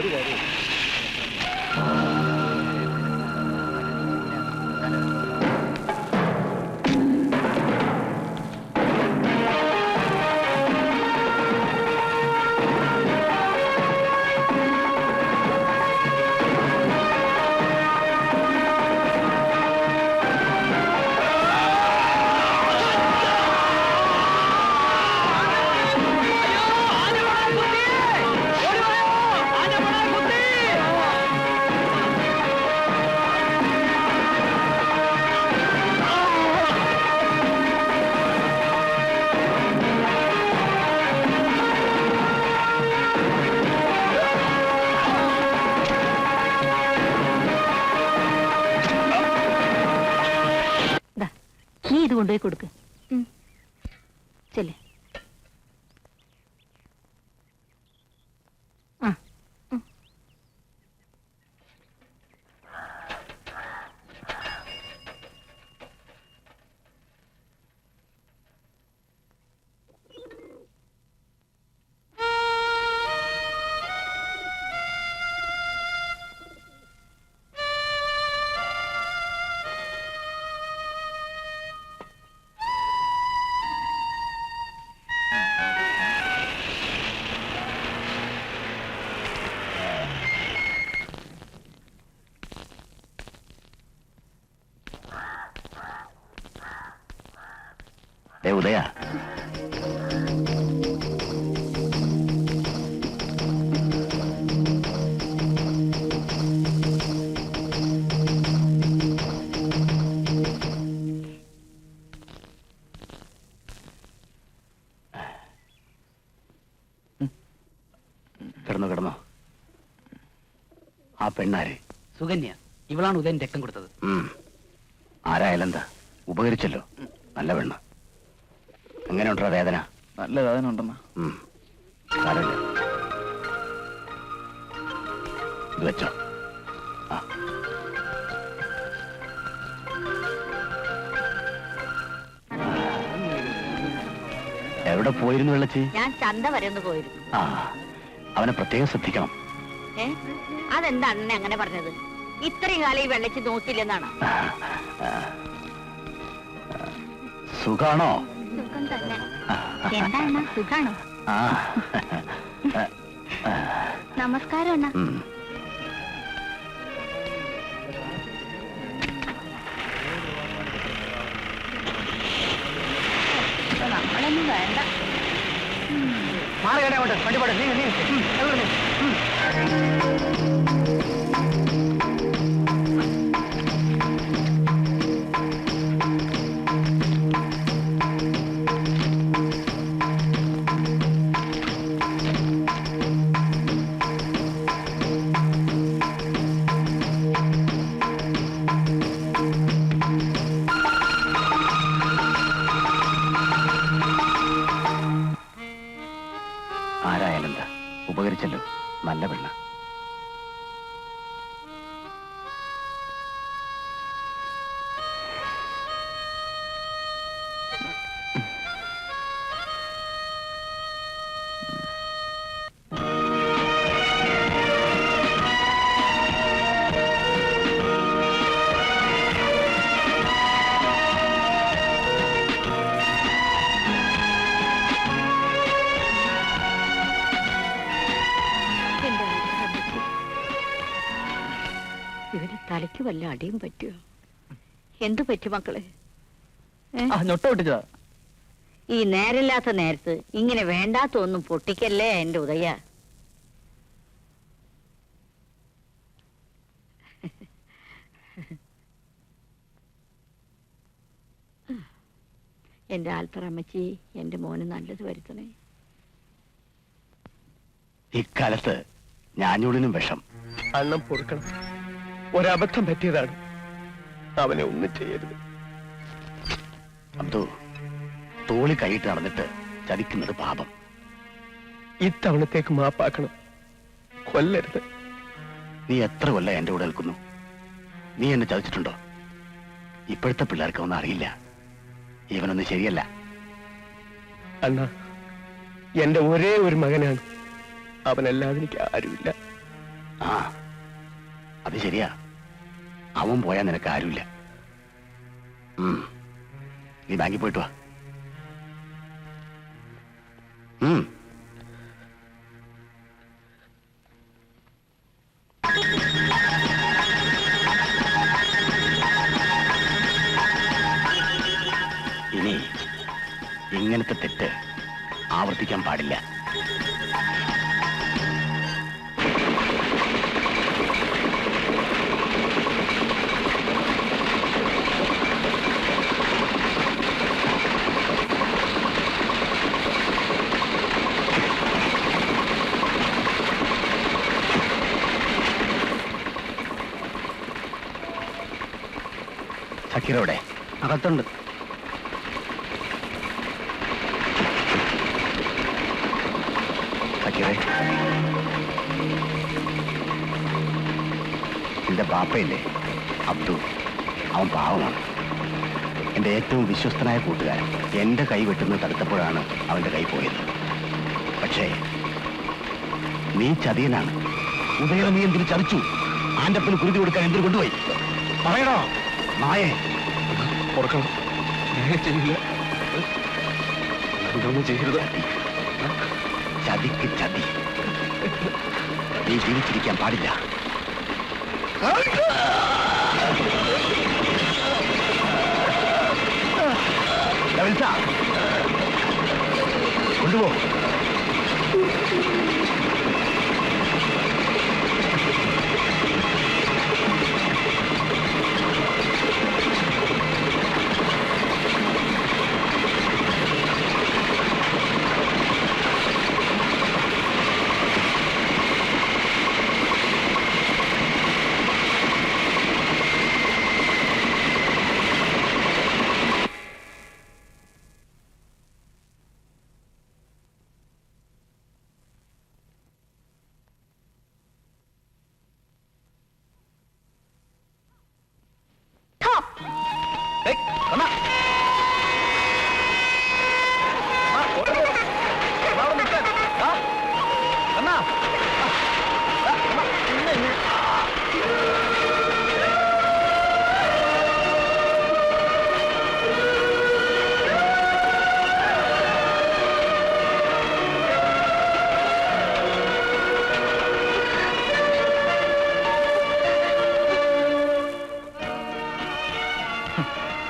ഒരു കാര്യം, നീ ഇത് കൊണ്ടുപോയി കൊടുക്ക്. ചെല്ലേ. ഉദയ, കിടന്നോ. ആ പെണ്ണാര്? സുകന്യ. ഇവളാണ് ഉദയൻ രക്തം കൊടുത്തത്. ആരായാലെന്താ, ഉപകരിച്ചല്ലോ. നല്ല പെണ്ണ്. എങ്ങനെയുണ്ടോ വേദന? നല്ല വേദന ഉണ്ടെന്നാ. സാരമില്ല, ഇത് വെച്ചോ. എവിടെ പോയിരുന്നു വെള്ളച്ചി? ഞാൻ ചന്ത വരെ ഒന്ന് പോയിരുന്നു. അവനെ പ്രത്യേകം ശ്രദ്ധിക്കണം. അതെന്താ അണ്ണനെ അങ്ങനെ പറഞ്ഞത്? ഇത്രയും കാലം ഈ വെള്ളച്ചി നോക്കില്ലെന്നാണ്. സുഖാണോ? സുഖം തന്നെ. എന്താണ് സുഖാണോ? ആ നമസ്കാരം അണ്ണ. നമ്മളൊന്നും വേണ്ട. മാറിയാടെ അങ്ങോട്ട്, വണ്ടി പോട്ടെ. നീ ആരായാലെന്താ, ഉപകരിച്ചല്ലോ. നല്ല പെണ്ണ. ഇവന് തലയ്ക്ക് വല്ല അടിയും പറ്റുമോ? എന്തു പറ്റി മക്കളെ? ഞൊട്ട പൊട്ടിച്ചതാ. ഈ നേരില്ലാത്ത നേരത്ത് ഇങ്ങനെ വേണ്ടാത്ത ഒന്നും പൊട്ടിക്കല്ലേ എന്റെ ഉദയ. എന്റെ ആൽത്തറമ്മച്ചി എന്റെ മോന് നല്ലത് വരുത്തണേ. ഇക്കാലത്ത് ഞാഞ്ഞൂടിനും വിഷം. അണ്ണം പൊറുക്കണം. ഒരബദ്ധം പറ്റിയതാണ്. അവനെ ഒന്നും ചെയ്യരുത്. അബ്ദു, തോളി കൈയിട്ട് നടന്നിട്ട് ചതിക്കുന്നത് പാപം. ഇത്തവണത്തേക്ക് മാപ്പാക്കണം. കൊല്ലരുത്. നീ എത്ര കൊല്ലം എന്റെ കൂടെ നിൽക്കുന്നു? നീ എന്നെ ചതിച്ചിട്ടുണ്ടോ? ഇപ്പോഴത്തെ പിള്ളേർക്ക് ഒന്നും അറിയില്ല. ഇവനൊന്നും ശരിയല്ല. അണ്ണ, എന്റെ ഒരേ ഒരു മകനാണ്. അവനല്ലാതെ എനിക്ക് ആരുമില്ല. ആ, അത് ശരിയാ. അവൻ പോയാൽ നിനക്ക് ആരുമില്ല. നീ ബാങ്കിൽ പോയിട്ട് വാ. ഇനി ഇങ്ങനത്തെ തെറ്റ് ആവർത്തിക്കാൻ പാടില്ല. സക്കീറോടെ അകത്തുണ്ട്. സക്കീറേ, എന്റെ ബാപ്പയില്ലേ അബ്ദു, അവൻ പാവമാണ്. എന്റെ ഏറ്റവും വിശ്വസ്തനായ കൂട്ടുകാരൻ. എന്റെ കൈ വെട്ടുന്നത് തടുത്തപ്പോഴാണ് അവന്റെ കൈ പോയത്. പക്ഷേ നീ ചതിയനാണ്. ഉദയ, നീ എന്തിനു ചതിച്ചു? ആന്റപ്പന് കുരുതി കൊടുക്കാൻ എന്തിനു കൊണ്ടുപോയി? പറയണോ നായേ? പൊറുക്കണം. ചെയ്യില്ല. ഇതൊന്നും ചെയ്യരുത്. ചതിക്ക് ചതി. നീ ജീവിച്ചിരിക്കാൻ പാടില്ല. കൊണ്ടുപോ.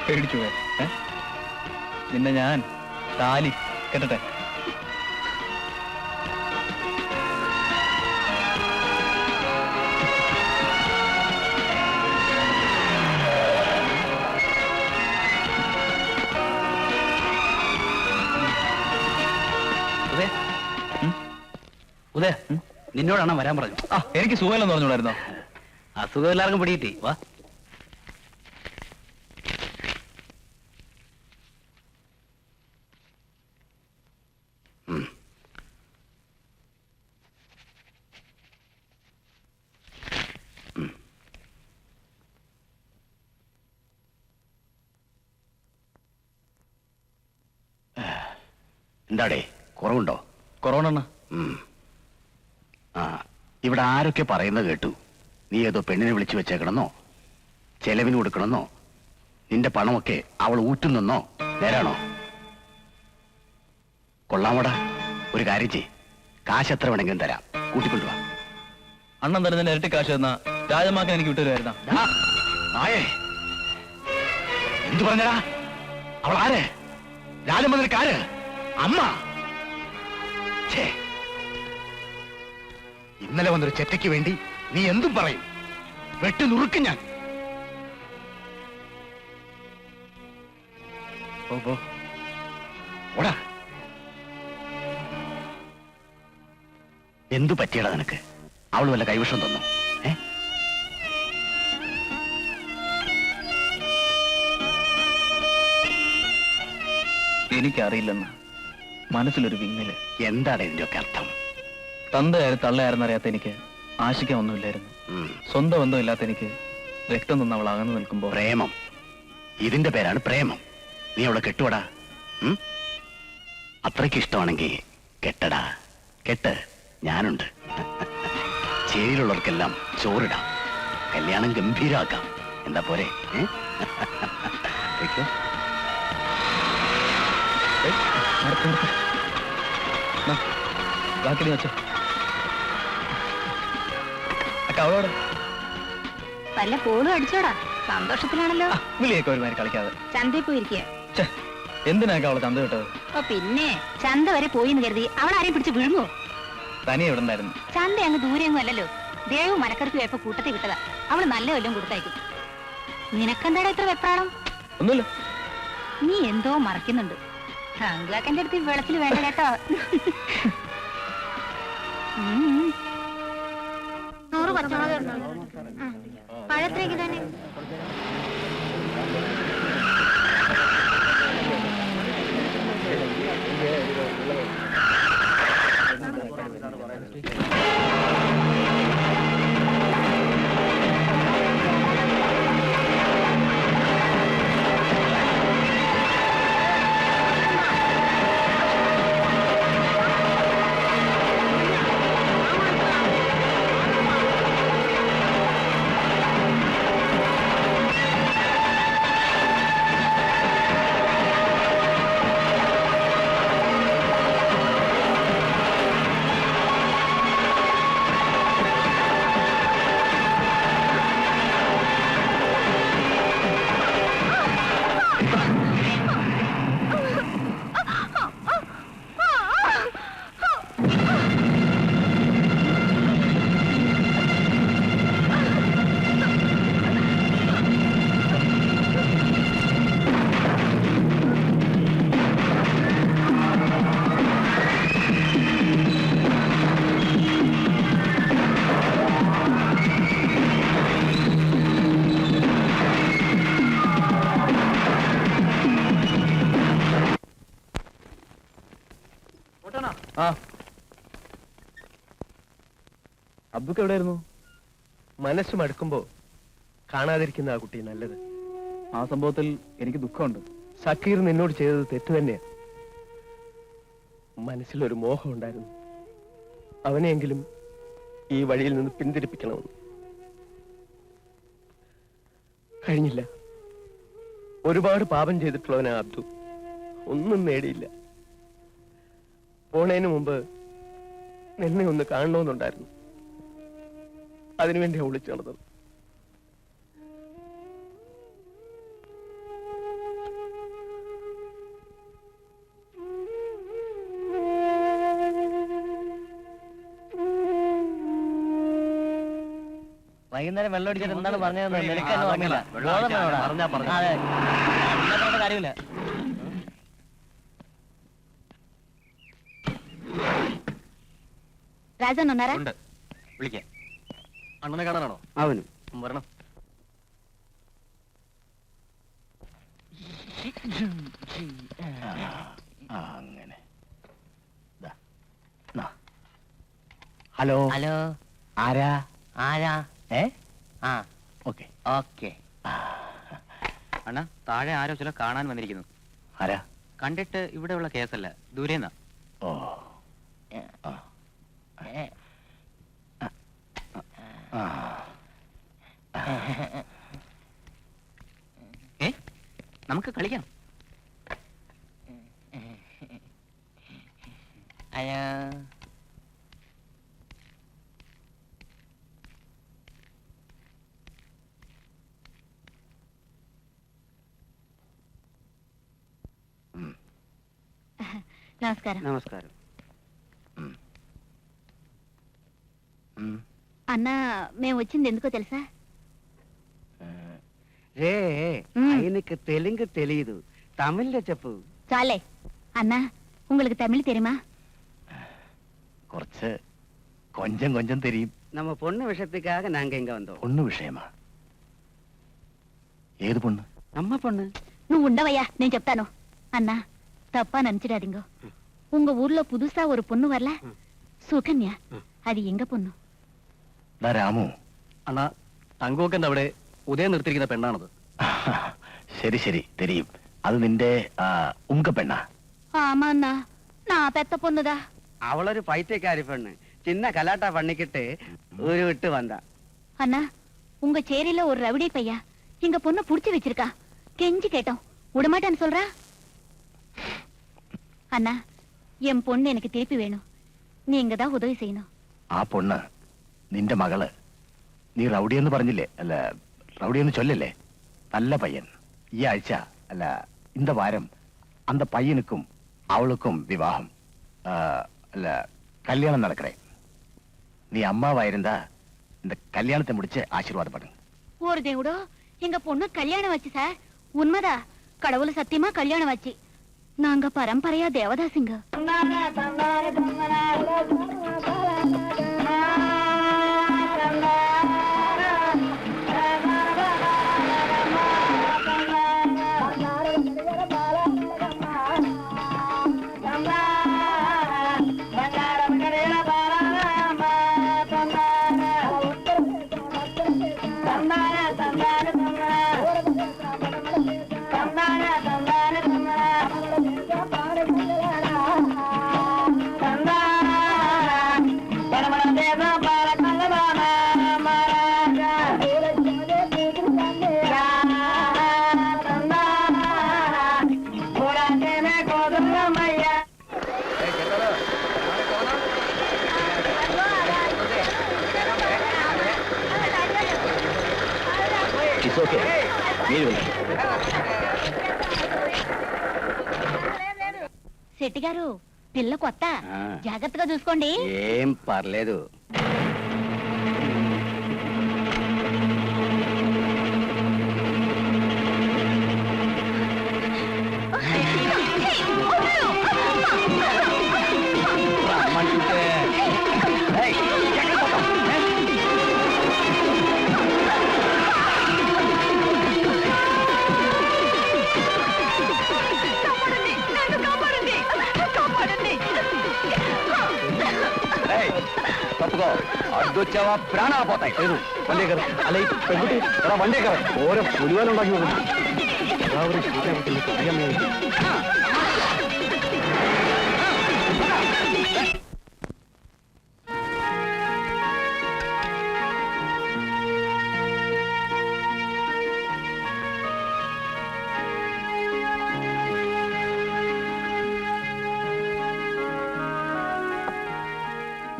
പേടിച്ചു പോയെ? നിന്നെ ഞാൻ താലി കെട്ടട്ടെ? ഉദയ, നിന്നോടാണ് വരാൻ പറഞ്ഞു. എനിക്ക് സുഖമില്ലെന്ന് പറഞ്ഞോടായിരുന്നോ? അസുഖം എല്ലാവർക്കും പിടിയിട്ടേ വാ. എന്താടേ, കുറവുണ്ടോ? കൊറോണ ആ, ഇവിടെ ആരൊക്കെ പറയുന്നത് കേട്ടു. നീ ഏതോ പെണ്ണിനെ വിളിച്ചു വെച്ചേക്കണമെന്നോ, ചെലവിന് കൊടുക്കണമെന്നോ, നിന്റെ പണമൊക്കെ അവൾ ഊറ്റുന്നെന്നോ. നേരാണോ? കൊള്ളാമോടാ. ഒരു കാര്യം ചെയ്, കാശ് എത്ര വേണമെങ്കിലും തരാം, കൂട്ടിക്കൊണ്ടുവാ. അണ്ണൻ തരുന്നതിന്റെ ഇരട്ടി കാശ് തന്ന രാജമാക്കൻ എനിക്ക് വിട്ടുതരുമായിരുന്ന. നായേ, എന്തു പറഞ്ഞടാ? അവൾ ആര്? രാജമന്ത്രിക്ക് ആര്? അമ്മ? ഛേ, ഇന്നലെ വന്നൊരു ചെറ്റയ്ക്ക് വേണ്ടി നീ എന്തും പറയും. വെട്ടി നുറുക്കും ഞാൻ. ഓടാ. എന്തു പറ്റിയടാ നിനക്ക്? അവൾ വല്ല കൈവശം തന്നു? എനിക്കറിയില്ലെന്ന് മനസ്സിലൊരു വിങ്ങല്. എന്താണ് ഇതിന്റെയൊക്കെ അർത്ഥം? തന്തയാരും തള്ളയാരെന്നറിയാത്ത എനിക്ക് ആശിക്കാൻ ഒന്നുമില്ലായിരുന്നു. സ്വന്തം ബന്ധമില്ലാത്ത എനിക്ക് രക്തം തന്ന അവൾ അകന്നു നിൽക്കുമ്പോ. പ്രേമം, ഇതിന്റെ പേരാണ് പ്രേമം. നീ അവളെ കെട്ടുവടാ. അത്രയ്ക്ക് ഇഷ്ടമാണെങ്കിൽ കെട്ടടാ, കെട്ട്. ഞാനുണ്ട്. ചേരിയിലുള്ളവർക്കെല്ലാം ചോറിടാം, കല്യാണം ഗംഭീരാക്കാം. എന്താ പോരെ? ബാക്കി വെച്ചോ. അവളോട് വല്ല പോളും അടിച്ചോടാ. സന്തോഷത്തിലാണല്ലോ. വിളിയൊക്കെ ഒരുമാതിരി കളിക്കാതെ ചന്തയിൽ പോയിരിക്കുക. എന്തിനാക്ക അവളെ ചന്ത വിട്ടത്? ഓ പിന്നെ, ചന്ത വരെ പോയിന്ന് കരുതി അവൾ ആരെയും പിടിച്ച് വിഴുങ്ങോ? തനിയെ എവിടെ ഉണ്ടായിരുന്നു? ചന്ത അങ്ങ് ദൂരെയൊന്നും അല്ലല്ലോ. ദേവും മനക്കർക്ക് പോയപ്പോ കൂട്ടത്തിൽ വിട്ടതാ. അവള് നല്ല വല്ലതും കൊടുത്തയക്കും. നിനക്കെന്താടാ ഇത്ര വെപ്രാളം? ഒന്നുമില്ല. നീ എന്തോ മറക്കുന്നുണ്ട്. അങ്കാക്കന്റെ അടുത്ത് വെള്ളത്തിൽ വേണ്ട കേട്ടോ. 100 പച്ചമുളക് പഴത്രയ്ക്ക് തന്നെ. അബ്ദുക്ക് എവിടെയായിരുന്നു? മനസ്സ് മടുക്കുമ്പോ കാണാതിരിക്കുന്ന ആ കുട്ടി നല്ലത്. ആ സംഭവത്തിൽ എനിക്ക് ദുഃഖമുണ്ട്. സക്കീർ നിന്നോട് ചെയ്തത് തെറ്റ് തന്നെയാ. മനസ്സിലൊരു മോഹം ഉണ്ടായിരുന്നു, അവനെയെങ്കിലും ഈ വഴിയിൽ നിന്ന് പിന്തിരിപ്പിക്കണമെന്ന്. കഴിഞ്ഞില്ല. ഒരുപാട് പാപം ചെയ്തിട്ടുള്ളവനാ അബ്ദു. ഒന്നും നേടിയില്ല. പോണേന് മുമ്പ് നിന്നെ ഒന്ന് കാണണമെന്നുണ്ടായിരുന്നു. അതിനുവേണ്ടിയാ വിളിച്ചു നടന്നത്. വൈകുന്നേരം വെള്ളം അടിച്ചിട്ട് എന്താണ് പറഞ്ഞതെന്ന് നിനക്ക് എന്നെ ഓർമ്മയില്ല. അതെ കാര്യമില്ല. രാജൻ ഒന്നര വിളിക്കാം. അണ്ണനെ കാണാനാണോ? അവനും വരണം. അങ്ങനെ. ഹലോ ഹലോ, ആരാ? ആരാ? ആ ഓക്കെ ഓക്കെ. അണ്ണാ, താഴെ ആരോ ചില കാണാൻ വന്നിരിക്കുന്നു. ആരാ? കണ്ടിട്ട് ഇവിടെയുള്ള കേസല്ല, ദൂരേന്നാ. ഓ നമുക്ക് കളിക്കാം. నమస్కారం. నమస్కారం. అన్న మేము వచ్చింది ఎందుకో తెలుసా? రే ఆయనకి తెలుగు తెలియదు, తమిళ్లో చెప్పు. చాలే అన్న, உங்களுக்கு தமிழ் தெரியுமா? കുറച്ച് കൊഞ്ചം കൊഞ്ചം തെരിയും. நம்ம பொண்ணு விஷயத்துக்காக நாங்க இங்க வந்தோம். പൊണ്ണു വിഷയമാ? ఏది పొண்ணు? நம்ம பொண்ணு. నువ్వు ఉండవయ్యా, నేను చెప్తాను. అన్నా, தப்பா நினைச்சிடாதீங்க. உங்க ஊர்ல புதுசா ஒரு பொண்ணு வரல, சுகன்யா. அது எங்க பொண்ணு? രാമു. അണ്ണാ, തങ്കോക്കന്റെ അവിടെ ഉദയം നിർത്തിയിരിക്കുന്ന പെണ്ണാണത്. ശരി ശരി തെരിയും. അത് നിന്റെ ഉങ്ക പെണ്ണാ? ஆமா அண்ணா, நான் பெத்த பொண்ணுதா. அவளொரு பைத்தியக்காரி பொண்ணு. சின்ன கலாட்டா பண்ணிக்கிட்டு ஊரு விட்டு வந்தா. அண்ணா, உங்க சேரியில ஒரு ரவுடி பையா எங்க பொண்ணு புடிச்சு வச்சிருக்கா. கெஞ்சி கேட்டோம், விடமாட்டான்னு சொல்றா. அண்ணா, என் பொண்ணு எனக்கு திருப்பி வேணும். நீங்க தான் உதவி செய்யணும். ആ പൊണ്ണ് നിന്റെ മകള്. നീ റൗഡിയെന്ന് പറഞ്ഞില്ലേ? അല്ല, റൗഡിയെന്ന് ചൊല്ലല്ലേ? നല്ല പയ്യൻ. ഈ ആഴ്ച അല്ല, இந்த வாரம் அந்த பையனுக்கும் அவளுக்கும் விவாகம். அல்ல, கல்யாணம் நடக்கிறேன். நீ அம்மாவா இருந்தா இந்த கல்யாணத்தை முடிச்சு ஆசீர்வாதம் பண்ணுங்க. ஒரு தேவடோ, எங்க பொண்ணு கல்யாணம் வச்சு சார். உண்மைதா, கடவுள் சத்தியமா கல்யாணம் வச்சு. நாங்க பரம்பரையா தேவதாசிங்க. శెట్టి గారు, పిల్ల కొత్త, జాగ్రత్తగా చూసుకోండి. ఏం పర్లేదు. తప్పుకో, అడ్డొచ్చావా ప్రాణాలు పోతాయి. లేదు వండేకర అలా పెట్టుకుంటే ఎలా వండేకర ఓరో పులివేలు ഉണ്ടാക്കി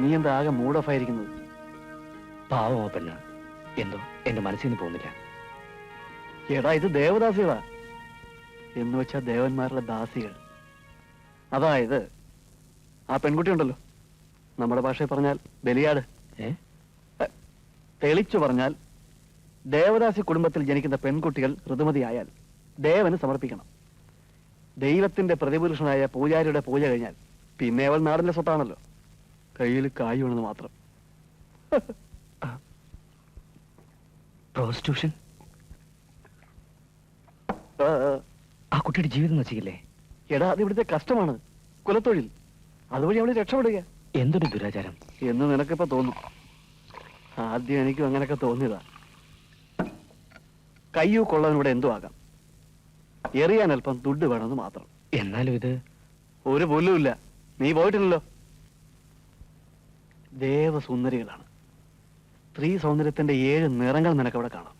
നീ എന്താ ആകെ മൂഡ് ഓഫ് ആയിരിക്കുന്നത്? പാവമോ പെണ്ണ്, എന്തോ എന്റെ മനസ്സിൽ നിന്ന് പോകുന്നില്ല. എടാ, ഇത് ദേവദാസികളാ. എന്ന് വെച്ചാ ദേവന്മാരുടെ ദാസികൾ. അതായത് ആ പെൺകുട്ടി ഉണ്ടല്ലോ, നമ്മുടെ ഭാഷയിൽ പറഞ്ഞാൽ ബലിയാട്. തെളിച്ചു പറഞ്ഞാൽ ദേവദാസി കുടുംബത്തിൽ ജനിക്കുന്ന പെൺകുട്ടികൾ ഋതുമതിയായാൽ ദേവന് സമർപ്പിക്കണം. ദൈവത്തിന്റെ പ്രതിപുരുഷനായ പൂജാരിയുടെ പൂജ കഴിഞ്ഞാൽ പിന്നെ അവൾ നാടിന്റെ സ്വത്താണല്ലോ. കയ്യിൽ കായുണെന്ന് മാത്രം. പ്രോസ്റ്റിറ്റ്യൂഷൻ ആ കുട്ടിയുടെ ജീവിതം നശിക്കില്ലേ? എടാ, അത് ഇവിടുത്തെ കഷ്ടമാണ്, കുലത്തൊഴിൽ. അതുവഴി അവള് രക്ഷപ്പെടുക. എന്തൊരു ദുരാചാരം എന്ന് നിനക്കിപ്പോ തോന്നും. ആദ്യം എനിക്കും അങ്ങനെയൊക്കെ തോന്നിയതാ. കയ്യൂ കൊള്ളവനിവിടെ എന്തു ആകാം, എറിയാൻ അല്പം ദുഡ് വേണമെന്ന് മാത്രം. എന്നാലും ഇത് ഒരു പുല്ലുമില്ല. നീ പോയിട്ടില്ലല്ലോ. ദേവസുന്ദരികളാണ്. സ്ത്രീ സൗന്ദര്യത്തിന്റെ 7 നിറങ്ങൾ നിനക്കവിടെ കാണാം.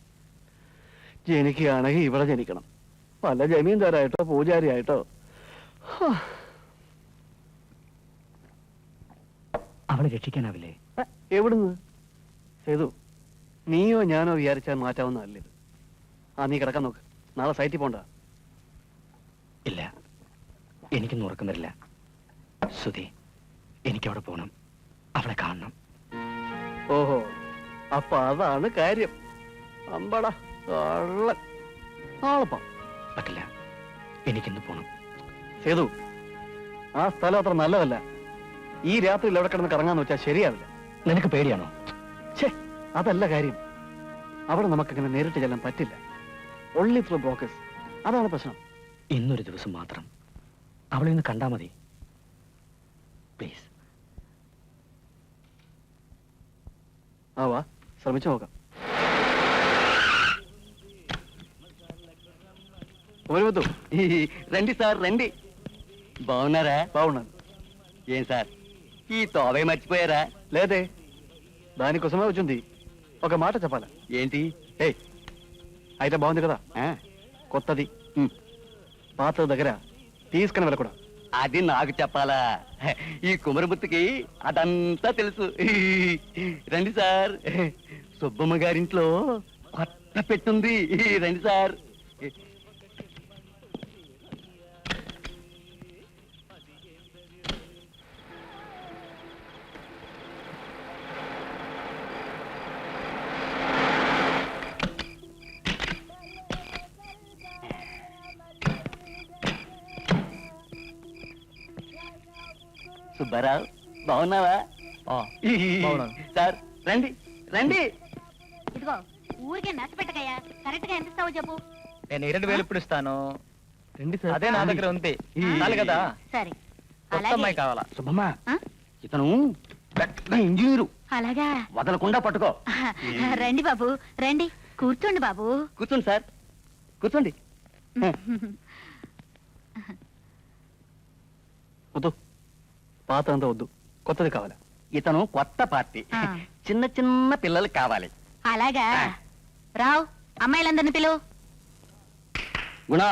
ജനിക്കുകയാണെങ്കിൽ ഇവിടെ ജനിക്കണം, വല്ല ജമീന്ദാരായിട്ടോ പൂജാരിയായിട്ടോ. അവളെ രക്ഷിക്കാനാവില്ലേ? എവിടുന്ന്? സേതു, നീയോ ഞാനോ വിചാരിച്ചാൽ മാറ്റാവുന്നതല്ലേ ഇത്. നീ കിടക്കാൻ നോക്ക്. നാളെ സൈറ്റിൽ പോണ്ട. ഇല്ല, എനിക്കൊന്നും ഉറക്കം വരില്ല. സുധി, എനിക്കവിടെ പോകണം, അവളെ കാണണം. ഓഹോ, അപ്പൊ അതാണ് കാര്യം. അമ്പടാ കള്ളൻ. നാളെപ്പാ. പറ്റില്ല, എനിക്കിന്ന് പോണം. സേതു, ആ സ്ഥലം അത്ര നല്ലതല്ല. ഈ രാത്രിയിൽ എവിടെ കിടന്ന് കറങ്ങാന്ന് വെച്ചാൽ ശരിയാവില്ല. നിനക്ക് പേടിയാണോ? ഛേ, അതല്ല കാര്യം. അവിടെ നമുക്കങ്ങനെ നേരിട്ട് ചെല്ലാൻ പറ്റില്ല. Only through brokers. അതാണ് പ്രശ്നം. ഇന്നൊരു ദിവസം മാത്രം അവളെ ഒന്ന് കണ്ടാ മതി, പ്ലീസ്. വാ, ശ്രമിച്ചു നോക്കാം. రండి సార్ రండి. బాగున్నారా? బాగున్నాను. ఏం సార్ ఈ తోవే మర్చిపోయారా? లేదే, దానికోసమే వచ్చింది. ఒక మాట చెప్పాలా? ఏంటి? ఏయ్, అయితే బాగుంది కదా. కొత్తది. పాత దగ్గర తీసుకుని వెళ్ళకూడదు. అది నాకు చెప్పాలా? ఈ కుమరముత్తుకి అదంతా తెలుసు. రండి సార్, సుబ్బమ్మ గారింట్లో కొత్త పెట్టుంది. రండి సార్. సుబ్బారావు, బాగున్నావా? సార్ రండి రండి. ఇదిగో, ఊరికే నచ్చపెట్టకయ్యా. కరెక్ట్ గా ఎంత ఇస్తావో చెప్పు. నేను 2,000 ఇప్పుడు ఇస్తాను. రండి సార్. అదే నా దగ్గర ఉంది. చాలు కదా. సరే, కొత్త అమ్మాయి కావాలా? సుబ్బమ్మ, ఆ? ఇతను పెద్ద ఇంజనీరు, అలాగా. వదలకుండా పట్టుకో. రండి బాబు, రండి, కూర్చోండి బాబు. కూర్చోండి సార్, కూర్చోండి. వద్దు, పాత అంతా వద్దు, కొత్తది కావాలి. ఇతను కొత్త పార్టీ, ఆ. చిన్న చిన్న పిల్లలు కావాలి. అలాగా. రావు, అమ్మాయిలందరిని పిలువు. గుణ,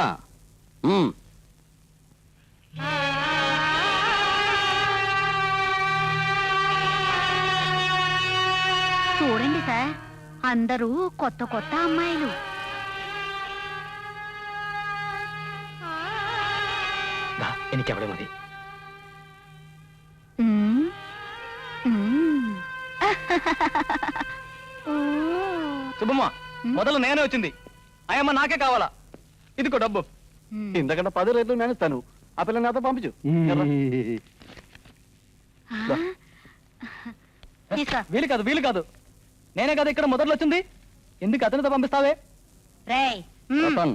చూడండి సార్, అందరూ కొత్త కొత్త అమ్మాయిలు. എനിക്ക് അവളെ മതി. శుభమ్మ, మొదలు నేనే వచ్చింది. అయ్యమ్మ నాకే కావాలా. ఇదిగో డబ్బు. ఇంతకంటే 10 రేట్లు నేను ఇస్తాను. ఆ పిల్లని నాతో పంపించు. వీలు కాదు, వీలు కాదు. నేనే కదా ఇక్కడ మొదలు వచ్చింది. ఎందుకు అతనితో పంపిస్తావే? రేయ్, రతన్,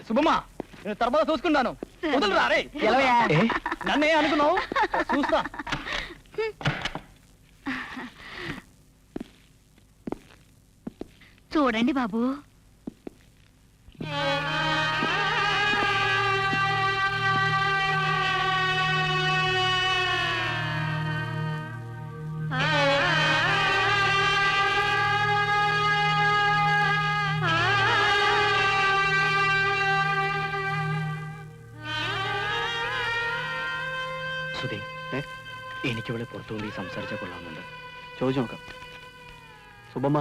శుభమ్మ, నేను తర్వాత చూసుకుంటాను. వదులురా రే. నన్నే అనుకున్నావు? చూస్తా. చూడండి బాబు. സുധി, എനിക്ക് ഇവിടെ പുറത്തുകൊണ്ട് സംസാരിച്ചാൽ കൊള്ളാമെന്നുണ്ട്. ചോദിച്ചു നോക്കാം. సుబ్బమ్మ,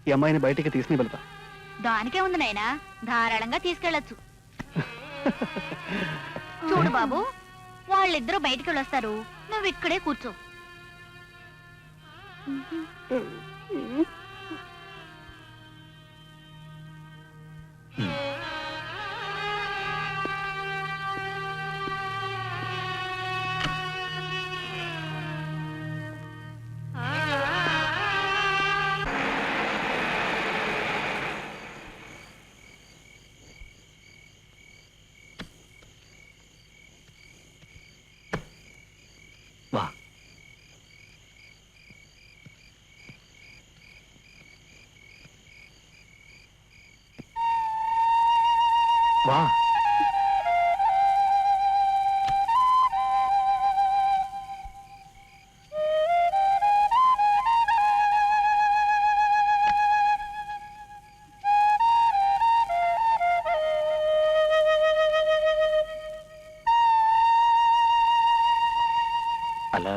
ఈ అమ్మాయిని బయటికి తీసుకుని వెళ్తా. దానికే ఉంది నాయనా, ధారాళంగా తీసుకెళ్ళొచ్చు. చూడు బాబు, వాళ్ళిద్దరూ బయటికి వెళ్ళొస్తారు, నువ్వు ఇక్కడే కూర్చో. വാ. അല്ല,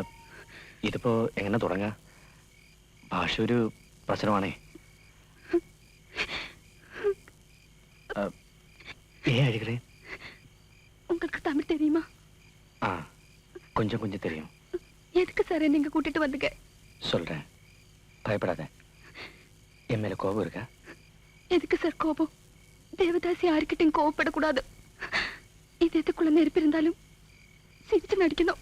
ഇതിപ്പോ എങ്ങനെ തുടങ്ങാ? ഭാഷ ഒരു പ്രശ്നമാണേ. ஏன் அழுகிறேன்? உங்களுக்கு தமிழ் தெரியுமா? கொஞ்சம் கொஞ்சம் தெரியும். எதுக்கு சார் நீங்க கூட்டிட்டு வந்தீங்க? சொல்றேன், பயப்படாத. என் மேல கோபம் இருக்கா? எதுக்கு சார் கோபம்? தேவதாசி யாருக்கிட்டையும் கோபப்படக்கூடாது. இதயத்துக்குள்ள நெருப்பு இருந்தாலும் சிரிச்சு நடிக்கணும்.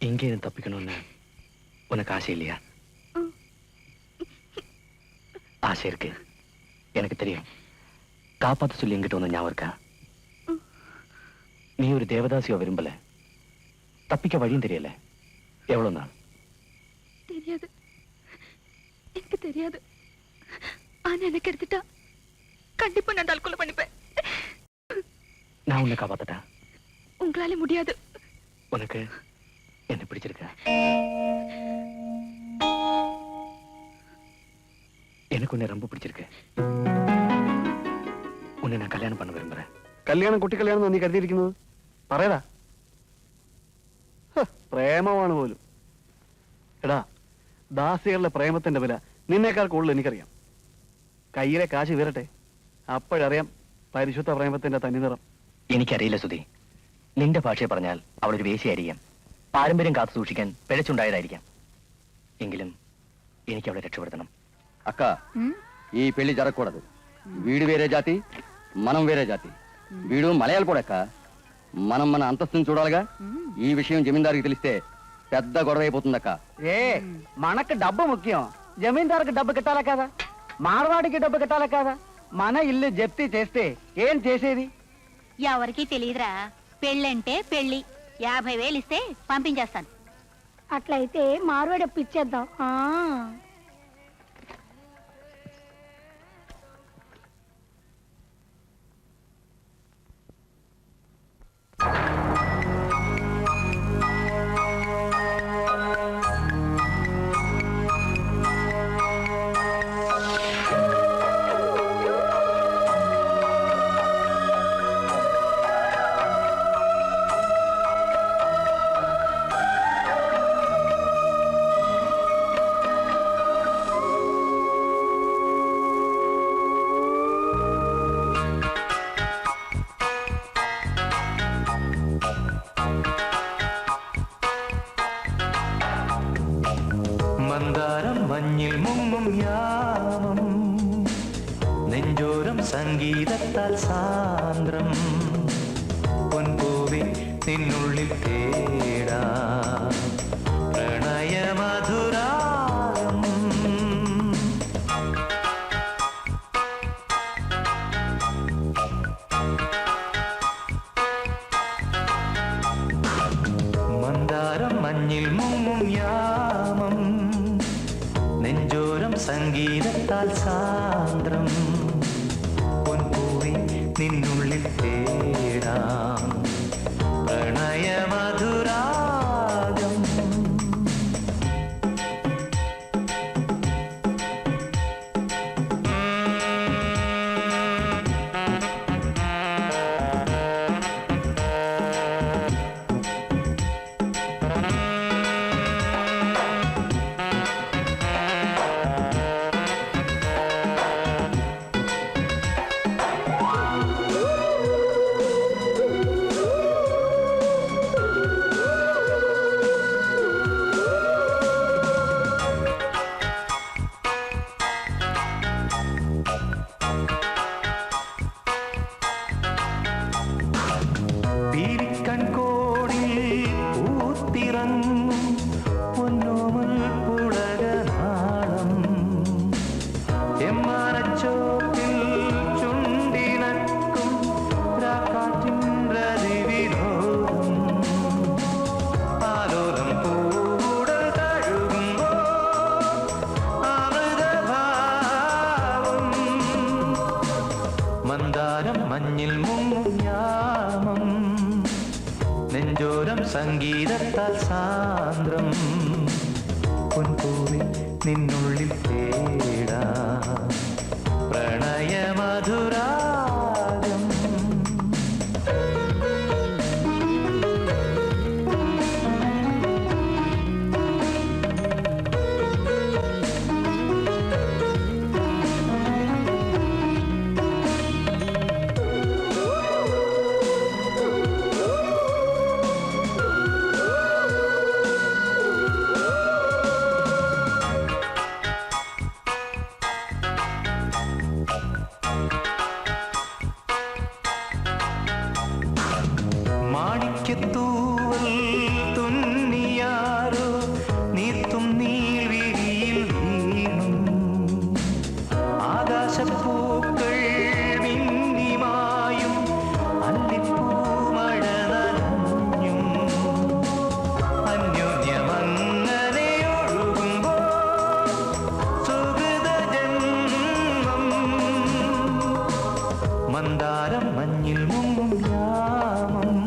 இங்கே தப்பிக்கணும்னு உனக்கு ஆசை இல்லையா? ஆசை இருக்கு, எனக்கு தெரியும். காப்பாத்த சொல்லி எங்கிட்ட வந்து ஞாபகம் இருக்கா? நீ ஒரு தேவதாசியோ விரும்பல, தப்பிக்க வழியும் தெரியல. எவ்வளவு நாள்? தெரியாது, எனக்கு தெரியாது. ஆனா எனக்கு எடுத்துட்டா கண்டிப்பா நான் தற்கொலை பண்ணிப்பேன். நான் உன்னை காப்பாத்தட்டா? உங்களால முடியாது. உனக்கு என்ன பிடிச்சிருக்க? எனக்கு உன்னை ரொம்ப பிடிச்சிருக்கு. உன்னை நான் കല്യാണം பண்ண വിരുമ്പുறேன். കല്യാണം കുട്ടി കല്യാണം നീ കരുതിയിരിക്കുന്നത്? പറയടാ. പ്രേമമാണ് പോലും. എടാ, ദാസികളുടെ പ്രേമത്തിന്റെ വില നിന്നേക്കാൾ കൂടുതൽ എനിക്കറിയാം. കയ്യിലെ കാശ് വീരട്ടെ, അപ്പോഴറിയാം പരിശുദ്ധ പ്രേമത്തിന്റെ തനിനിറം. എനിക്കറിയില്ല സുധി. നിന്റെ ഭാഷയെ പറഞ്ഞാൽ അവളൊരു വേശിയായിരിക്കാം. പാരമ്പര്യം കാത്തു സൂക്ഷിക്കാൻ പിഴച്ചുണ്ടായതായിരിക്കാം. എങ്കിലും എനിക്ക് അവളെ രക്ഷപ്പെടുത്തണം. అక్క, ఈ పెళ్లి జరగకూడదు. వీడు వేరే జాతి, మనం వేరే జాతి. వీడు మలయాళ కూడా అక్క. మనం మన అంతస్తుని చూడాలిగా. ఈ విషయం జమీందారికి తెలిస్తే పెద్ద గొడవ అయిపోతుందక్క. మనకు డబ్బు ముఖ్యం, జమీందారుకి డబ్బు కట్టాలా కదా, మార్వాడికి డబ్బు కట్టాలా కదా. మన ఇల్లు జప్తి చేస్తే ఏం చేసేది? ఎవరికి తెలియదురా. పెళ్ళంటే పెళ్లి. 50,000 ఇస్తే పంపించేస్తాను. అట్లయితే మార్వాడి ఇచ్చేద్దాం. മന്ദാരം മഞ്ഞിൽ മുങ്ങും യാമം, നെഞ്ചോരം സംഗീതത്താൽ സാന്ദ്രം, പൊൻപൂവി നിന്നുള്ളിൽ തേടാ പ്രണയമധുരാഗം. മന്ദാരം മഞ്ഞിൽ മുങ്ങും യാമം, നെഞ്ചോരം സംഗീതത്താൽ സാന്ദ്രം, പൊൻപൂവി നിന്നുള്ളിൽ തേടാം പ്രണയമധുരാഗം. സംഗീതത്താൽ സാന്ദ്രം പൊൻപൂവിൽ നിന്നുള്ളിൽ തേടാ പ്രണയമധുരാഗം. മാണിക്യത്തൂവൽ തുന്നിയാരോ നീർത്തും നീൾവിഴിയിൽ വീണു. ആകാശപ്പൂക്കൾ മിന്നിമായും അല്ലിപ്പൂമഴ നനഞ്ഞു. അന്യോന്യമങ്ങനെ ഒഴുകുമ്പോൾ സുഹൃതജന്മം മന്ദാരം മഞ്ഞിൽ മുങ്ങും യാമം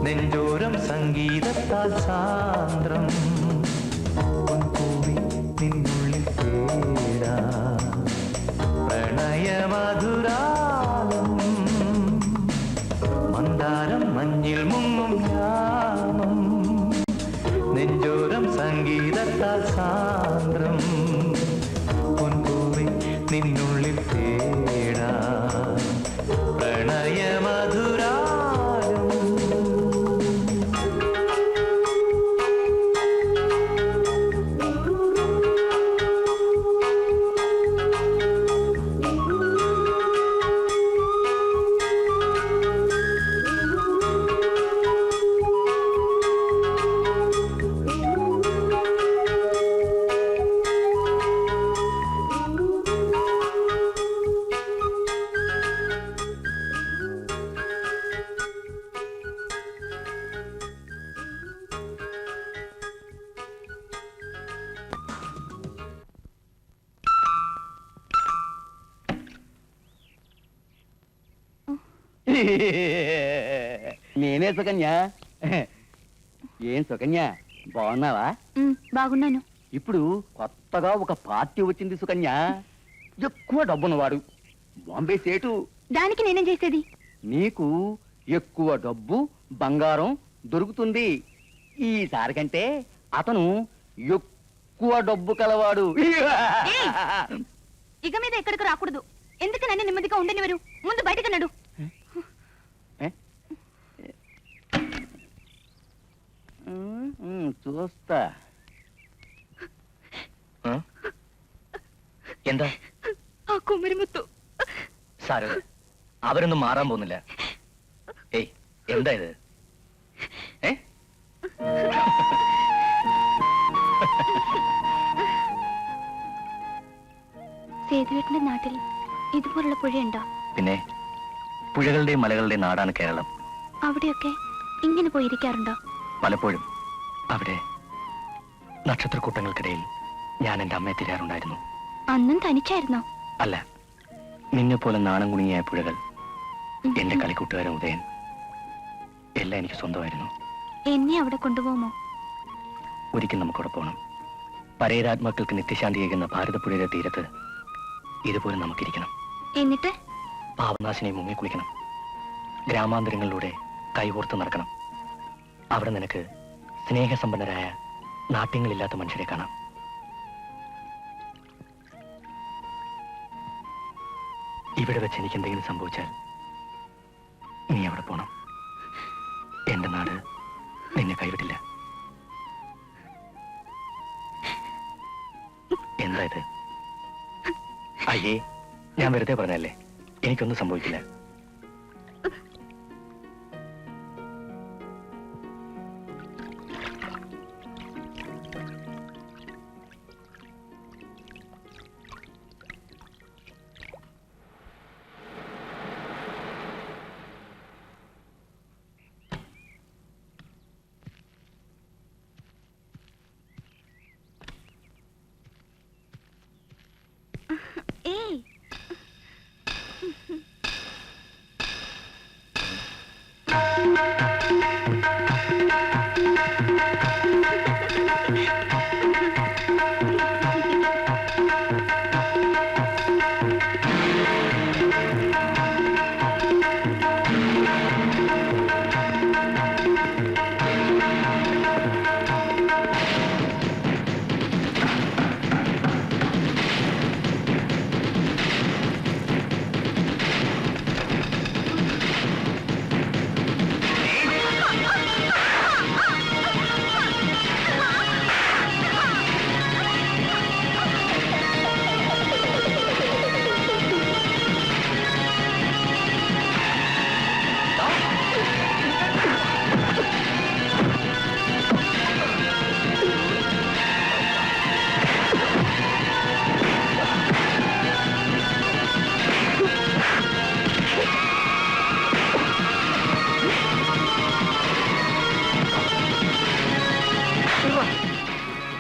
നെഞ്ചോരം സംഗീതത്താൽ സാന്ദ്രം പൊൻപൂവി നിന്നുള്ളിൽ തേടാ പ്രണയമധുരാഗം. മന്ദാരം മഞ്ഞിൽ മുങ്ങും യാമം നെഞ്ചോരം സംഗീതത്താൽ സാന്ദ്രം പൊൻപൂവി നിന്നുള്ളിൽ തേടാ പ്രണയമധുരാഗം. నేనే సుకన్య. ఏం సుకన్య బాగున్నావా? బాగున్నాను. ఇప్పుడు కొత్తగా ఒక పార్టీ వచ్చింది సుకన్య. ఎక్కువ డబ్బున్నవాడు, బాంబే సేటు. దానికి నేనేం చేసేది? నీకు ఎక్కువ డబ్బు బంగారం దొరుకుతుంది. ఈసారి కంటే అతను ఎక్కువ డబ్బు కలవాడు. ఇక మీద ఎక్కడికి రాకూడదు. ఎందుకు నన్ను నెమ్మదిగా ఉండనివరు? ముందు బయటకు నడు. చూస్తా. എന്താ ആ കുമരിമുത്തു സാരമില്ല, അവരൊന്നും മാറാൻ പോകുന്നില്ല. ഏയ്, എന്താ ഇത്? ഏ സേതുവേട്ടന്റെ നാട്ടിൽ ഇതുപോലുള്ള പുഴയുണ്ടോ? പിന്നെ പുഴകളുടെയും മലകളുടെയും നാടാണ് കേരളം. അവിടെയൊക്കെ ഇങ്ങനെ പോയിരിക്കാറുണ്ടോ? പലപ്പോഴും അവിടെ നക്ഷത്രക്കൂട്ടങ്ങൾക്കിടയിൽ ഞാൻ എൻ്റെ അമ്മയെ തിരയാറുണ്ടായിരുന്നു. അന്നും തനിച്ചായിരുന്നോ? അല്ല, നിന്നെ പോലെ നാണം കുണുങ്ങിയ പുഴകൾ, എന്റെ കളിക്കൂട്ടുകാരൻ ഉദയൻ, എല്ലാം എനിക്ക് സ്വന്തമായിരുന്നു. എന്നെ അവിടെ കൊണ്ടുപോകുമോ? ഒരിക്കൽ നമുക്കവിടെ പോകണം. പരേരാത്മാക്കൾക്ക് നിത്യശാന്തി ഏകുന്ന ഭാരതപ്പുഴയുടെ തീരത്ത് ഇതുപോലെ നമുക്കിരിക്കണം. എന്നിട്ട് പാവനാശിനെ മുങ്ങിക്കുളിക്കണം. ഗ്രാമാന്തരങ്ങളിലൂടെ കൈകോർത്ത് നടക്കണം. അവിടെ നിനക്ക് സ്നേഹസമ്പന്നരായ നാട്യങ്ങളില്ലാത്ത മനുഷ്യരെ കാണാം. ഇവിടെ വെച്ച് എനിക്ക് എന്തെങ്കിലും സംഭവിച്ചാൽ നീ അവിടെ പോണം. എന്റെ നാട് നിന്നെ കൈവിടില്ല. എന്താ ഇത്? അയ്യേ, ഞാൻ വെറുതെ പറഞ്ഞല്ലേ, എനിക്കൊന്നും സംഭവിക്കില്ല.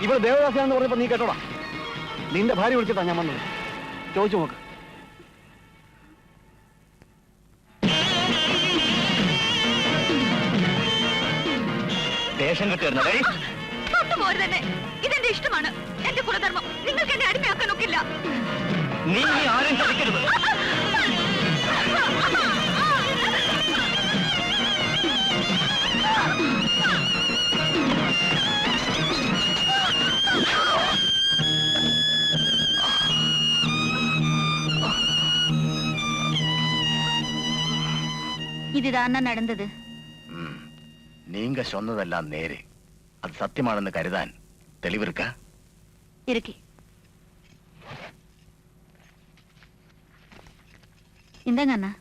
ഇവിടെ ദേവദാസിയാണെന്ന് പറഞ്ഞപ്പോ നീ കേട്ടോടാ. നിന്റെ ഭാര്യ വിളിച്ചിട്ടാ ഞാൻ വന്നത്. ചോദിച്ചു നോക്ക്. ദേഷ്യം കിട്ടിയിരുന്നേ. തന്നെ ഇതെന്റെ ഇഷ്ടമാണ്, എന്റെ കുലധർമ്മം. നിങ്ങൾക്ക് എന്നെ അടിമയാക്കാൻ ഒക്കില്ല. നീ ആരും ചതിക്കരുത്. இதுதான் நடந்தது. நீங்க சொன்னதெல்லாம் நேரு. அது சத்தியமானன்னு கருதான் தெளிவு இருக்கா? இருக்கு. இந்தாங்க அண்ணா.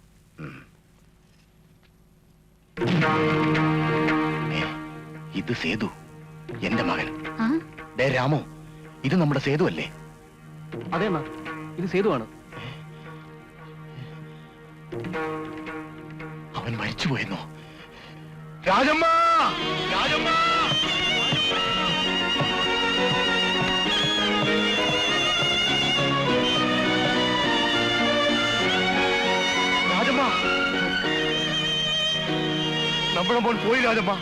ഇത് സേതു, എന്റെ മകൻ. ദേ രാമു, ഇത് നമ്മുടെ സേതു അല്ലേ? അതെ അണ്ണാ, ഇത് സേതുവാണ്. അവൻ മരിച്ചുപോയെന്നോ? രാജമ്മ, രാജമ്മ, രാജമ്മ, നമ്മുടെ മോൻ പോയി. രാജമ്മ,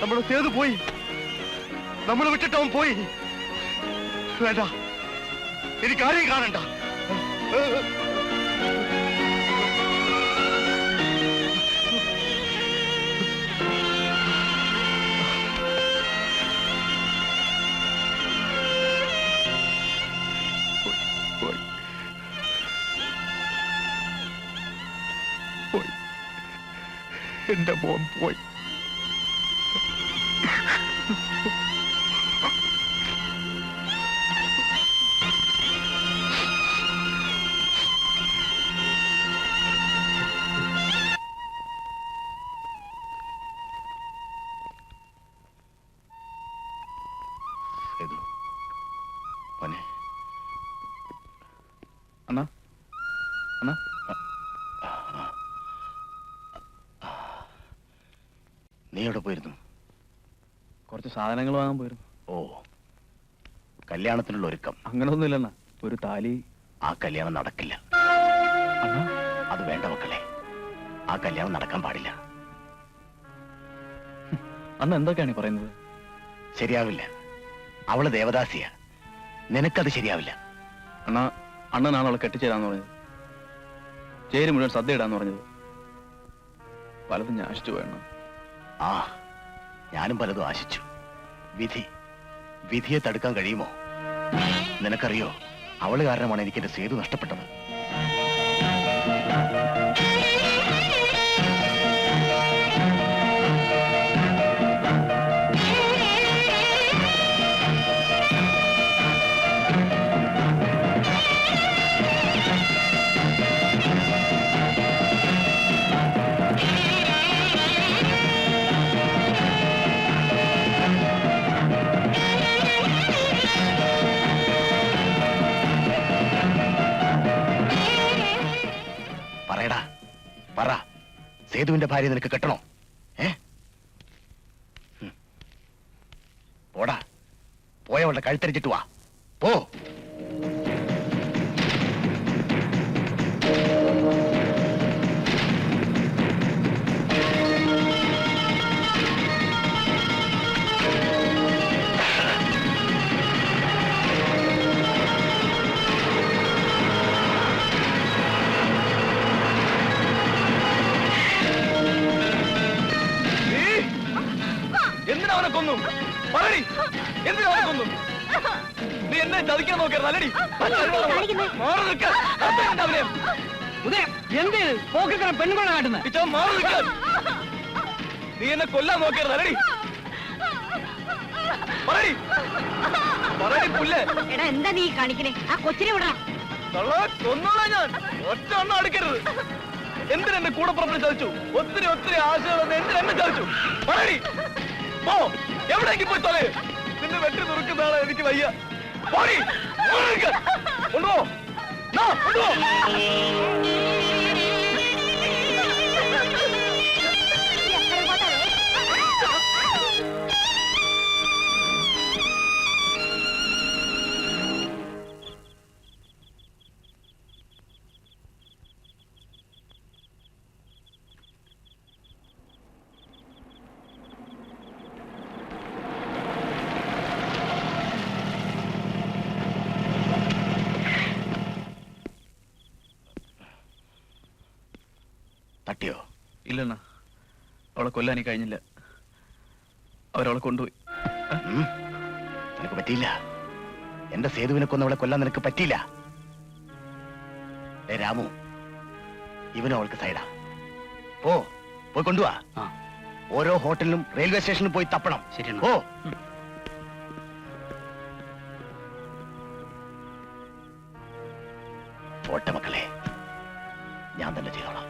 നമ്മുടെ സേതു പോയി. നമ്മൾ വിട്ടിട്ട് അവൻ പോയി. വേണ്ട, എനിക്കാരെയും കാണണ്ട. എന്റെ മോൻ പോയി. സേതു, മോനെ. അണ്ണാ, അണ്ണാ, നീ എവിടെ പോയിരുന്നു? കുറച്ച് സാധനങ്ങൾ വാങ്ങാൻ പോയിരുന്നു. ഓ, കല്യാണത്തിനുള്ള ഒരുക്കം? അങ്ങനൊന്നുമില്ലണ്ണ, ഒരു താലി. ആ കല്യാണം നടക്കില്ല. അത് വേണ്ട മക്കളെ, ആ കല്യാണം നടക്കാൻ പാടില്ല. അന്ന് എന്തൊക്കെയാണ് പറയുന്നത്? ശരിയാവില്ല. അവള് ദേവദാസിയാ, നിനക്കത് ശരിയാവില്ല. അണ്ണാ, അണ്ണനാണ് അവളെ കെട്ടിച്ചേരാന്ന് പറഞ്ഞത്. ചേരി മുഴുവൻ സദ്യ ഇടാന്ന് പറഞ്ഞത്. പലതും ഞാൻ ആശിച്ചു പോയണ്ണ. ആ, ഞാനും പലതും ആശിച്ചു. വിധിയെ തടുക്കാൻ കഴിയുമോ? നിനക്കറിയോ, അവള് കാരണമാണ് എനിക്ക് എന്റെ സേതു നഷ്ടപ്പെട്ടത്. പറയടാ, പറ, സേതുവിന്റെ ഭാര്യ നിനക്ക് കെട്ടണോ? പോടാ, പോയവളുടെ കഴുത്തരിച്ചിട്ട് വാ, പോ. എന്തിനവനെ കൊന്നു? പറയടി, എന്തിനവനെ കൊന്നു? നീ എന്നെ ചതിക്കാൻ നോക്കരുത് അല്ലടി. പെണ്ണുകളെ കാട്ടുന്നത് നീ എന്നെ കൊല്ലാൻ നോക്കരുത് അല്ലടി. പറയടി, പറയടി പുല്ലേ. എടാ, എന്താ നീ കാണിക്കണേ? ആ കൊച്ചിനെ വിടാ. കൊന്നോളാം ഞാൻ. ഒറ്റ ഒന്നും അടുക്കരുത്. എന്തിനെന്നെ കൂടെ പുറത്ത് ചതിച്ചു? ഒത്തിരി ഒത്തിരി ആശയം എന്തിനെന്നെ ചതിച്ചു? പറയടി, പോ, എവിടേക്ക് പോയി തൊലേ. നിന്നെ വെട്ടി നുറുക്കുന്ന ആളെ എനിക്ക് വയ്യ. പോടി, കൊണ്ടുപോ, കൊണ്ടുപോ. ഇല്ലണ്ണ, അവളെ കൊല്ലാൻ കഴിഞ്ഞില്ല. അവരവളെ കൊണ്ടുപോയി. നിനക്ക് പറ്റിയില്ല. എന്റെ സേതുവിനെ കൊന്നവളെ കൊല്ലാൻ നിനക്ക് പറ്റിയില്ല. രാമു, ഇവനും അവൾക്ക് സൈഡാ. പോയി കൊണ്ടുവാ. ഓരോ ഹോട്ടലിലും റെയിൽവേ സ്റ്റേഷനിൽ പോയി തപ്പണം. ശരിയാണ്. ഓ പോട്ടെ മക്കളെ, ഞാൻ തന്നെ ചെയ്തോളാം.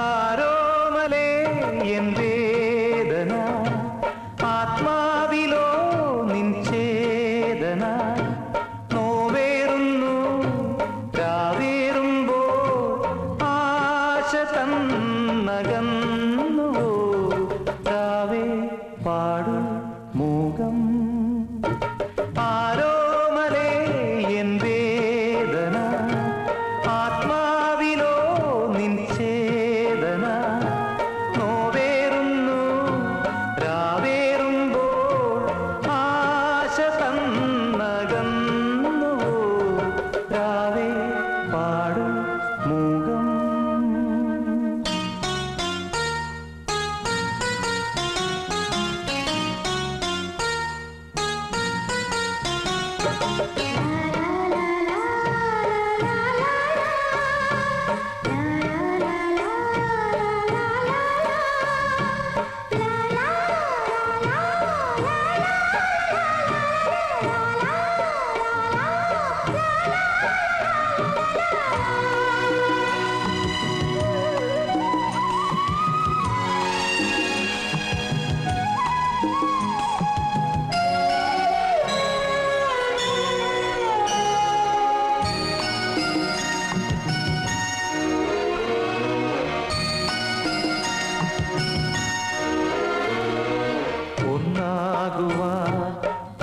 ആരോമലേ എൻ വേദന, ആത്മാവിലോ നിൻ ചേതന, നോവേറുന്നു രാവേറുമ്പോൾ ആശ തന്നകന്നുവോ, രാവേ പാടു മൂകം. ആരോമലേ എൻ വേദന, ആത്മാവിലോ നിൻ ചേതന, നോവേറുന്നു രാവേറുമ്പോൾ ആശ തന്നകന്നുവോ, രാവേ പാടു മൂകം. ഒന്നാകുവാൻ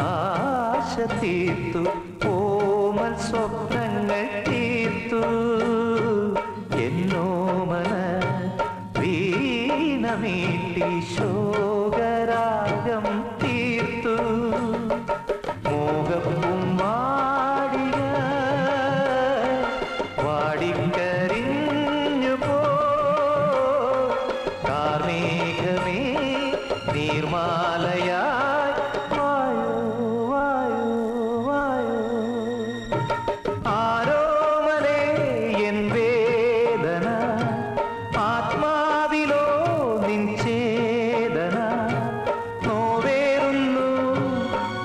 ആശ തീർത്തു, ഓമൽ സ്വപ്നങ്ങൾ തീർത്തു, എന്നോമന വീണമീട്ടി ശോകരാഗം തീർത്തു, മോഹപ്പും വാടിക വാടിക്കരിഞ്ഞു പോ, കാർമേഘമേ നീർമാലയായി വായോ വായോ വായോ. ആരോമലേ എൻ വേദന, ആത്മാവിലോ നിൻ ചേതന, നോവേറുന്നു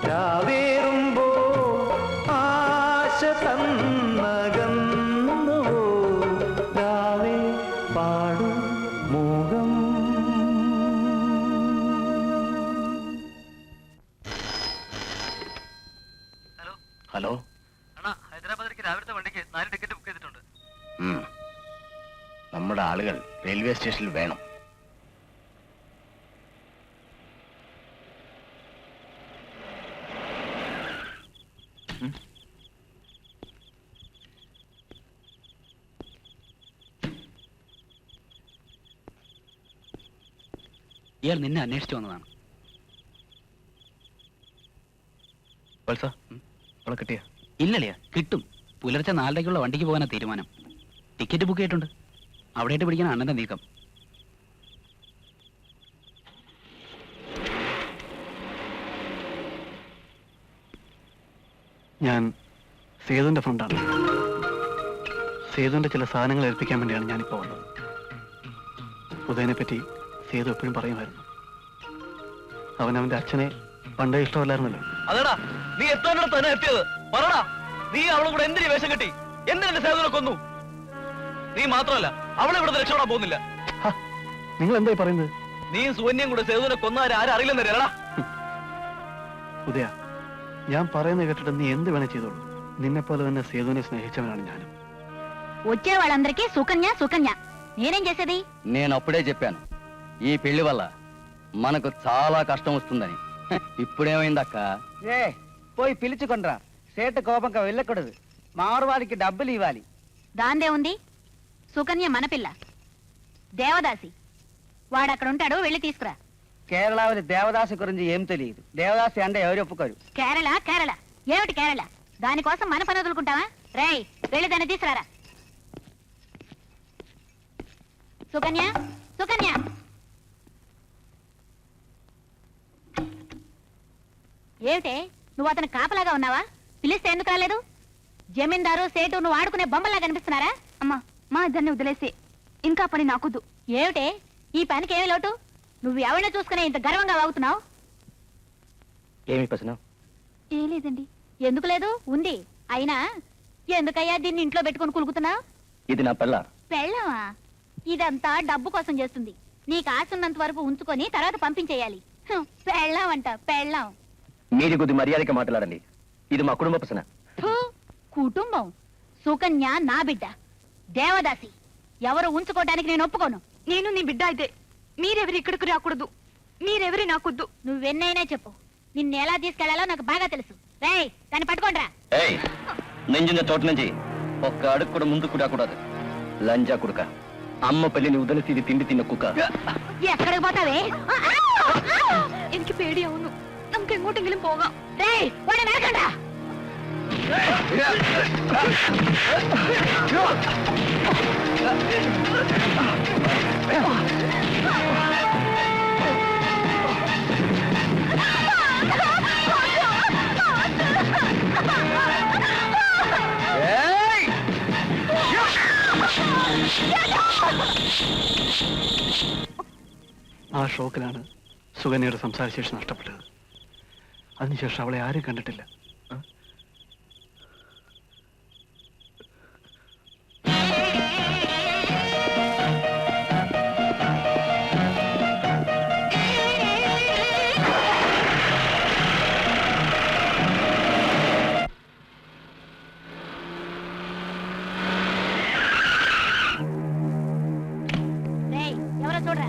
രാവേറുമ്പോൾ ആശ തന്നകന്നുവോ, രാവേ പാടു മൂകം. ഹലോ, ഹൈദരാബാദിലേക്ക് രാവിലത്തെ വണ്ടിക്ക് 4 ടിക്കറ്റ് ബുക്ക് ചെയ്തിട്ടുണ്ട്. നമ്മുടെ ആളുകൾ റെയിൽവേ സ്റ്റേഷനിൽ വേണം. ഇയാൾ നിന്നെ അന്വേഷിച്ചു വന്നതാണ്. അവളെ കിട്ടിയ? ഇല്ലല്ലേ, കിട്ടും. പുലർച്ചെ 4:00 വണ്ടിക്ക് പോകാനാ തീരുമാനം. ടിക്കറ്റ് ബുക്ക് ചെയ്തിട്ടുണ്ട്. അവിടെയായിട്ട് പിടിക്കാൻ അണ്ണന്റെ നീക്കം. ഞാൻ സേതുവിന്റെ ഫ്രണ്ടാണ്. സേതുവിന്റെ ചില സാധനങ്ങൾ ഏൽപ്പിക്കാൻ വേണ്ടിയാണ് ഞാനിപ്പോൾ വന്നത്. ഉദയനെ പറ്റി സേതു എപ്പോഴും പറയുമായിരുന്നു. അവനവന്റെ അച്ഛനെ പണ്ടേ ഇഷ്ടമല്ലായിരുന്നല്ലോ. അതെടാ, നീ എത്താനോട് തന്നെ എത്തിയത് പറടാ. നീ അവളും കൂടെ എന്തിനു വേഷം കെട്ടി? എന്തിനെ സേതുവിനെ കൊന്നു? നീ മാത്രമല്ല അവളെ ഇവിടെ രക്ഷപ്പെടാൻ പോകുന്നില്ല. നിങ്ങൾ എന്തായി പറയുന്നത്? നീ സുവന്യം കൂടെ സേതുവിനെ കൊന്നാരെ ആരും അറിയില്ലെന്നറിയടാ. ഉദയ, ഞാൻ പറയുന്നത് കേട്ടിട്ട് നീ എന്ത് വേണേ ചെയ്തോളൂ. నిన్నే പോലെ തന്നെ సేదునే స్నేహించవనాను ഞാനും. వచ్చే వాళ్ళందరికీ సుకన్య సుకన్య. నేనేం చేసేది? నేను అప్పుడే చెప్పాను ఈ పెళ్లి వల్ల మనకు చాలా కష్టం వస్తుందని. ఇప్పుడేమైందక్క? పోయి పిలుచుకొనరా. సేట కోపంగా వెళ్ళకూడదు. మామూరువాడికి డబ్బులు ఇవ్వాలి. దాందే ఉంది. సుకన్య మన పిల్ల, దేవదాసి. వాడక్కడ ఉంటాడు, వెళ్ళి తీసుకురా. కేరళలో దేవదాసి గురించి ఏం తెలియదు. దేవదాసి అంటే ఎవరు ఒప్పుకోరు. కేరళ కేరళ ఏమిటి కేరళ? దానికోసం మన పని వదులుకుంటావా? రేయ్, వెళ్ళి దాన్ని తీసుకురారా. సుకన్య సుకన్య. ఏమిటే, నువ్వు అతను కాపలాగా ఉన్నావా? పిలిస్తే ఎందుకు రాలేదు? జమీందారు సేటు నువ్వు ఆడుకునే బొమ్మలా కనిపిస్తున్నారా? అమ్మా, మా ఇద్దరిని వదిలేసి ఇంకా పని నాకుద్దు. ఏమిటే, ఈ పనికి ఏమి లోటు? నువ్వు ఎవరిని చూసుకునే ఇంత గర్వంగా వాగుతున్నావు? ఏమి ప్రశ్న? ఏం లేదండి. ఎందుకు లేదు? ఉంది. అయినా ఎందుకయ్యా దీన్ని ఇంట్లో పెట్టుకుని కులుకుతున్నావు? ఇది నా పిల్ల. పెళ్ళావా? ఇదంతా డబ్బు కోసం చేస్తుంది. నీకు ఆశ ఉన్నంత వరకు ఉంచుకొని తర్వాత పంపించేయాలి. పెళ్ళావంట పెళ్ళాం. మీరు కొద్ది మర్యాదగా మాట్లాడండి. ఇది మా కుటుంబ ప్రశ్న. కుటుంబం? సుకన్య నా బిడ్డ, దేవదాసి. ఎవరు ఉంచుకోవడానికి నేను ఒప్పుకోను. నేను నీ బిడ్డ అయితే మీరెవరు ఇక్కడికి రాకూడదు. మీరెవరి నాకొద్దు. నువ్వెన్నైనా చెప్పు, నిన్ను ఎలా తీసుకెళ్లాలో నాకు బాగా తెలుసు. రేయ్, దాన్ని పట్టుకోండిరా. నెంజిన చోటు నుంచి ఒక్క అడుగు కూడా ముందుకు రాకూడదు. లంజా కుడుక, అమ్మ పెళ్లిని ఉదలసీది తిండి తిన్న కుక్క. ఎక్కడికి పోతావే? എനിക്ക് പേടിയാവുന്നു. നമുക്ക് എങ്ങോട്ടെങ്കിലും പോകാം. రేయ్, వాడిని నరకండా. ആ ഷോക്കിലാണ് സുകന്യയുടെ സംസാരശേഷി നഷ്ടപ്പെട്ടത്. അതിനുശേഷം അവളെ ആരും കണ്ടിട്ടില്ല. రేయ్, ఎవరో చూడరా.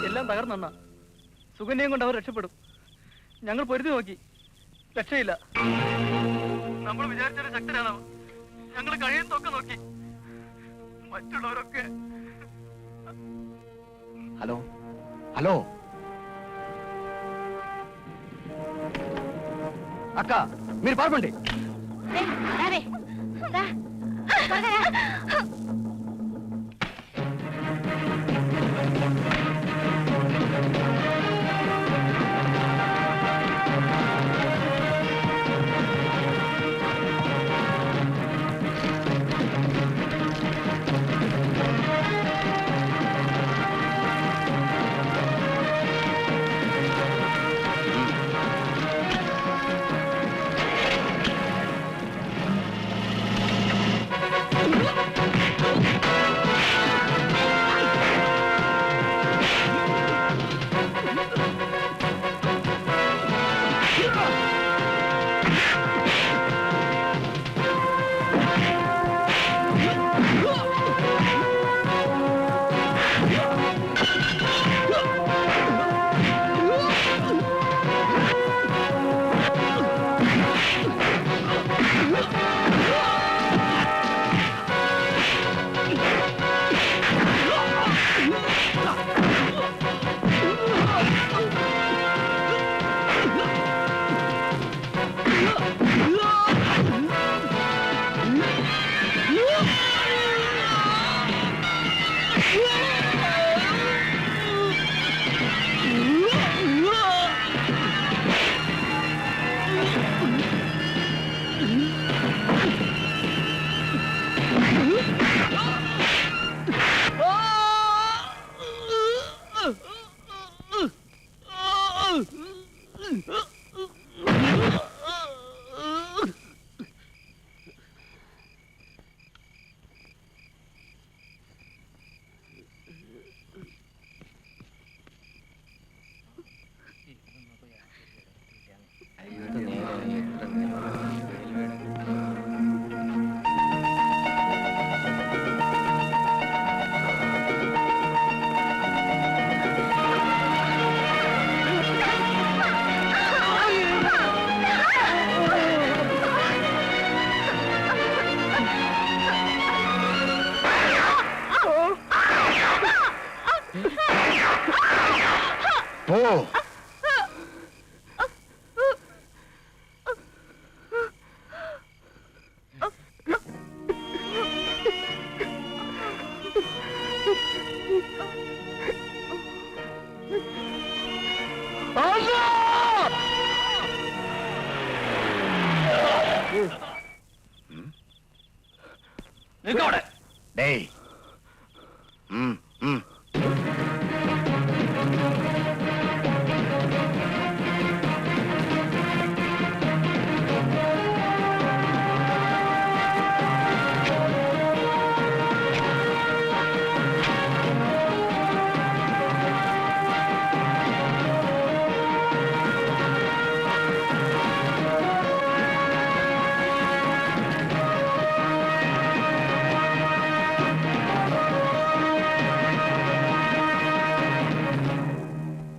എല്ലാം തകർന്ന സുകന്യയും കൊണ്ട് അവർ രക്ഷപ്പെടും. ഞങ്ങൾ പൊരുതി നോക്കി, രക്ഷയില്ല. നമ്മൾ വിചാരിച്ചൊരു ശക്തരാണ്. ഞങ്ങൾ കഴിയുന്നൊക്കെ നോക്കി. മറ്റുള്ളവരൊക്കെ. హలో హలో అక్క, మీరు పాల్పండి. రేయ్, రావే. రా. త్వరగా రా. Yeah! നിൽക്കവിടെ. ഡേയ്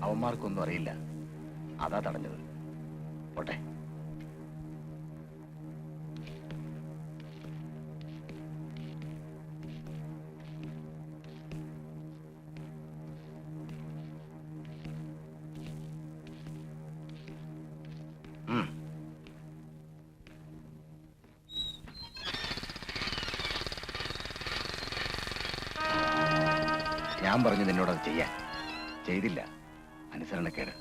അവന്മാർക്കൊന്നും അറിയില്ല, അതാ തടഞ്ഞത്. പോട്ടെ. ഞാൻ പറഞ്ഞു നിന്നോടത് ചെയ്യാൻ, ചെയ്തില്ല. അനുസരണക്കേട്.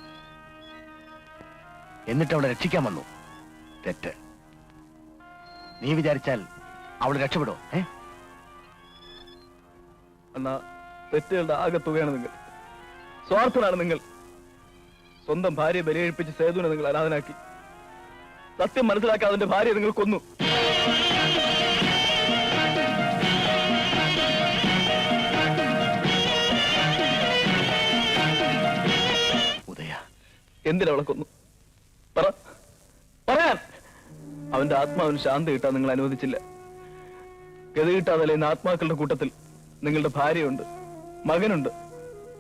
എന്നിട്ട് അവളെ രക്ഷിക്കാൻ വന്നു. തെറ്റ്. നീ വിചാരിച്ചാൽ അവള് രക്ഷപ്പെടോ? എന്നാ തെറ്റുകളുടെ ആകത്തുകയാണ് നിങ്ങൾ. സ്വാർത്ഥനാണ് നിങ്ങൾ. സ്വന്തം ഭാര്യയെ ബലികഴിപ്പിച്ച് സേതുവിനെ നിങ്ങൾ അനാഥനാക്കി. സത്യം മനസ്സിലാക്കാതെ അവന്റെ ഭാര്യയെ നിങ്ങൾ കൊന്നു. എന്തിനവളെ കൊന്നു? പറയാൻ. അവന്റെ ആത്മാവിന് ശാന്തി കിട്ടാൻ നിങ്ങൾ അനുവദിച്ചില്ല. ഗതി കിട്ടാതെ ആത്മാക്കളുടെ കൂട്ടത്തിൽ നിങ്ങളുടെ ഭാര്യയുണ്ട്, മകനുണ്ട്,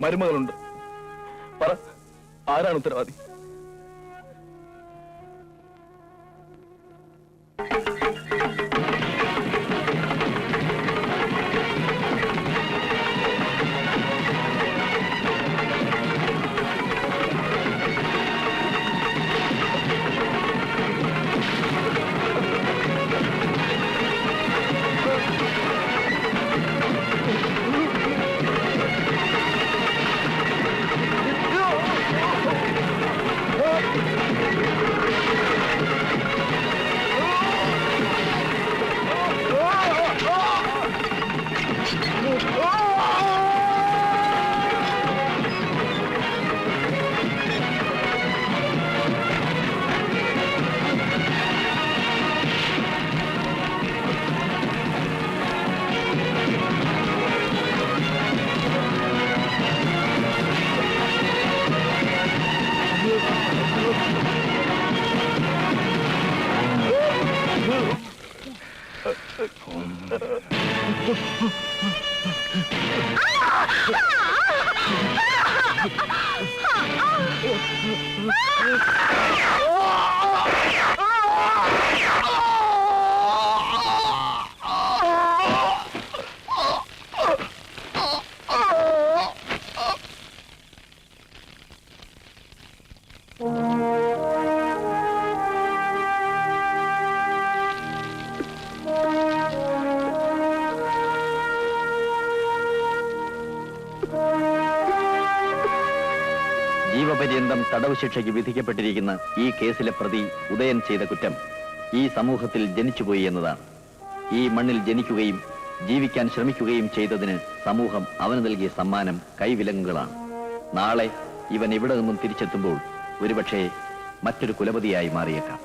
മരുമകളുണ്ട്. പറ, ആരാണ് ഉത്തരവാദി? ജീവപര്യന്തം തടവ് ശിക്ഷയ്ക്ക് വിധിക്കപ്പെട്ടിരിക്കുന്ന ഈ കേസിലെ പ്രതി ഉദയൻ ചെയ്ത കുറ്റം ഈ സമൂഹത്തിൽ ജനിച്ചുപോയി എന്നതാണ്. ഈ മണ്ണിൽ ജനിക്കുകയും ജീവിക്കാൻ ശ്രമിക്കുകയും ചെയ്തതിന് സമൂഹം അവന് നൽകിയ സമ്മാനം കൈവിലങ്ങുകളാണ്. നാളെ ഇവൻ ഇവിടെ നിന്നും തിരിച്ചെത്തുമ്പോൾ ഒരുപക്ഷെ മറ്റൊരു കുലപതിയായി മാറിയേക്കാം.